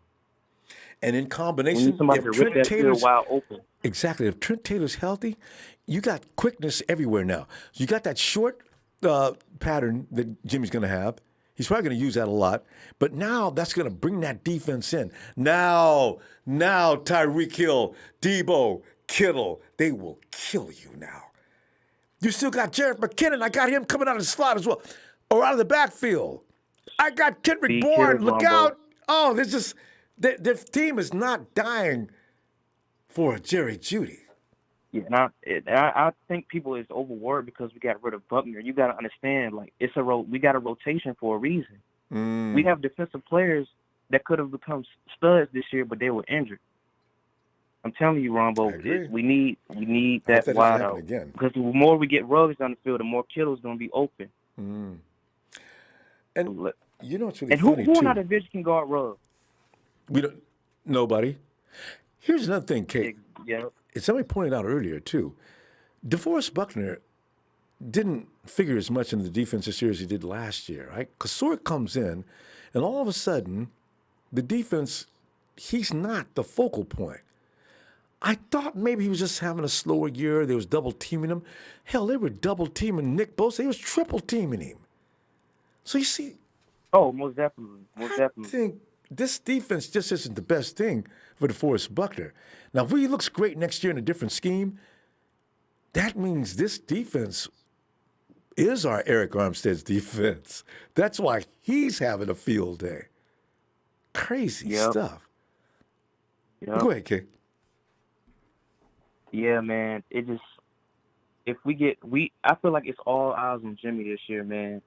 in combination, if Trent Taylor's wide open. Exactly. If Trent Taylor's healthy, you got quickness everywhere now. You got that short pattern that Jimmy's going to have. He's probably going to use that a lot. But now that's going to bring that defense in. Now Tyreek Hill, Debo, Kittle, they will kill you now. You still got Jarek McKinnon. I got him coming out of the slot as well. Or out of the backfield. I got Kendrick Bourne. Look out. Oh, their team is not dying for a Jerry Jeudy. Yeah, I think people is overworked because we got rid of Buckner. You got to understand, like we got a rotation for a reason. We have defensive players that could have become studs this year, but they were injured. I'm telling you, Ronbo, we need that wide out again. Because the more we get Ruggs on the field, the more Kittle's going to be open. And you know what's really and funny who too? in our division can guard Ruggs? Nobody. Here's another thing, Kate. Yeah. Somebody pointed out earlier, too. DeForest Buckner didn't figure as much in the defense this year as he did last year, right? Because Sork comes in, and all of a sudden, the defense, he's not the focal point. I thought maybe he was just having a slower year. They was double-teaming him. Hell, they were double-teaming Nick Bosa. They was triple-teaming him. So you see... Oh, most definitely. I think this defense just isn't the best thing for DeForest Buckner. Now, if he looks great next year in a different scheme, that means this defense is our Eric Armstead's defense. That's why he's having a field day. Crazy stuff. Yep. Go ahead, Kay. Yeah, man. I feel like it's all eyes on Jimmy this year, man.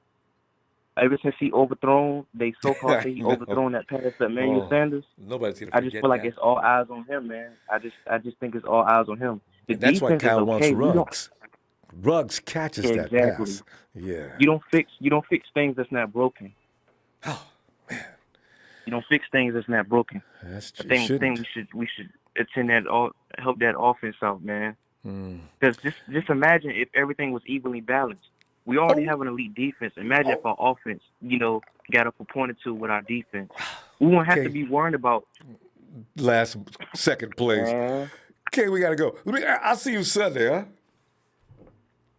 Ever since he overthrown, they so-called say he overthrown that pass to Emmanuel Sanders. Nobody's gonna I just feel like it's all eyes on him, man. I just think it's all eyes on him. That's why Kyle wants Ruggs. Ruggs catches that pass. Yeah. You don't fix things that's not broken. Oh man. You don't fix things that's not broken. That's true. I think we should attend that help that offense out, man. Because just imagine if everything was evenly balanced. We already have an elite defense. Imagine if our offense, got up a point or two with our defense. We won't have to be worried about last second plays. Okay, we gotta go. I'll see you Sunday, huh?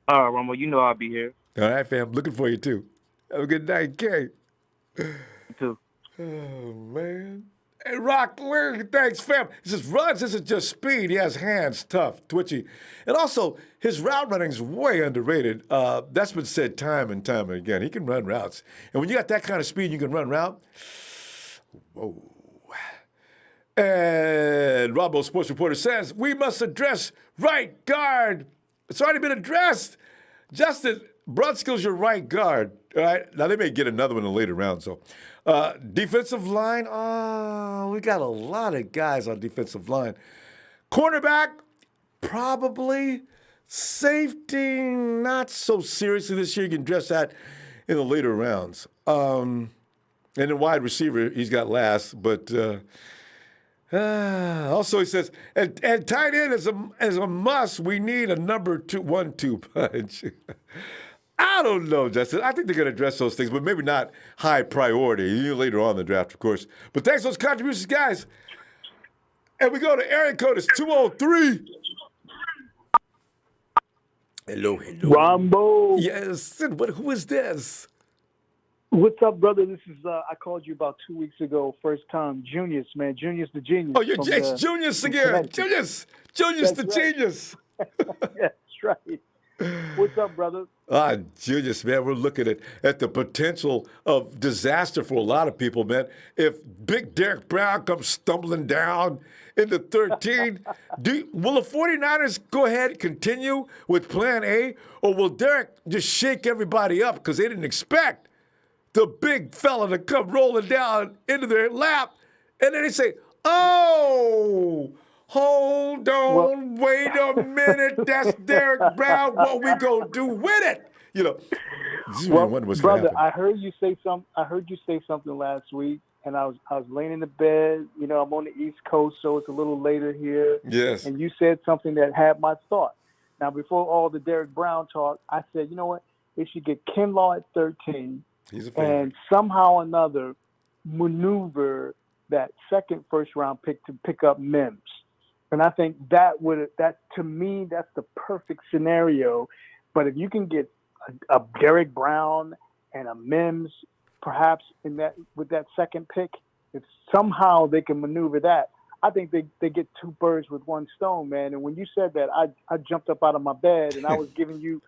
All right, Romo, you know I'll be here. All right, fam. Looking for you too. Have a good night, Kay. You too. Oh man. Hey, Rock, thanks, fam. He says, Ruggs isn't just speed. He has hands, tough, twitchy. And also, his route running is way underrated. That's been said time and time again. He can run routes. And when you got that kind of speed, you can run route. Whoa. And Ronbo Sports Reporter says, we must address right guard. It's already been addressed. Justin, Brunskill's your right guard. All right. Now, they may get another one in the later round, so. Defensive line, we got a lot of guys on defensive line. Cornerback, probably. Safety, not so seriously this year. You can address that in the later rounds. And then wide receiver, he's got last. But also he says, and tight end is a must. We need a number 1-2 punch. I don't know, Justin. I think they're going to address those things, but maybe not high priority. Later on in the draft, of course. But thanks for those contributions, guys. And we go to area code. It's 203. Hello. Ronbo. Yes. Who is this? What's up, brother? This is, I called you about 2 weeks ago. First time. Junius, man. Junius the Genius. Oh, it's Junius again. Junius the Genius. That's right. What's up, brother? Junius, man, we're looking at the potential of disaster for a lot of people, man. If big Derrick Brown comes stumbling down into 13, will the 49ers go ahead and continue with plan A, or will Derrick just shake everybody up because they didn't expect the big fella to come rolling down into their lap, and then they say, oh, hold on, wait a minute. That's Derrick Brown. What we gonna do with it? Brother, I heard you say something last week, and I was laying in the bed. I'm on the East Coast, so it's a little later here. Yes. And you said something that had my thought. Now, before all the Derrick Brown talk, I said, you know what? They should get Kinlaw at 13, and somehow or another maneuver that second first-round pick to pick up Mims. And I think that to me, that's the perfect scenario. But if you can get a Derrick Brown and a Mims, perhaps with that second pick, if somehow they can maneuver that, I think they get two birds with one stone, man. And when you said that, I jumped up out of my bed and I was giving you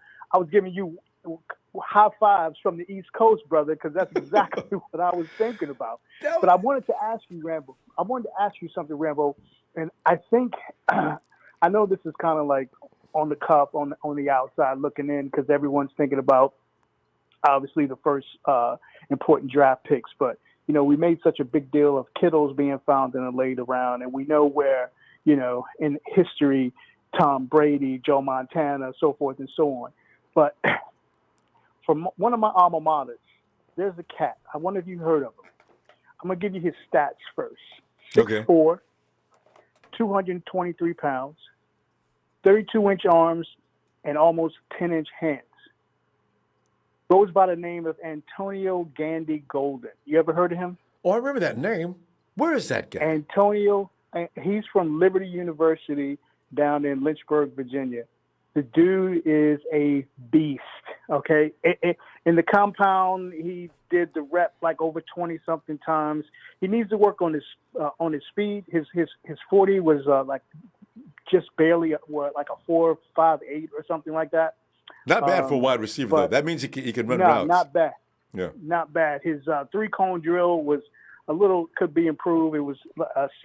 high fives from the East Coast, brother, because that's exactly what I was thinking about. But I wanted to ask you, Rambo. I wanted to ask you something, Rambo, and I think I know this is kind of like on the cuff, on the outside looking in, because everyone's thinking about obviously the first important draft picks. But we made such a big deal of Kittles being found in a later round, and we know where in history, Tom Brady, Joe Montana, so forth and so on. But from one of my alma maters, there's a cat. I wonder if you heard of him. I'm going to give you his stats first. 6'4", 223 pounds, 32-inch arms, and almost 10-inch hands. Goes by the name of Antonio Gandy Golden. You ever heard of him? Oh, I remember that name. Where is that guy? Antonio, he's from Liberty University down in Lynchburg, Virginia. The dude is a beast, okay? In the compound, he did the rep like over 20-something times. He needs to work on his speed. His 40 was like just barely like a 4.58 or something like that. Not bad for a wide receiver, though. That means he can run routes. Not bad. Yeah. Not bad. His three-cone drill was could be improved. It was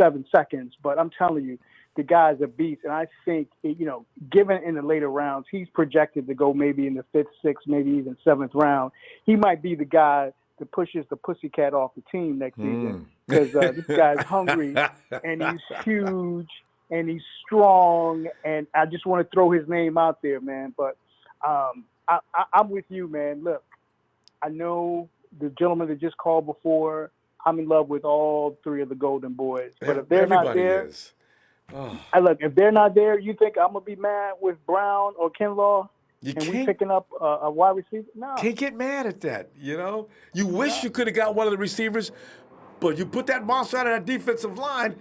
7 seconds. But I'm telling you, the guy's a beast. And I think, given in the later rounds, he's projected to go maybe in the 5th, 6th, maybe even 7th round. He might be the guy that pushes the pussycat off the team next season, because this guy's hungry and he's huge and he's strong. And I just want to throw his name out there, man. But I'm with you, man. Look, I know the gentleman that just called before, I'm in love with all three of the Golden Boys. But if they're not there, look, if they're not there, you think I'm going to be mad with Brown or Kinlaw? We picking up a wide receiver? No. Can't get mad at that, You wish you could have got one of the receivers, but you put that monster out of that defensive line.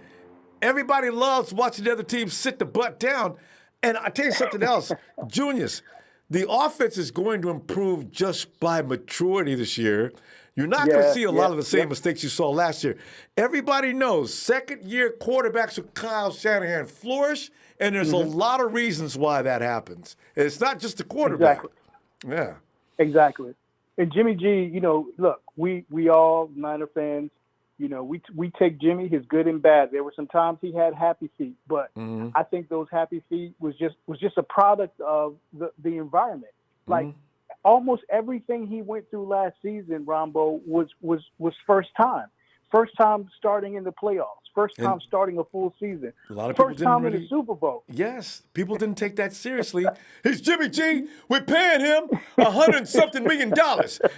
Everybody loves watching the other team sit the butt down. And I tell you something else, Junius, the offense is going to improve just by maturity this year. You're not going to see a lot of the same mistakes you saw last year. Everybody knows second-year quarterbacks with Kyle Shanahan flourish, and there's a lot of reasons why that happens. It's not just the quarterback. Exactly. Yeah. Exactly. And Jimmy G, look, we all Niner fans, we take Jimmy, his good and bad. There were some times he had happy feet, but I think those happy feet was just a product of the environment. Like almost everything he went through last season, Ronbo, was first time. First time starting in the playoffs. First time starting a full season. A lot of people first time in the Super Bowl. Yes, people didn't take that seriously. He's Jimmy G. We're paying him $100-something million,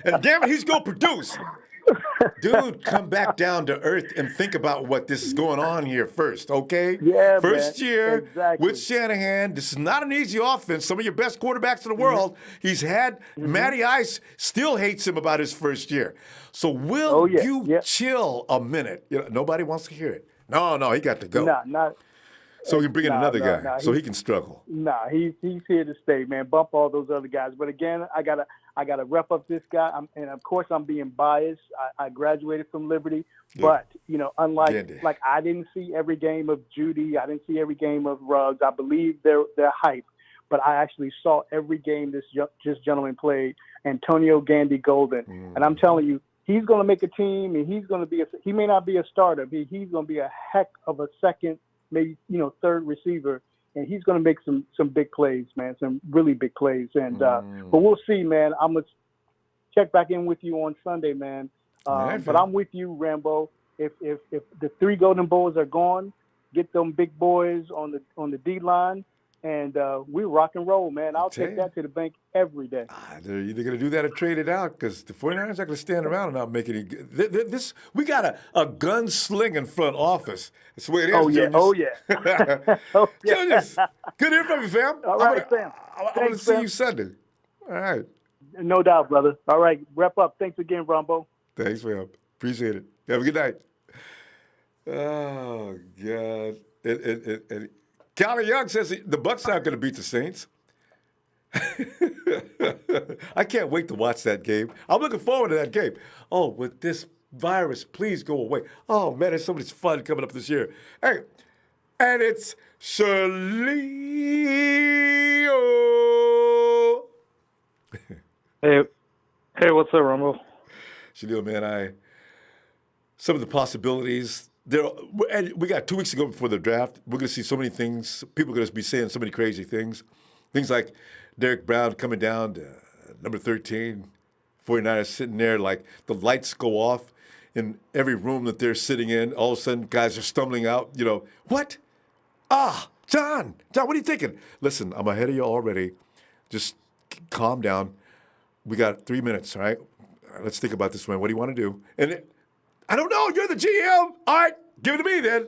and damn it, he's gonna produce. Dude, come back down to earth and think about what this is going on here first, okay? Yeah, First man. year Exactly. with Shanahan. This is not an easy offense. Some of your best quarterbacks in the world. He's had Matty Ice still hates him about his first year. So will you chill a minute? Nobody wants to hear it. No, he got to go. So we can bring in another guy so he can struggle. He's here to stay, man. Bump all those other guys. But again, I gotta rep up this guy. And of course I'm being biased. I graduated from Liberty, but unlike I didn't see every game of Judy. I didn't see every game of Ruggs. I believe they're hype, but I actually saw every game this gentleman played. Antonio Gandy Golden, and I'm telling you, he's going to make a team, and he's going to be he may not be a starter, but he's going to be a heck of a second, maybe third receiver, and he's going to make some big plays, man, some really big plays. And but we'll see, man. I'm gonna check back in with you on Sunday, man. But I'm with you, Rambo. If the three Golden Boys are gone, get them big boys on the D line, and we rock and roll, man. I'll take that to the bank every day. They're either going to do that or trade it out, because the 49ers are going to stand around and not make any good. We got a gunslinging front office. That's the way it is, Oh, yeah. Junius, good to hear from you, fam. All right, fam. I'm going to see you Sunday. All right. No doubt, brother. All right, wrap up. Thanks again, Ronbo. Thanks, fam. Appreciate it. Have a good night. Oh, God. And Callie Young says the Bucs aren't going to beat the Saints. I can't wait to watch that game. I'm looking forward to that game. Oh, with this virus, please go away. Oh, man, there's so much fun coming up this year. Hey, and it's Shaleo. Hey, what's up, Ronbo? Shaleo, man, some of the possibilities there. And we got 2 weeks to go before the draft. We're going to see so many things. People are going to be saying so many crazy things. Things like Derrick Brown coming down to number 13. 49ers sitting there like the lights go off in every room that they're sitting in. All of a sudden, guys are stumbling out. What? John, what are you thinking? Listen, I'm ahead of you already. Just calm down. We got 3 minutes, all right? Let's think about this, man. What do you want to do? And I don't know. You're the GM. All right, give it to me then.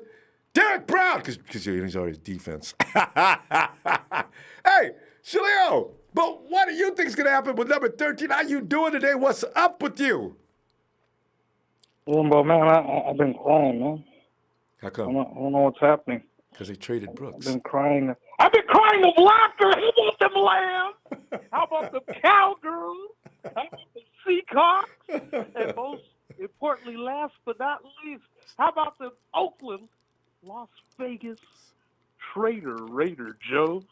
Derrick Brown, because he's already defense. Hey, Shaleo, but what do you think is going to happen with number 13? How you doing today? What's up with you? Ronbo, man, I've been crying, man. How come? I don't know what's happening. Because they traded Brooks. I've been crying of laughter. How about them lambs? How about the cowgirls? How about the Seacocks? And most importantly, last but not least, how about the Oakland, Las Vegas Raider Joe?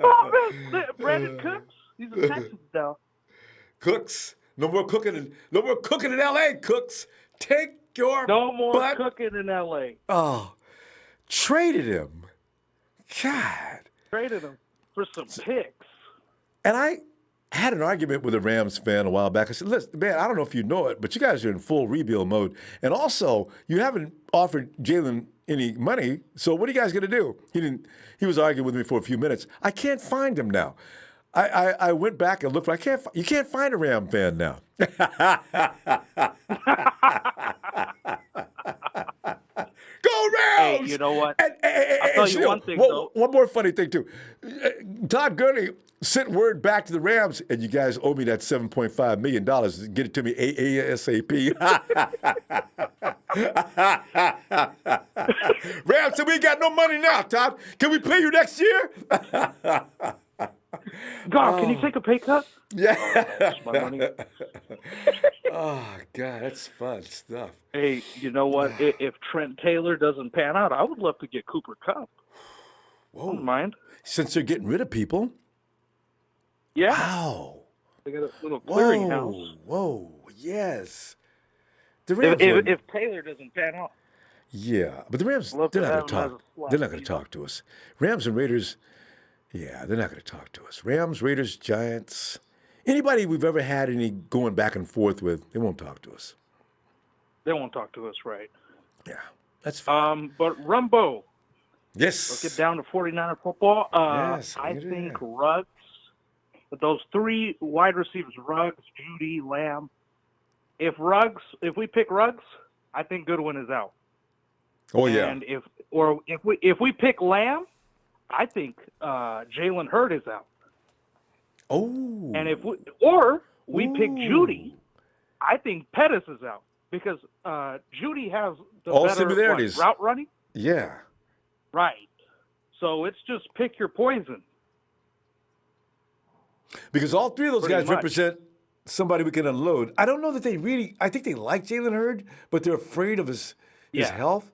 Oh, man, Brandon Cooks, he's a Texas now. Cooks, no more cooking in L.A. Cooks, take your no more butt. Cooking in L.A. Oh, traded him. God. Traded him for some picks. And I had an argument with a Rams fan a while back. I said, listen, man, I don't know if you know it, but you guys are in full rebuild mode. And also, you haven't offered Jalen any money, so what are you guys going to do? He was arguing with me for a few minutes. I can't find him now. I went back and looked for you can't find a Ram fan now. Go Rams! Hey, you know what? I'll tell you one thing, though. One more funny thing, too. Todd Gurley sent word back to the Rams, and you guys owe me that $7.5 million. Get it to me ASAP. Rams said, we ain't got no money now, Todd. Can we pay you next year? God, can you take a pay cut? Yeah. That's my money. Oh, God, that's fun stuff. Hey, you know what? If Trent Taylor doesn't pan out, I would love to get Cooper Kupp. Whoa. Don't mind. Since they're getting rid of people? Yeah. Wow. They got a little clearinghouse. Whoa, yes. If Taylor doesn't pan out. Yeah, but the Rams, they're not going to talk. They're not going to talk to us. Rams and Raiders, yeah, they're not going to talk to us. Rams, Raiders, Giants, anybody we've ever had any going back and forth with, they won't talk to us. They won't talk to us, right? Yeah, that's fine. But Ronbo. Yes. Let's get down to 49er football. Yes, I think Ruggs, those three wide receivers, Ruggs, Judy, Lamb. If we pick Ruggs, I think Goodwin is out. Oh yeah. And if we pick Lamb, I think Jalen Hurd is out. Oh. And if we pick Judy, I think Pettis is out because Judy has the all better similarities. Route running. Yeah. Right. So it's just pick your poison. Because all three of those guys much. represent somebody we can unload. I don't know that I think they like Jalen Hurd, but they're afraid of his health.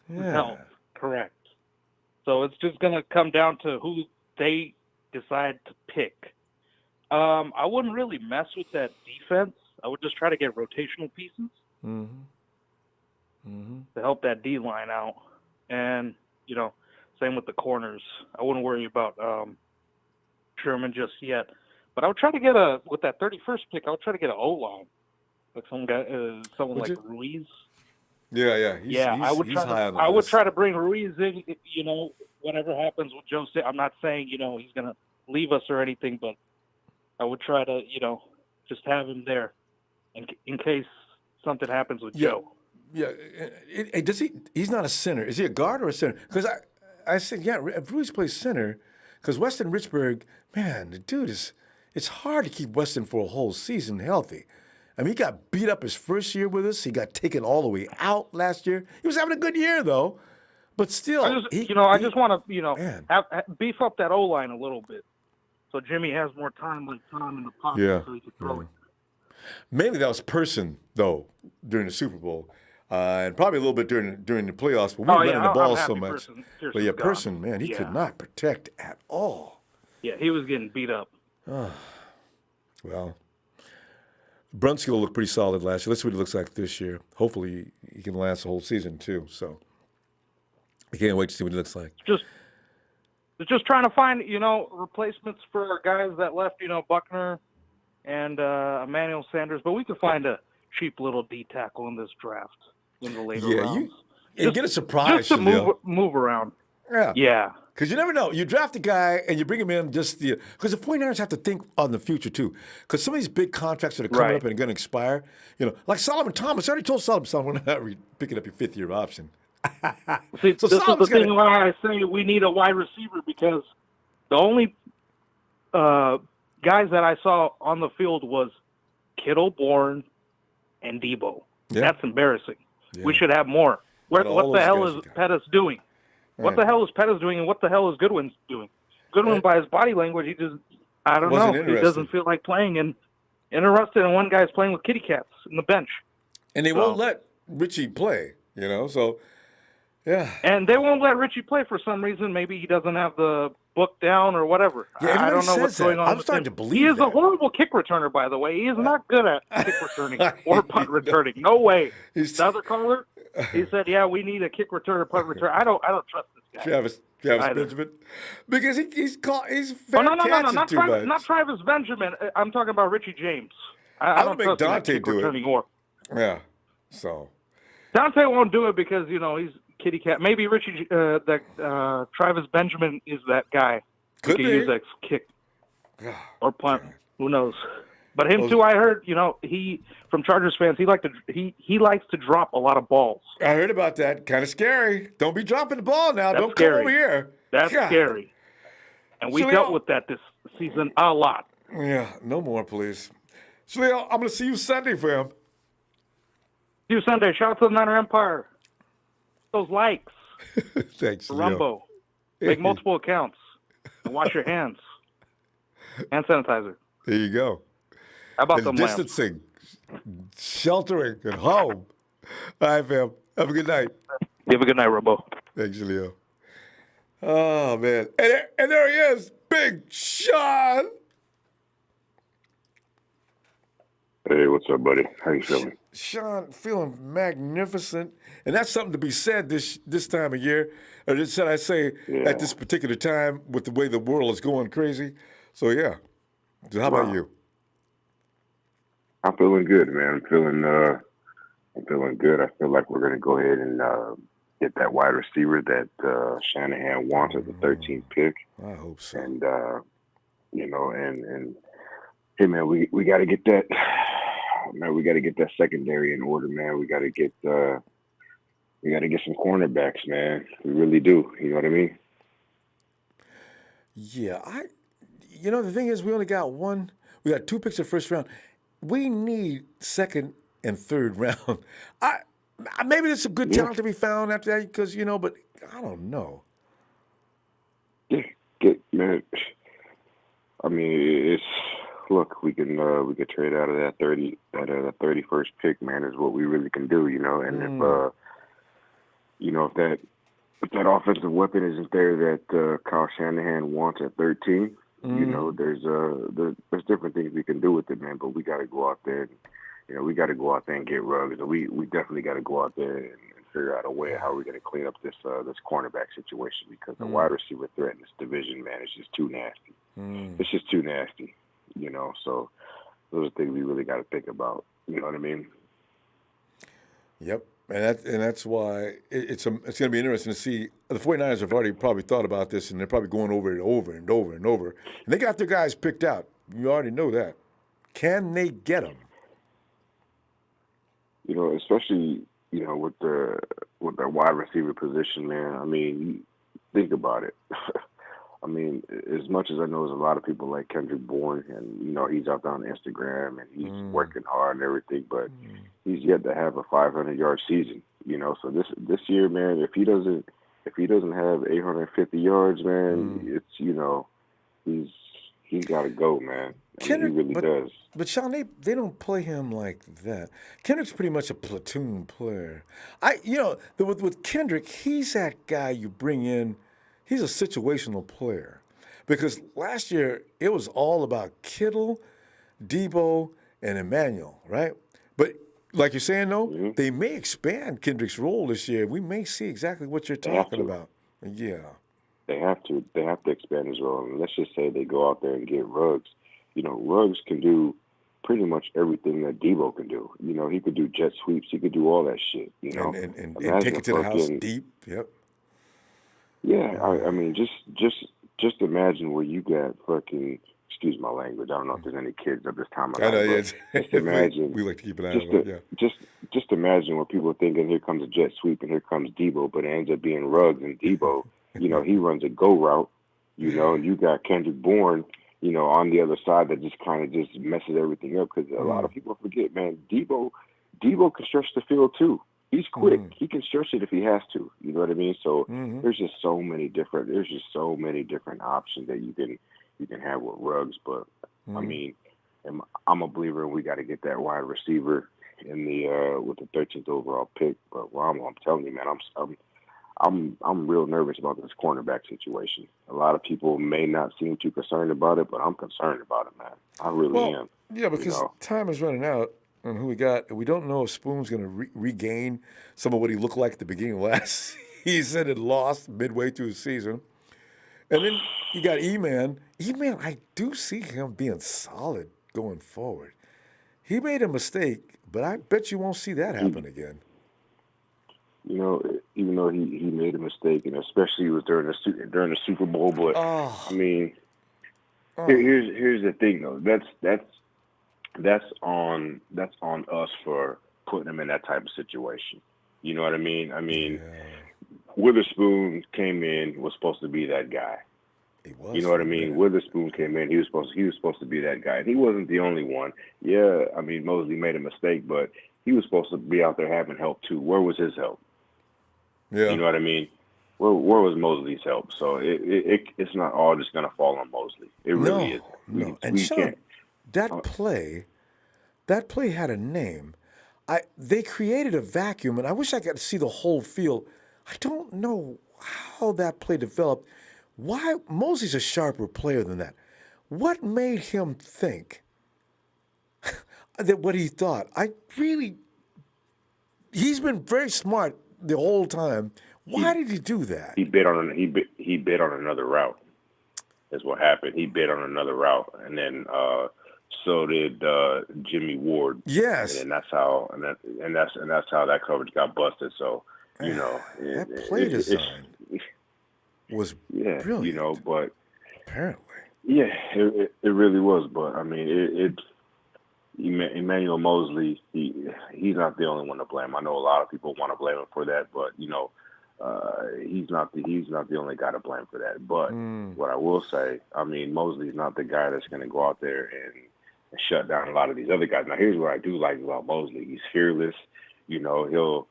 Yeah. Health, correct. So it's just going to come down to who they decide to pick. I wouldn't really mess with that defense. I would just try to get rotational pieces to help that D line out. And, same with the corners. I wouldn't worry about Sherman just yet. But I would try to get with that 31st pick, I would try to get an O-line. Like someone like Ruiz. Yeah. I would try to bring Ruiz in, whatever happens with Joe. I'm not saying, he's going to leave us or anything, but I would try to, just have him there in case something happens with Joe. Yeah. He's not a center. Is he a guard or a center? Because I said, if Ruiz plays center, because Weston Richburg, man, the dude it's hard to keep Weston for a whole season healthy. I mean, he got beat up his first year with us. He got taken all the way out last year. He was having a good year, though. But still, I just want to, beef up that O-line a little bit, so Jimmy has more time, like Tom, in the pocket, so he can throw it. Mainly that was Person, though, during the Super Bowl, and probably a little bit during the playoffs. But we were running the ball so much. But yeah, Person, man, he could not protect at all. Yeah, he was getting beat up. Well, Brunskill looked pretty solid last year. Let's see what he looks like this year. Hopefully, he can last the whole season too. So I can't wait to see what he looks like. Just trying to find, replacements for guys that left, Buckner and Emmanuel Sanders, but we could find a cheap little D tackle in this draft in the later rounds. You get a surprise. Just to move around. Yeah. Because you never know. You draft a guy and you bring him in because the 49ers have to think on the future too. Because some of these big contracts that are coming up and are going to expire, like Solomon Thomas. I already told Solomon, we're not picking up your fifth-year option. See, so this is the thing why I say we need a wide receiver, because the only guys that I saw on the field was Kittle, Bourne, and Debo. Yeah. That's embarrassing. Yeah. We should have more. What the hell is Pettis doing? What the hell is Pettis doing, and what the hell is Goodwin doing? Goodwin, by his body language, I don't know. He doesn't feel like playing, and interested in one guy's playing with kitty cats in the bench. And they won't let Richie play, so, yeah. And they won't let Richie play for some reason. Maybe he doesn't have the book down or whatever. Yeah, I don't know what's going on. I'm starting to believe he is a horrible kick returner, by the way. He is not good at kick returning or punt returning. No way. The other caller, he said, "Yeah, we need a kick returner, punt returner." I don't trust this guy. Travis Benjamin, because he's not Travis Benjamin. I'm talking about Richie James. I don't make trust Dante do it. Anymore. Yeah, so Dante won't do it because he's kitty cat. Maybe Richie, Travis Benjamin is that guy. Could he use that kick or punt. Who knows? But him too. I heard, he from Chargers fans. He likes to drop a lot lot I heard about that. Kind of scary. Don't be dropping the ball now. That's Don't scary. come over here. That's scary. And we dealt with that this season a lot. Yeah, no more, please. Shaleel, I'm going to see you Sunday, fam. See you Sunday. Shout out to the Niner Empire. Those likes. Thanks, Ronbo. Make multiple accounts. And wash your hands. Hand sanitizer. There you go. How about and them distancing, sheltering at home. All right, fam. Have a good night. You have a good night, Ronbo. Thanks, Leo. Oh, man. And there he is, Big Sean. Hey, what's up, buddy? How you feeling? Sean, feeling magnificent. And that's something to be said this time of year. Or should I say at this particular time with the way the world is going crazy. So, yeah. So how about you? I'm feeling good, man. I'm feeling good. I feel like we're going to go ahead and get that wide receiver that Shanahan wants at the 13th pick. I hope so. And, and hey, man, we got to get that. Man, we got to get that secondary in order, man. We got to get some cornerbacks, man. We really do. You know what I mean? Yeah, the thing is, we only got one. We got 2 picks in the first round. We need second and third round. Maybe there's some good talent to be found after that, because but I don't know. Man. I mean, look, we could trade out of that 31st pick, man. Is what we really can do, And if that offensive weapon isn't there that Kyle Shanahan wants at 13. There's different things we can do with it, man. But we got to go out there, and get rugs. And we definitely got to go out there and figure out a way how we're going to clean up this cornerback situation, because the wide receiver threat in this division, man, is just too nasty. It's just too nasty, So those are things we really got to think about. You know what I mean? Yep. And that's why it's going to be interesting to see. The 49ers have already probably thought about this, and they're probably going over it over and over and over. And they got their guys picked out. You already know that. Can they get them? Especially with that wide receiver position, man. I mean, think about it. I mean, as much as I know, there's a lot of people like Kendrick Bourne, and he's out there on Instagram and he's working hard and everything, but he's yet to have a 500-yard season. So this year, man, if he doesn't if he doesn't have 850 yards, man, it's he's got to go, man. I mean, he really does. But Sean, they don't play him like that. Kendrick's pretty much a platoon player. With Kendrick, he's that guy you bring in. He's a situational player, because last year it was all about Kittle, Debo, and Emmanuel, right? But like you're saying, though, they may expand Kendrick's role this year. We may see exactly what you're talking about. Yeah. They have to expand his role. And let's just say they go out there and get Ruggs. Ruggs can do pretty much everything that Debo can do. He could do jet sweeps. He could do all that shit. And take it to the house deep. Yep. Yeah, I mean, just imagine where you got fucking. Excuse my language. I don't know if there's any kids at this time of I know. night. Just imagine. we like to keep an eye on it. Yeah. Just imagine where people are thinking, here comes a jet sweep and here comes Debo, but it ends up being Ruggs, and Debo, he runs a go route. And you got Kendrick Bourne, on the other side that just kind of just messes everything up, because a lot of people forget, man, Debo can stretch the field too. He's quick. He can stretch it if he has to. You know what I mean? So there's just so many different options that you can have with Ruggs. But I mean, I'm a believer, and we got to get that wide receiver in the with the 13th overall pick. But I'm telling you, man, I'm real nervous about this cornerback situation. A lot of people may not seem too concerned about it, but I'm concerned about it, man. I really am. Yeah, because time is running out on who we got. We don't know if Spoon's going to regain some of what he looked like at the beginning of last season and lost midway through the season. And then you got E-Man. E-Man, I do see him being solid going forward. He made a mistake, but I bet you won't see that happen again. Even though he made a mistake, and especially it was during the Super Bowl, but I mean, here's the thing though. That's on us for putting him in that type of situation. You know what I mean? I mean, Witherspoon came in, was supposed to be that guy. He was. You know what I mean? Witherspoon came in, he was supposed to be that guy. And he wasn't the only one. Yeah, I mean, Mosley made a mistake, but he was supposed to be out there having help too. Where was his help? Yeah. You know what I mean? Where was Mosley's help? So it's not all just going to fall on Mosley. It really isn't. No. And Sean, that play had a name. They created a vacuum, and I wish I got to see the whole field. I don't know how that play developed. Why? Mosley's a sharper player than that. What made him think that what he thought? He's been very smart the whole time. Why did he do that? He bid on another route. Is what happened. He bid on another route, and then so did Jimmy Ward. Yes, and that's how that coverage got busted. So that play design was brilliant. But apparently, it really was. But I mean, Emmanuel Mosley, he's not the only one to blame. I know a lot of people want to blame him for that, but he's not the only guy to blame for that. But what I will say, I mean, Mosley's not the guy that's going to go out there and shut down a lot of these other guys. Now, here's what I do like about Mosley: he's fearless. He'll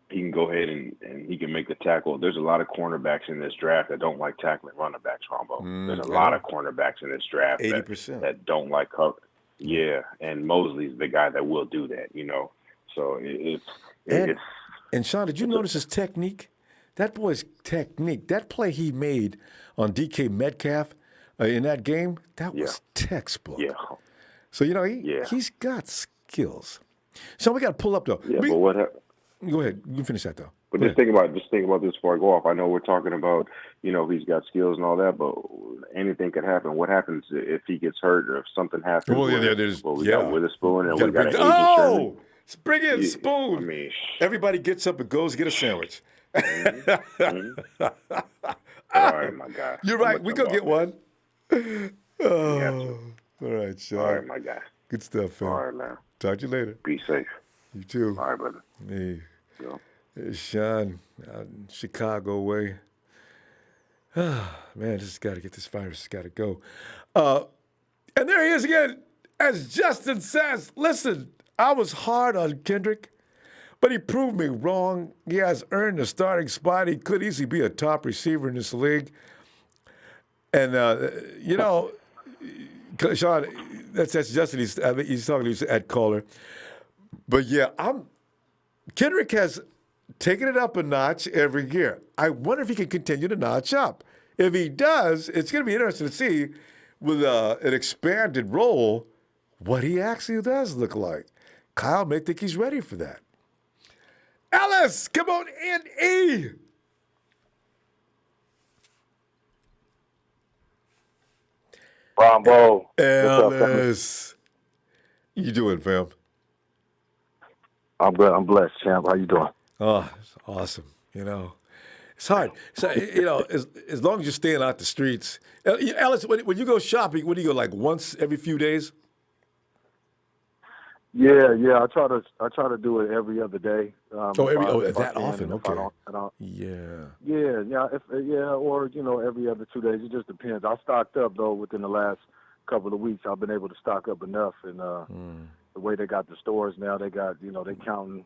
he can go ahead and he can make the tackle. There's a lot of cornerbacks in this draft that don't like tackling running backs, Ronbo. There's a lot of cornerbacks in this draft 80% that don't like cover. Yeah, and Mosley's the guy that will do that, So And Sean, did you notice his technique? That boy's technique, that play he made on DK Metcalf in that game, that was textbook. Yeah. So, he's got skills. So we got to pull up, though. Yeah, but what happened? Go ahead. You can finish that, though. But just think about this before I go off. I know we're talking about, he's got skills and all that, but anything could happen. What happens if he gets hurt or if something happens? Well, we got Witherspoon and we got Agent Sherman. Bring in Spoon. I mean, everybody gets up and goes get a sandwich. All right, my guy. You're right. We go get one. All right, Sean. All right, my guy. Good stuff, fam. All right, man. Talk to you later. Be safe. You too. All right, brother. Hey. Go. It's Sean out in Chicago way. Man, this has got to get this virus. It's got to go. And there he is again. As Justin says, listen, I was hard on Kendrick, But he proved me wrong. He has earned a starting spot. He could easily be a top receiver in this league. And, Sean, that's Justin. He's talking to you at caller. But, yeah, Kendrick has taken it up a notch every year. I wonder if he can continue to notch up. If he does, it's going to be interesting to see with an expanded role what he actually does look like. Kyle may think he's ready for that. Ellis, come on in, E. Ronbo. Ellis. You doing, fam? I'm good. I'm blessed, champ. How you doing? Oh, it's awesome. It's hard. So, as long as you're staying out the streets. Ellis, when you go shopping, when do you go, like once every few days? Yeah. I try to do it every other day. That often? Okay. Or every other 2 days. It just depends. I stocked up though within the last couple of weeks. I've been able to stock up enough, and the way they got the stores now, they got they counting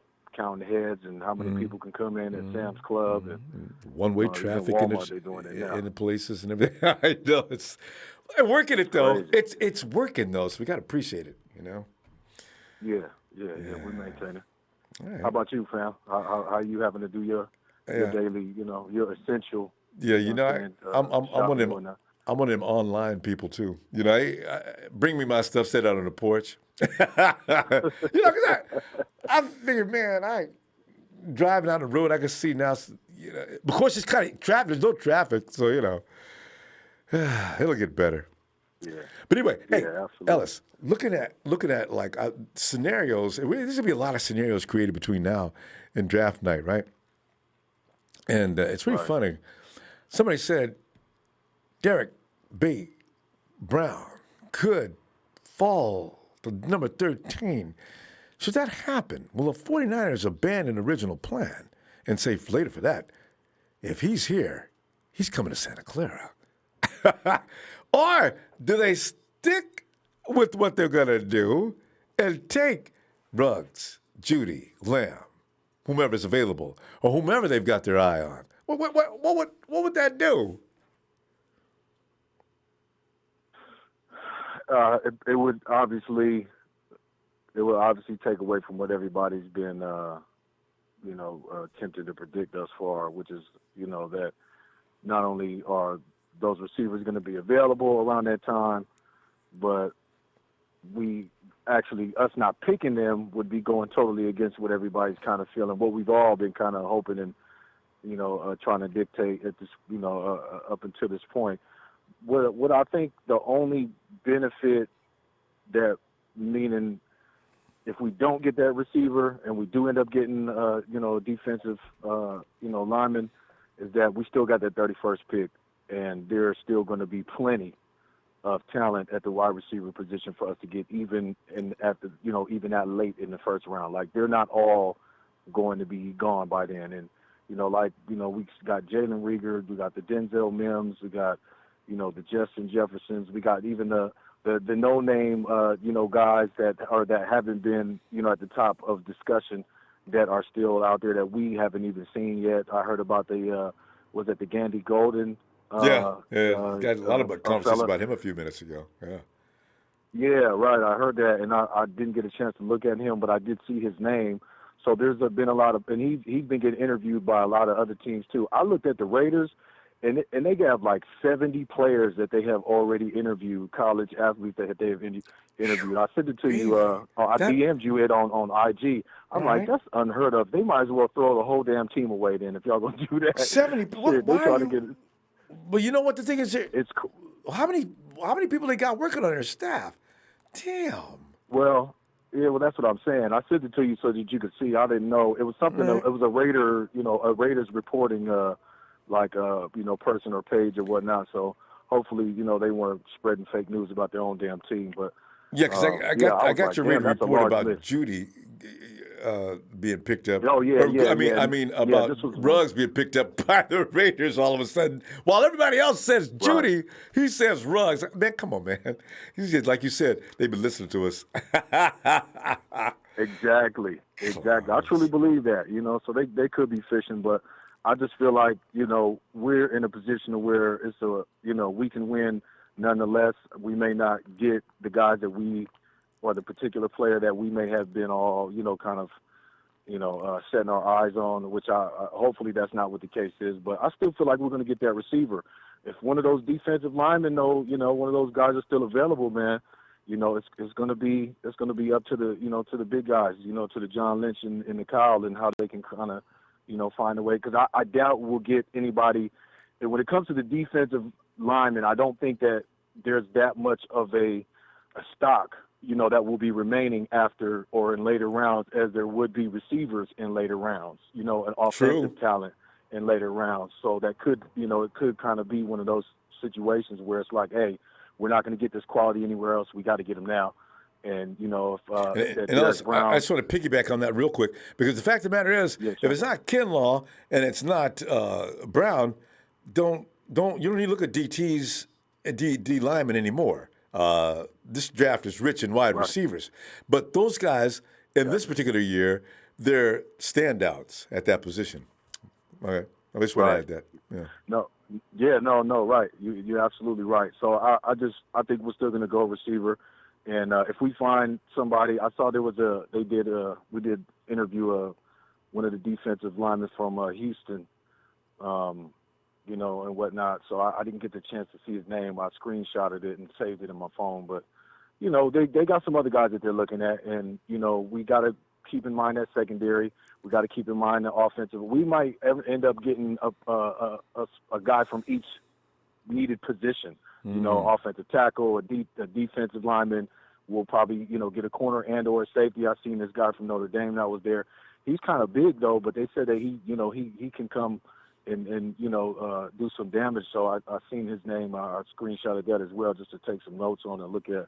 heads and how many people can come in at Sam's Club and one-way traffic Walmart, they're doing it now. in the places and everything. I know it's working it though. It's working though, so we got to appreciate it. Yeah, we maintain it. Right. How about you, fam? How you having to do your daily, your essential? Yeah, I'm one of them online people too. I bring me my stuff, sit out on the porch. Cause I figured, man, I driving down the road, I can see now. Because it's kind of traffic. There's no traffic, so it'll get better. Yeah. But anyway, hey, absolutely. Ellis, looking at like scenarios. There's gonna be a lot of scenarios created between now and draft night, right? And it's pretty funny. Somebody said Derrick Brown could fall to number 13. Should that happen, will the 49ers abandon the original plan and say later for that, if he's here, he's coming to Santa Clara? Or do they stick with what they're going to do and take Ruggs, Judy, Lamb, whomever's available, or whomever they've got their eye on? What would that do? It would obviously take away from what everybody's been, attempting to predict thus far, which is, that not only are those receivers going to be available around that time, but us not picking them would be going totally against what everybody's kind of feeling, what we've all been kind of hoping and, trying to dictate at this, up until this point. What I think the only benefit meaning if we don't get that receiver and we do end up getting, a defensive, lineman, is that we still got that 31st pick, and there's still going to be plenty of talent at the wide receiver position for us to get even that late in the first round. Like, they're not all going to be gone by then. And, we got Jalen Rieger, we got the Denzel Mims, we got, the Justin Jeffersons, we got even the no-name, guys that haven't been, at the top of discussion that are still out there that we haven't even seen yet. I heard about the Gandy Golden? Got a lot of conversations about him a few minutes ago. Yeah, right. I heard that, and I didn't get a chance to look at him, but I did see his name. So there's been a lot of, and he's been getting interviewed by a lot of other teams too. I looked at the Raiders, and they have like 70 players that they have already interviewed, college athletes that they have interviewed. I sent it to you. I DM'd you it on IG. I'm like, that's unheard of. They might as well throw the whole damn team away then if y'all gonna do that. 70. Well, you know what the thing is here? It's cool. How many people they got working on their staff? Damn. Well, that's what I'm saying. I sent it to you so that you could see. I didn't know it was something. It was a Raiders reporting, person or page or whatnot. So hopefully, they weren't spreading fake news about their own damn team. But yeah, because I got your report about list. Judy being picked up. Oh yeah, about Ruggs being picked up by the Raiders all of a sudden. While everybody else says Judy, he says Ruggs. Man, come on, man. He's just, like you said, they've been listening to us. Exactly. I truly believe that, so they could be fishing, but I just feel like, we're in a position where it's we can win nonetheless. We may not get the guys that or the particular player that we may have been all, kind of, setting our eyes on, which I hopefully that's not what the case is, but I still feel like we're going to get that receiver. If one of those defensive linemen, though, one of those guys are still available, man, it's going to be up to the to the big guys, to the John Lynch and the Kyle, and how they can kind of find a way. Because I doubt we'll get anybody. And when it comes to the defensive linemen, I don't think that there's that much of a stock that will be remaining after or in later rounds as there would be receivers in later rounds. An offensive talent in later rounds. So that could it could kind of be one of those situations where it's like, hey, we're not going to get this quality anywhere else. We got to get him now. And, Derrick Brown. I just want to piggyback on that real quick, because the fact of the matter is, if it's not Kinlaw and it's not Brown, you don't need to look at DTs and D linemen anymore. This draft is rich in wide receivers. But those guys in this particular year, they're standouts at that position. Okay. I just want to add that. Yeah. No, right. You're absolutely right. So I think we're still going to go receiver, and if we find somebody, I saw we did interview one of the defensive linemen from Houston, and whatnot. So I didn't get the chance to see his name. I screenshotted it and saved it in my phone, but they got some other guys that they're looking at, and we got to keep in mind that secondary. We got to keep in mind the offensive. We might end up getting a guy from each needed position. Offensive tackle, a defensive lineman. We'll probably get a corner and or a safety. I've seen this guy from Notre Dame that was there. He's kind of big though, but they said that he can come and do some damage. So I seen his name. I screenshotted that as well just to take some notes on and look at.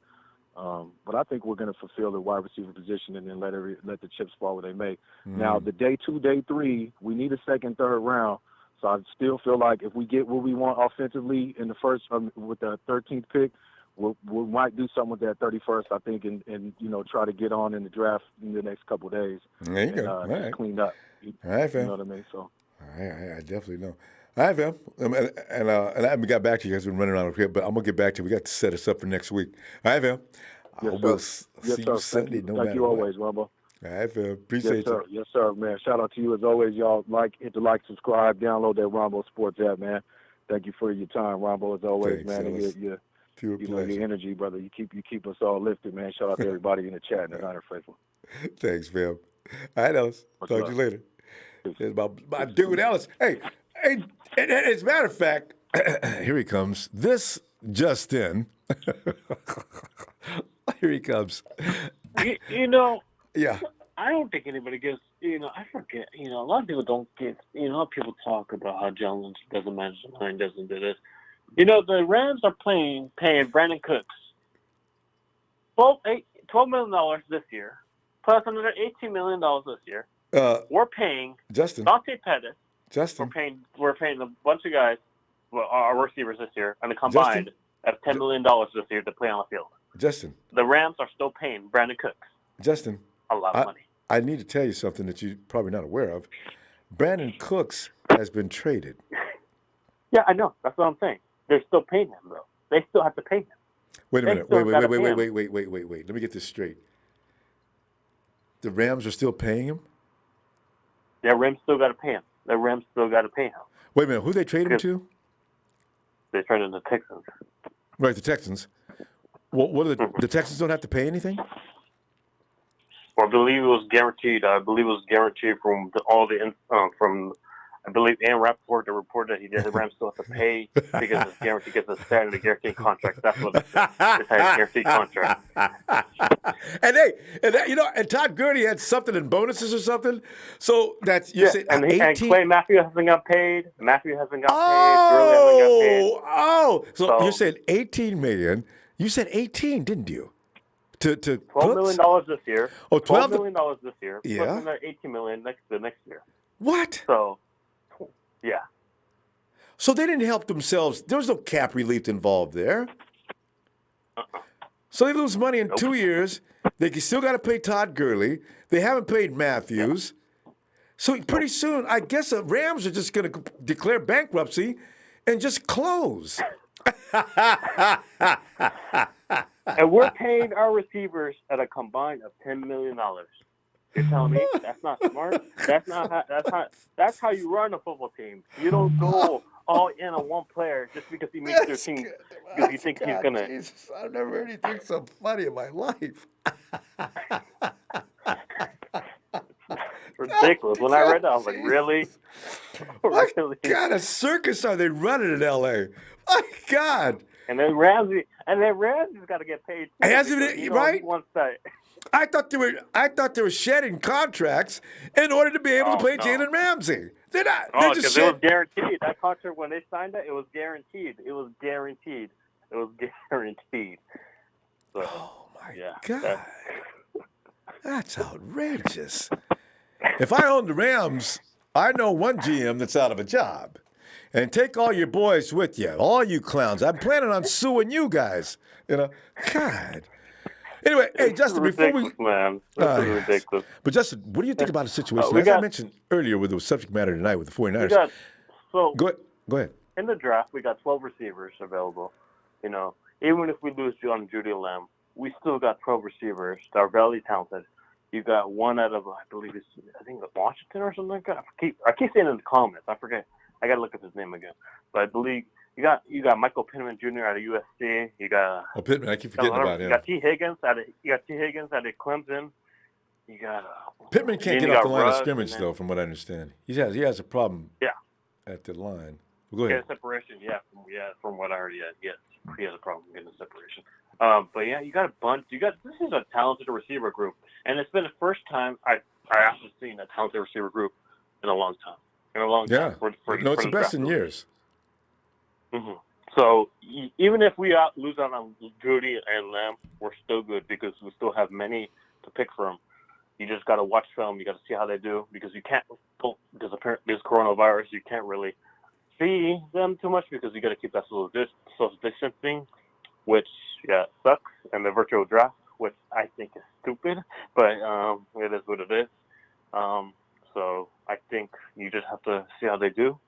But I think we're going to fulfill the wide receiver position and then let the chips fall where they may. Now, the day 2, day 3, we need a second, third round. So I still feel like if we get what we want offensively in the first with the 13th pick, we might do something with that 31st, I think, and try to get on in the draft in the next couple of days. There you go. Just clean up. All right, fam. You know what I mean? So. I definitely know. All right, fam. And I haven't got back to you guys. We've been running around here, but I'm going to get back to you. We got to set us up for next week. All right, fam. We'll see you Sunday, no matter what. Thank you always, Ronbo. All right, fam. Appreciate you. Yes, sir, man. Shout out to you as always, y'all. Hit the like, subscribe, download that Ronbo Sports app, man. Thank you for your time, Ronbo, as always, man. And your energy, brother. You keep us all lifted, man. Shout out to everybody in the chat and the Niner faithful. Thanks, fam. All right, Ellis. Talk to you later. It's my dude, Ellis. Hey, as a matter of fact, here he comes. This just in. Here he comes. Yeah. I don't think anybody gets, I forget, a lot of people don't get, how people talk about how Jones doesn't manage the line, doesn't do this. The Rams are paying Brandon Cooks $12 million this year, plus another $18 million this year. We're paying Justin Dante Pettis. Justin. We're paying a bunch of guys, our receivers this year, and combined at $10 million this year to play on the field. Justin. The Rams are still paying Brandon Cooks. Justin. A lot of money. I need to tell you something that you're probably not aware of. Brandon Cooks has been traded. Yeah, I know. That's what I'm saying. They're still paying him, though. They still have to pay him. Wait a minute. Wait. Let me get this straight. The Rams are still paying him? Yeah, Rams still got to pay him. The Rams still got to pay him. Wait a minute. Who they traded him to? They traded him to the Texans. Right, the Texans. What are the Texans don't have to pay anything? Well, I believe it was guaranteed. From I believe Aaron Rappaport, the report that the Rams still have to pay because it's guaranteed because it's a guaranteed contract. That's what it's a guaranteed contract. And Todd Gurley had something in bonuses or something. So that's you say and 18. And Clay Matthew hasn't got paid. Gurley hasn't got paid. So you're saying $18 million. You said 18, didn't you? To $12 million this year. Oh, $12 million this year. Yeah. Plus another $18 million the next year. What? So, yeah. So they didn't help themselves. There was no cap relief involved there. So they lose money in 2 years. They still got to pay Todd Gurley. They haven't paid Matthews. So pretty soon, I guess the Rams are just going to declare bankruptcy and just close. And we're paying our receivers at a combined of $10 million. You're telling me that's not smart? That's how you run a football team. You don't go all in on one player just because he makes their team because you think he's gonna. Jesus, I've never heard anything so funny in my life. Ridiculous. When I read that, I was like, really? What kind of circus are they running in LA? My God. And then Ramsey's got to get paid too. Right? He wants that. I thought they were shedding contracts in order to be able to play Jalen Ramsey. They're not. Oh, because it was guaranteed. That contract, when they signed it, it was guaranteed. So, oh my God. That's outrageous. If I owned the Rams, I know one GM that's out of a job. And take all your boys with you, all you clowns. I'm planning on suing you guys. God. Anyway, hey, Justin, before we... Man. This is ridiculous. But, Justin, what do you think about the situation? As I mentioned earlier with the subject matter tonight with the 49ers. Go ahead. In the draft, we got 12 receivers available. Even if we lose on Judy Lamb, we still got 12 receivers that are very talented. You got one out of, I think Washington or something like that. I keep saying it in the comments. I forget. I got to look up his name again. But I believe you got Michael Pittman Jr. out of USC. You got Pittman. I keep forgetting about him. You got T. Higgins out of Clemson. You got Pittman can't get off the line of scrimmage though, from what I understand. He has a problem. Yeah. At the line. Go ahead. Separation. From what I heard. Yes, he has a problem getting the separation. But yeah, you got a bunch. This is a talented receiver group, and it's been the first time I actually seen a talented receiver group in a long time. Yeah. It's the best in draft. years. Mm-hmm. So even if we lose out on Judy and Lamb, we're still good because we still have many to pick from. You just got to watch film. You got to see how they do because you can't. Because apparently this coronavirus, you can't really see them too much because you got to keep that social distancing, which sucks. And the virtual draft, which I think is stupid, but it is what it is. So I think you just have to see how they do.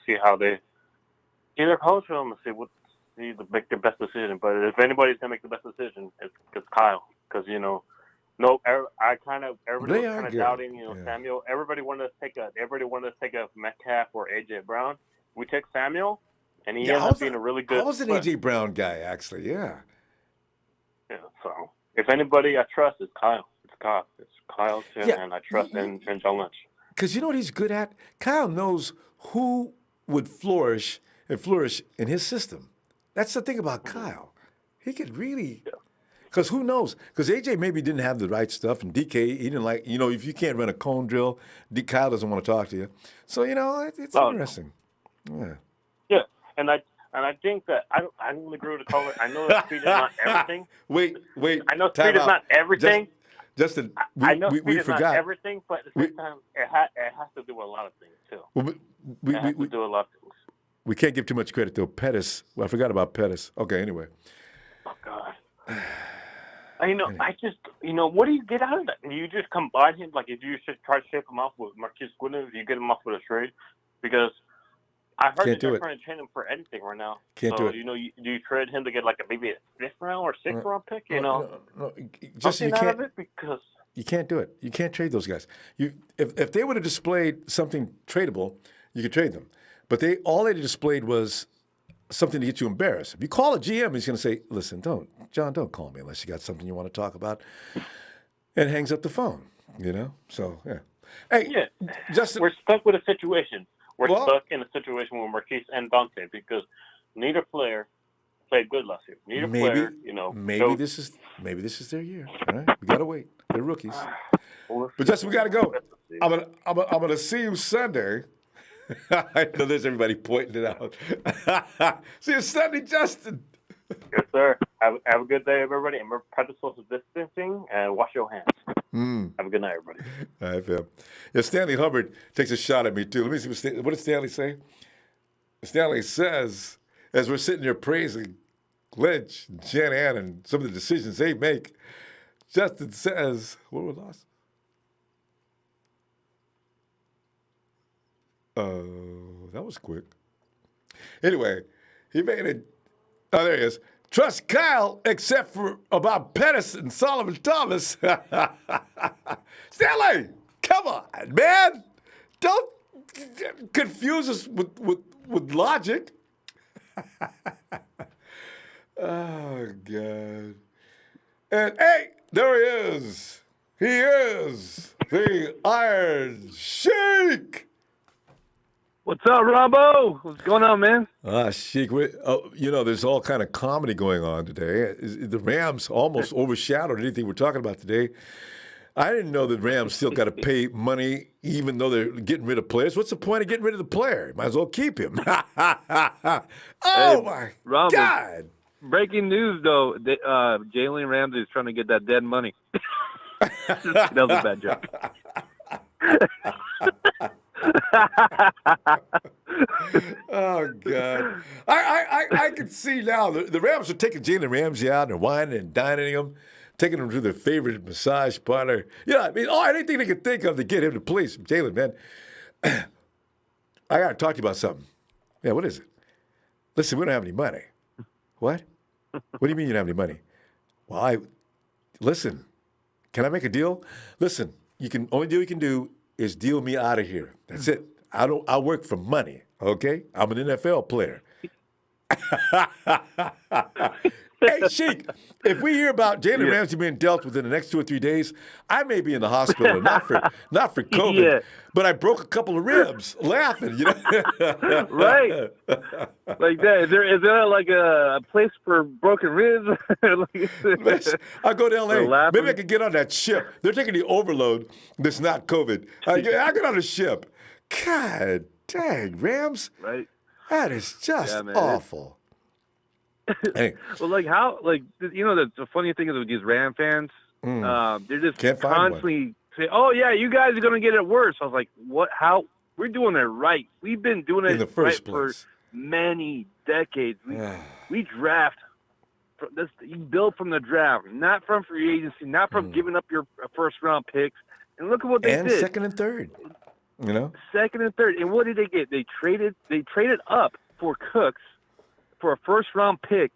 See how they see their college film and make their best decision. But if anybody's gonna make the best decision, it's Kyle, because everybody was kind of doubting Samuel. Everybody wanted to take a Metcalf or AJ Brown. We took Samuel, and he ended up being a really good. I was an AJ Brown guy, actually. Yeah. Yeah. So if anybody I trust, it's Kyle. It's Kyle Shanahan. I trust in John Lynch. Because you know what he's good at? Kyle knows who would flourish in his system. That's the thing about Kyle. He could really, because who knows? Because AJ maybe didn't have the right stuff, and DK, he didn't like, if you can't run a cone drill, Kyle doesn't want to talk to you. So, it's interesting. Yeah. Yeah, and I think that I don't agree with the caller. I know that speed is not everything. Wait. I know speed is not everything. Justin, I know we speed is forgot not everything, but at the same time, it has to do with a lot of things too. It has to do a lot of things. We can't give too much credit to Pettis. Well, I forgot about Pettis. Okay, anyway. Oh God. I just, what do you get out of that? You just combine him, like if you should try to shake him off with Marquise Goodwin, you get him off with a trade, because I heard they're trying to trade him for anything right now. Can't do it. Do you trade him to get like maybe a 5th round or 6th round pick? No. Just you can't. Because you can't do it. You can't trade those guys. If they would have displayed something tradable, you could trade them. But all they displayed was something to get you embarrassed. If you call a GM, he's going to say, "Listen, don't call me unless you got something you want to talk about," and hangs up the phone. So yeah. Hey, Justin, we're stuck with a situation. We're stuck in a situation with Marquise and Dante because neither player played good last year. Neither player, Maybe this is their year. All right, we gotta wait. They're rookies. But Justin, we gotta go. I'm gonna see you Sunday. I know there's everybody pointing it out. See you Sunday, Justin. Yes, sir. Have a good day, everybody. And remember, practice social distancing and wash your hands. Have a good night, everybody. All right, Phil. Yeah, Stanley Hubbard takes a shot at me, too. Let me see what did Stanley say? Stanley says, as we're sitting there praising Lynch, Shanahan, and some of the decisions they make. Justin says, what was lost? That was quick. Anyway, he made it. Oh, there he is. Trust Kyle, except for about Pettis and Solomon Thomas. Stanley, come on, man. Don't confuse us with logic. Oh, God. And, hey, there he is. He is the Iron Sheik. What's up, Ronbo? What's going on, man? Sheik, there's all kind of comedy going on today. The Rams almost overshadowed anything we're talking about today. I didn't know the Rams still got to pay money even though they're getting rid of players. What's the point of getting rid of the player? Might as well keep him. My Ronbo, God. Breaking news, though. Jalen Ramsey is trying to get that dead money. That was a bad joke. Oh, God. I can see now the Rams are taking Jalen Ramsey out and whining and dining him, taking him to their favorite massage parlor. Anything they could think of to get him to please Jalen, man. I got to talk to you about something. Yeah, what is it? Listen, we don't have any money. What? What do you mean you don't have any money? Well, listen, can I make a deal? Listen, only deal you can do is deal me out of here. That's it. I work for money, okay? I'm an NFL player. Hey, Sheik, if we hear about Jalen Ramsey being dealt with in the next 2 or 3 days, I may be in the hospital, not for COVID, but I broke a couple of ribs laughing, Right. Like that. Is there like a place for broken ribs? I go to L.A. Maybe I could get on that ship. They're taking the overload that's not COVID. I get on the ship. God dang, Rams. Right. That is just awful. Hey. Well, the funny thing is with these Ram fans, they're just constantly say, "Oh yeah, you guys are gonna get it worse." I was like, "What? How? We're doing it right. We've been doing it in the first right place for many decades. We draft. You build from the draft, not from free agency, not from giving up your first round picks. And look at what they did. And second and third. Second and third. And what did they get? They traded up for Cooks for a first-round pick,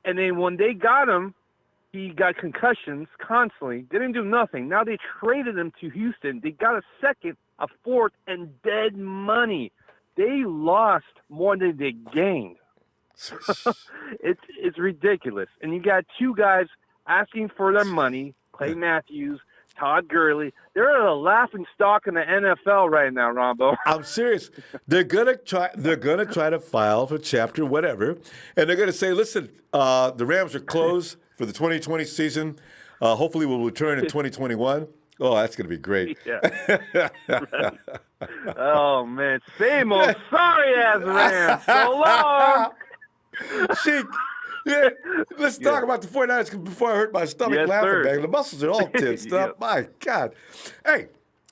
and then when they got him, he got concussions constantly. They didn't do nothing. Now they traded him to Houston. They got a second, a fourth, and dead money. They lost more than they gained. It's ridiculous. And you got two guys asking for their money, Clay Matthews, Todd Gurley. They're a laughing stock in the NFL right now, Ronbo. I'm serious. They're gonna try to file for chapter whatever, and they're gonna say, "Listen, the Rams are closed for the 2020 season. Hopefully, we'll return in 2021." Oh, that's gonna be great. Yeah. Right. Oh man, same old sorry ass Rams. So long. Sheik. Yeah, let's talk about the 49ers before I hurt my stomach laughing, man. The muscles are all tensed up. My God. Hey.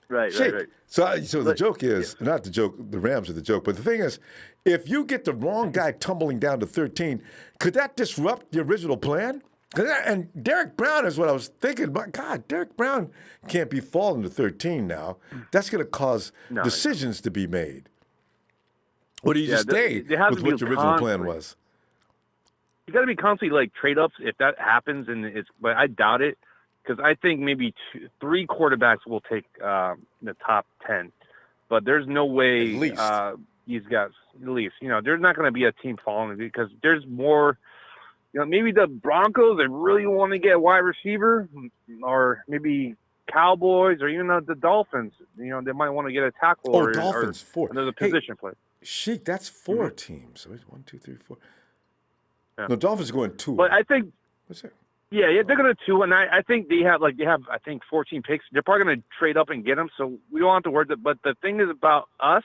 Right, Sheik, right. So the joke is, not the joke, the Rams are the joke, but the thing is, if you get the wrong guy tumbling down to 13, could that disrupt the original plan? And Derrick Brown is what I was thinking. My God, Derrick Brown can't be falling to 13 now. That's going to cause decisions to be made. Or do you just stay with what your original plan was? You got to be constantly trade ups if that happens, but I doubt it because I think maybe 3 quarterbacks will take the top 10, but there's no way these guys at least there's not going to be a team following because there's more. Maybe the Broncos they really want to get a wide receiver, or maybe Cowboys, or even the Dolphins. They might want to get a tackle. Oh, Dolphins 4. Another position play. Sheik, that's 4 teams. So it's 1, 2, 3, 4. Yeah. The Dolphins are going 2. But I think, what's that? Yeah, they're going to 2, and I think they have I think 14 picks. They're probably going to trade up and get them, so we don't have to worry. But the thing is about us,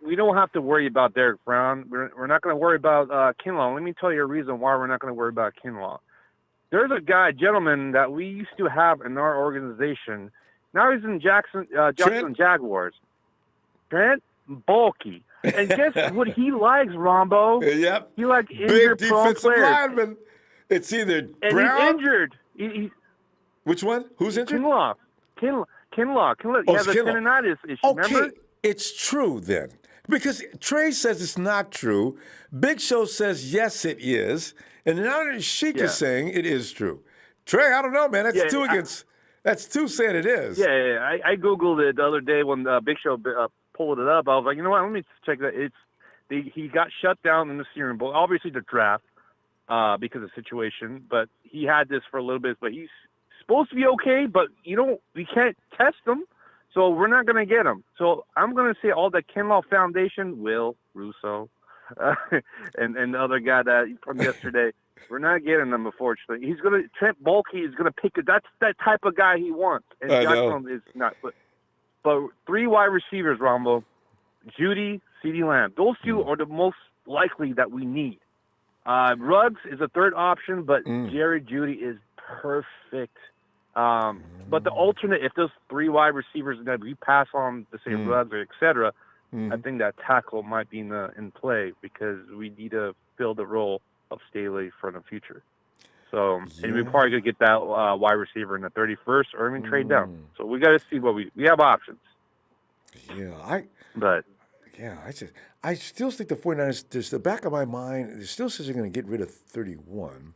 we don't have to worry about Derrick Brown. We're not going to worry about Kinlaw. Let me tell you a reason why we're not going to worry about Kinlaw. There's a gentleman that we used to have in our organization. Now he's in Jackson Jaguars. Trent Baalke. And guess what he likes, Rombo? Yep. He likes Big injured-prone defensive players. lineman. It's either And Brown. he's injured. Which one? Who's injured? Kinlaw. He has a tendonitis issue, Okay, remember? it's true then. Because Trey says it's not true. Big Show says yes, it is. And now Sheik is saying it is true. Trey, I don't know, man. That's two saying it is. Yeah. I Googled it the other day when Big Show pulled it up. I was like, you know what? Let me check that. He got shut down in the Senior Bowl. Obviously, the draft because of the situation. But he had this for a little bit. But he's supposed to be okay. But, we can't test him. So we're not going to get him. So I'm going to say all the Kinlaw Foundation, Will Russo, and the other guy from yesterday, we're not getting them, unfortunately. Trent Baalke is going to pick it. That's that type of guy he wants. And Jackson is not. But 3 wide receivers, Rombo, Judy, CeeDee Lamb. Those 2 are the most likely that we need. Ruggs is a third option, but Jerry Judy is perfect. But the alternate, if those 3 wide receivers that we pass on to say Ruggs or et cetera, I think that tackle might be in play because we need to fill the role of Staley for the future. So, and we're probably going to get that wide receiver in the 31st or even trade down. So we got to see what we have options. Yeah, I still think the 49ers, there's the back of my mind, it still says they're going to get rid of 31.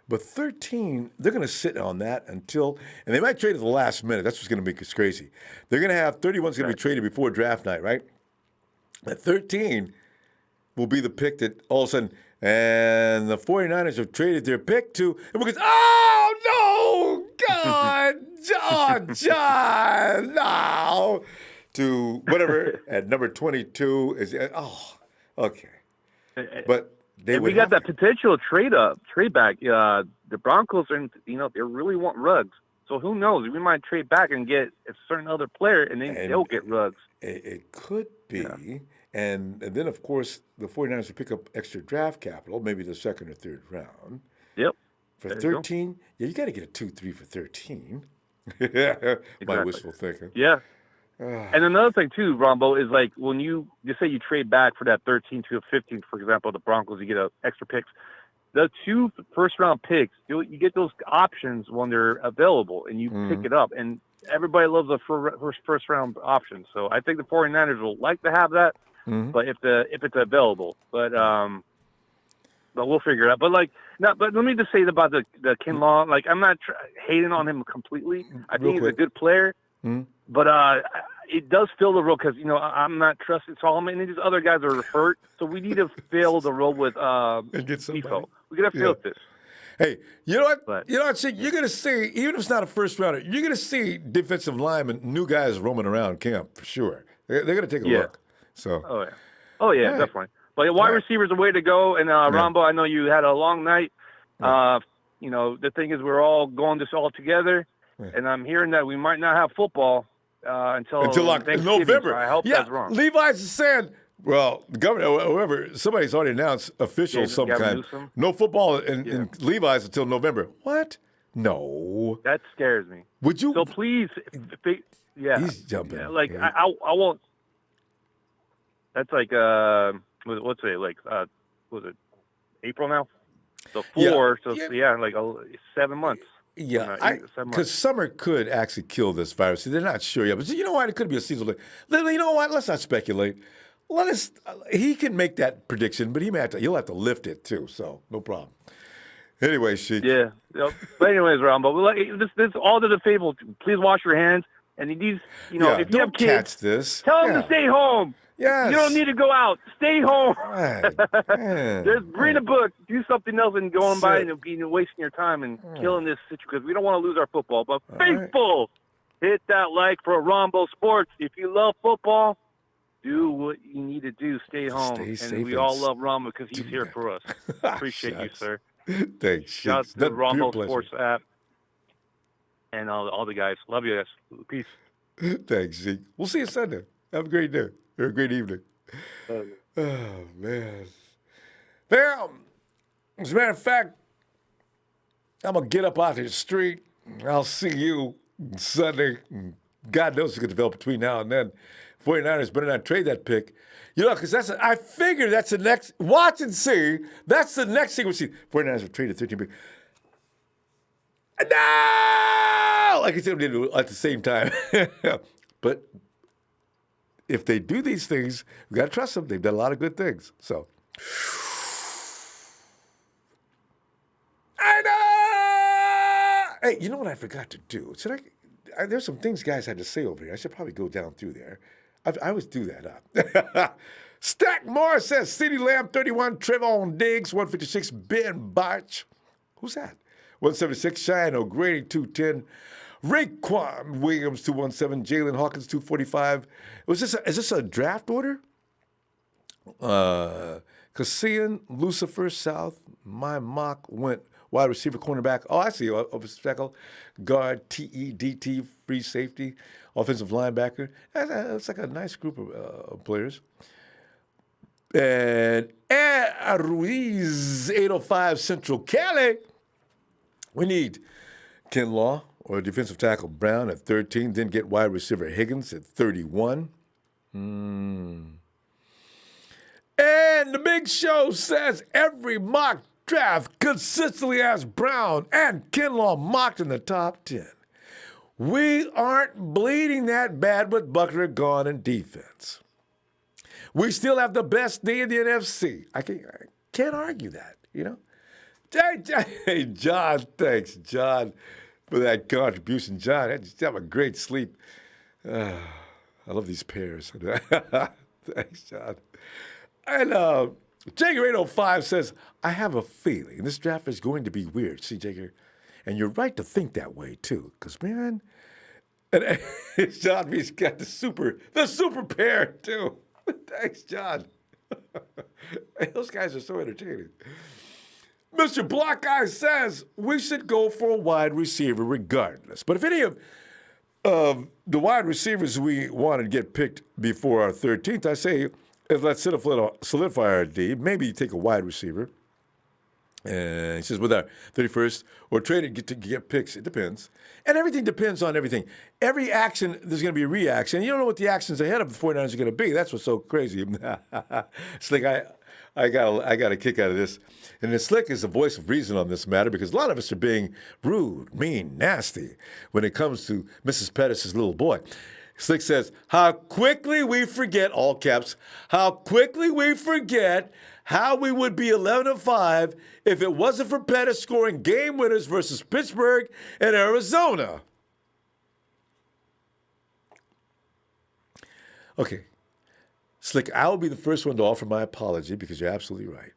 But 13, they're going to sit on that until, and they might trade at the last minute. That's what's going to make us crazy. They're going to have 31's going to be traded before draft night, right? At 13 will be the pick that all of a sudden, and the 49ers have traded their pick to, and we're going, oh, no, God, John, no, to whatever, at number 22 is, okay. But we got that potential trade back. The Broncos are, they really want Ruggs. So who knows? We might trade back and get a certain other player, and then they'll get Ruggs. It could be. Yeah. And then, of course, the 49ers will pick up extra draft capital, maybe the second or third round. Yep. For 13, you got to get a 2-3 for 13. My wishful thinking. Yeah. And another thing, too, Rombo, is like when you say you trade back for that 13 to a 15, for example, the Broncos, you get extra picks. The 2 first-round picks, you get those options when they're available, and you pick it up. And everybody loves a first-round option. So I think the 49ers will like to have that, but if it's available. But we'll figure it out. But but let me just say about the Kinlaw. Like, I'm not hating on him completely. I think he's a good player. But it does fill the role because, I'm not trusting Solomon, and these other guys are hurt. So we need to fill the role with Defoe. We got to fill this. Hey, you know what? You're going to see, even if it's not a first rounder, you're going to see defensive linemen, new guys roaming around camp for sure. They're going to take a look. So. Oh, yeah, definitely. But wide receivers are the way to go. And Ronbo, I know you had a long night. The thing is we're all going this all together. And I'm hearing that we might not have football until November. So I hope that's wrong. Levi's saying, well, the governor, whoever, somebody's already announced official some kind. No football in Levi's until November. What? No. That scares me. Would you? So please, He's jumping. Yeah, I won't. That's like what's it like? Was it April now? So 4. Like 7 months. Yeah, because summer could actually kill this virus. They're not sure yet. But you know what? It could be a seasonal thing. You know what? Let's not speculate. He can make that prediction, but he'll have to lift it too. So no problem. Anyway, Sheik. Yeah. But anyways, Ronbo, this all to the fable. Please wash your hands. And these, if you have kids, tell them to stay home. Yes. You don't need to go out. Stay home. Right. Read a book, do something else, and going by and wasting your time and killing this situation because we don't want to lose our football. But faithful, hit that like for Ronbo Sports. If you love football, do what you need to do. Stay home. And we all love Ronbo because he's here for us. Appreciate you, sir. Thanks. Shout out to the Ronbo Sports app and all the guys. Love you guys. Peace. Thanks, Zeke. We'll see you Sunday. Have a great day. Or a great evening. Oh, man. Well, as a matter of fact, I'm going to get up out of the street. I'll see you Sunday. God knows what's going to develop between now and then. 49ers better not trade that pick. You know, because I figure that's the next, watch and see, that's the next thing we see. 49ers have traded 13 pick. No! Like I said, we did at the same time. But if they do these things, we got to trust them. They've done a lot of good things. So, I know! Hey, you know what I forgot to do? There's some things guys had to say over here. I should probably go down through there. I always do that up. Stack Morris says, CeeDee Lamb, 31, Trevon Diggs, 156, Ben Botch. Who's that? 176, Cheyenne O'Grady, 210. Raekwon Williams, 217. Jalen Hawkins, 245. Is this a draft order? Cassian, Lucifer, South. My mock went wide receiver, cornerback. Oh, I see. Offensive tackle, guard, TE, DT, free safety, offensive linebacker. It's like a nice group of players. And Ruiz, 805 Central Cali. We need Ken Law or defensive tackle Brown at 13, then get wide receiver Higgins at 31. And the Big Show says every mock draft consistently has Brown and Kinlaw mocked in the top 10. We aren't bleeding that bad with Buckner gone in defense. We still have the best D in the NFC. I can't argue that, you know. Hey, John, thanks, John, for that contribution. John, I just have a great sleep. I love these pairs. Thanks, John. And Jager805 says, I have a feeling this draft is going to be weird. See, Jager, and you're right to think that way, too. Because, man, and John B's got the super pair, too. Thanks, John. Those guys are so entertaining. Mr. Block Eye says we should go for a wide receiver regardless. But if any of the wide receivers we want to get picked before our 13th, I say let's solidify our D. Maybe take a wide receiver. And he says with our 31st or trade it to get picks. It depends. And everything depends on everything. Every action, there's going to be a reaction. You don't know what the actions ahead of the 49ers are going to be. That's what's so crazy. Slick, I got a kick out of this. And Slick is the voice of reason on this matter because a lot of us are being rude, mean, nasty when it comes to Mrs. Pettis' little boy. Slick says, how quickly we forget, all caps, how quickly we forget how we would be 11-5 if it wasn't for Pettis scoring game winners versus Pittsburgh and Arizona. Okay. Slick, I will be the first one to offer my apology because you're absolutely right.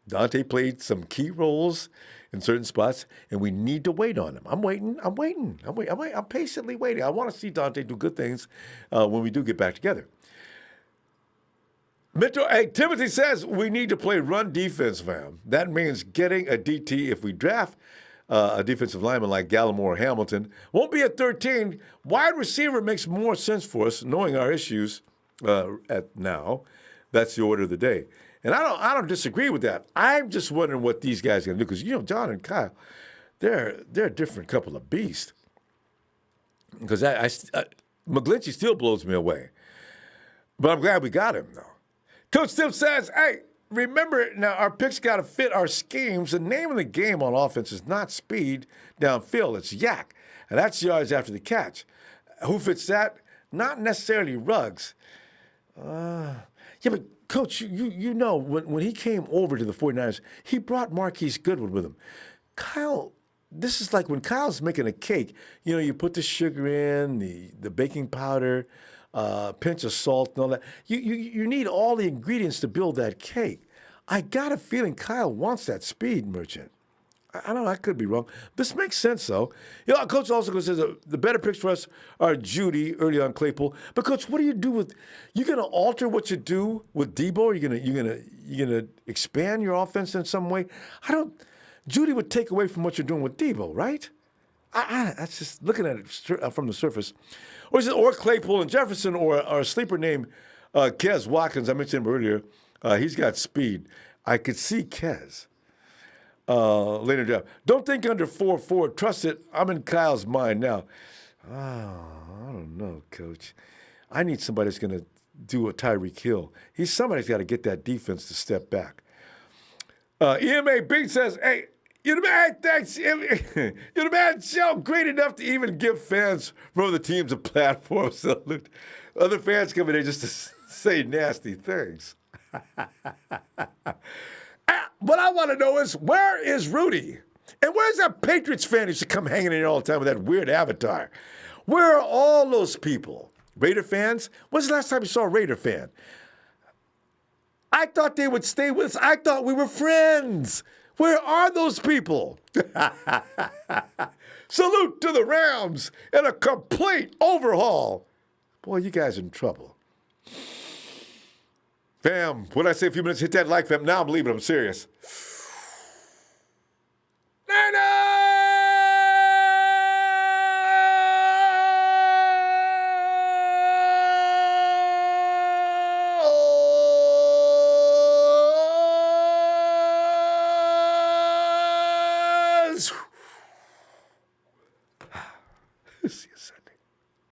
Dante played some key roles in certain spots, and we need to wait on him. I'm waiting. I'm patiently waiting. I want to see Dante do good things when we do get back together. Timothy says we need to play run defense, fam. That means getting a DT if we draft a defensive lineman like Gallimore or Hamilton. Won't be at 13. Wide receiver makes more sense for us, knowing our issues at now. That's the order of the day. And I don't disagree with that. I'm just wondering what these guys are going to do because, John and Kyle, they're a different couple of beasts. Because McGlinchey still blows me away. But I'm glad we got him, though. Coach Tim says, hey, remember, now our picks got to fit our schemes. The name of the game on offense is not speed downfield. It's yak. And that's yards after the catch. Who fits that? Not necessarily Ruggs. Yeah, but Coach, you know, when he came over to the 49ers, he brought Marquise Goodwin with him. Kyle, this is like when Kyle's making a cake. You put the sugar in, the baking powder, pinch of salt and all that. You need all the ingredients to build that cake. I got a feeling Kyle wants that speed, Merchant. I don't know. I could be wrong. This makes sense, though. Coach also says the better picks for us are Judy early on Claypool. But Coach, what do you do with? You gonna alter what you do with Debo? Or you gonna expand your offense in some way? Judy would take away from what you're doing with Debo, right? That's just looking at it from the surface. Or Claypool and Jefferson, or a sleeper named Kez Watkins. I mentioned him earlier. He's got speed. I could see Kez. Later down. Don't think under 4-4. Trust it. I'm in Kyle's mind now. Oh, I don't know, Coach. I need somebody that's going to do a Tyreek Hill. Somebody's got to get that defense to step back. EMA Big says, hey, you're the man, thanks. You're the man show great enough to even give fans from other teams a platform. Salute. Other fans come in there just to say nasty things. What I want to know is, where is Rudy? And where's that Patriots fan who used to come hanging in here all the time with that weird avatar? Where are all those people? Raider fans? When's the last time you saw a Raider fan? I thought they would stay with us. I thought we were friends. Where are those people? Salute to the Rams and a complete overhaul. Boy, you guys are in trouble. Fam, what I say a few minutes, hit that like, fam. Now I'm leaving. I'm serious. See you Sunday.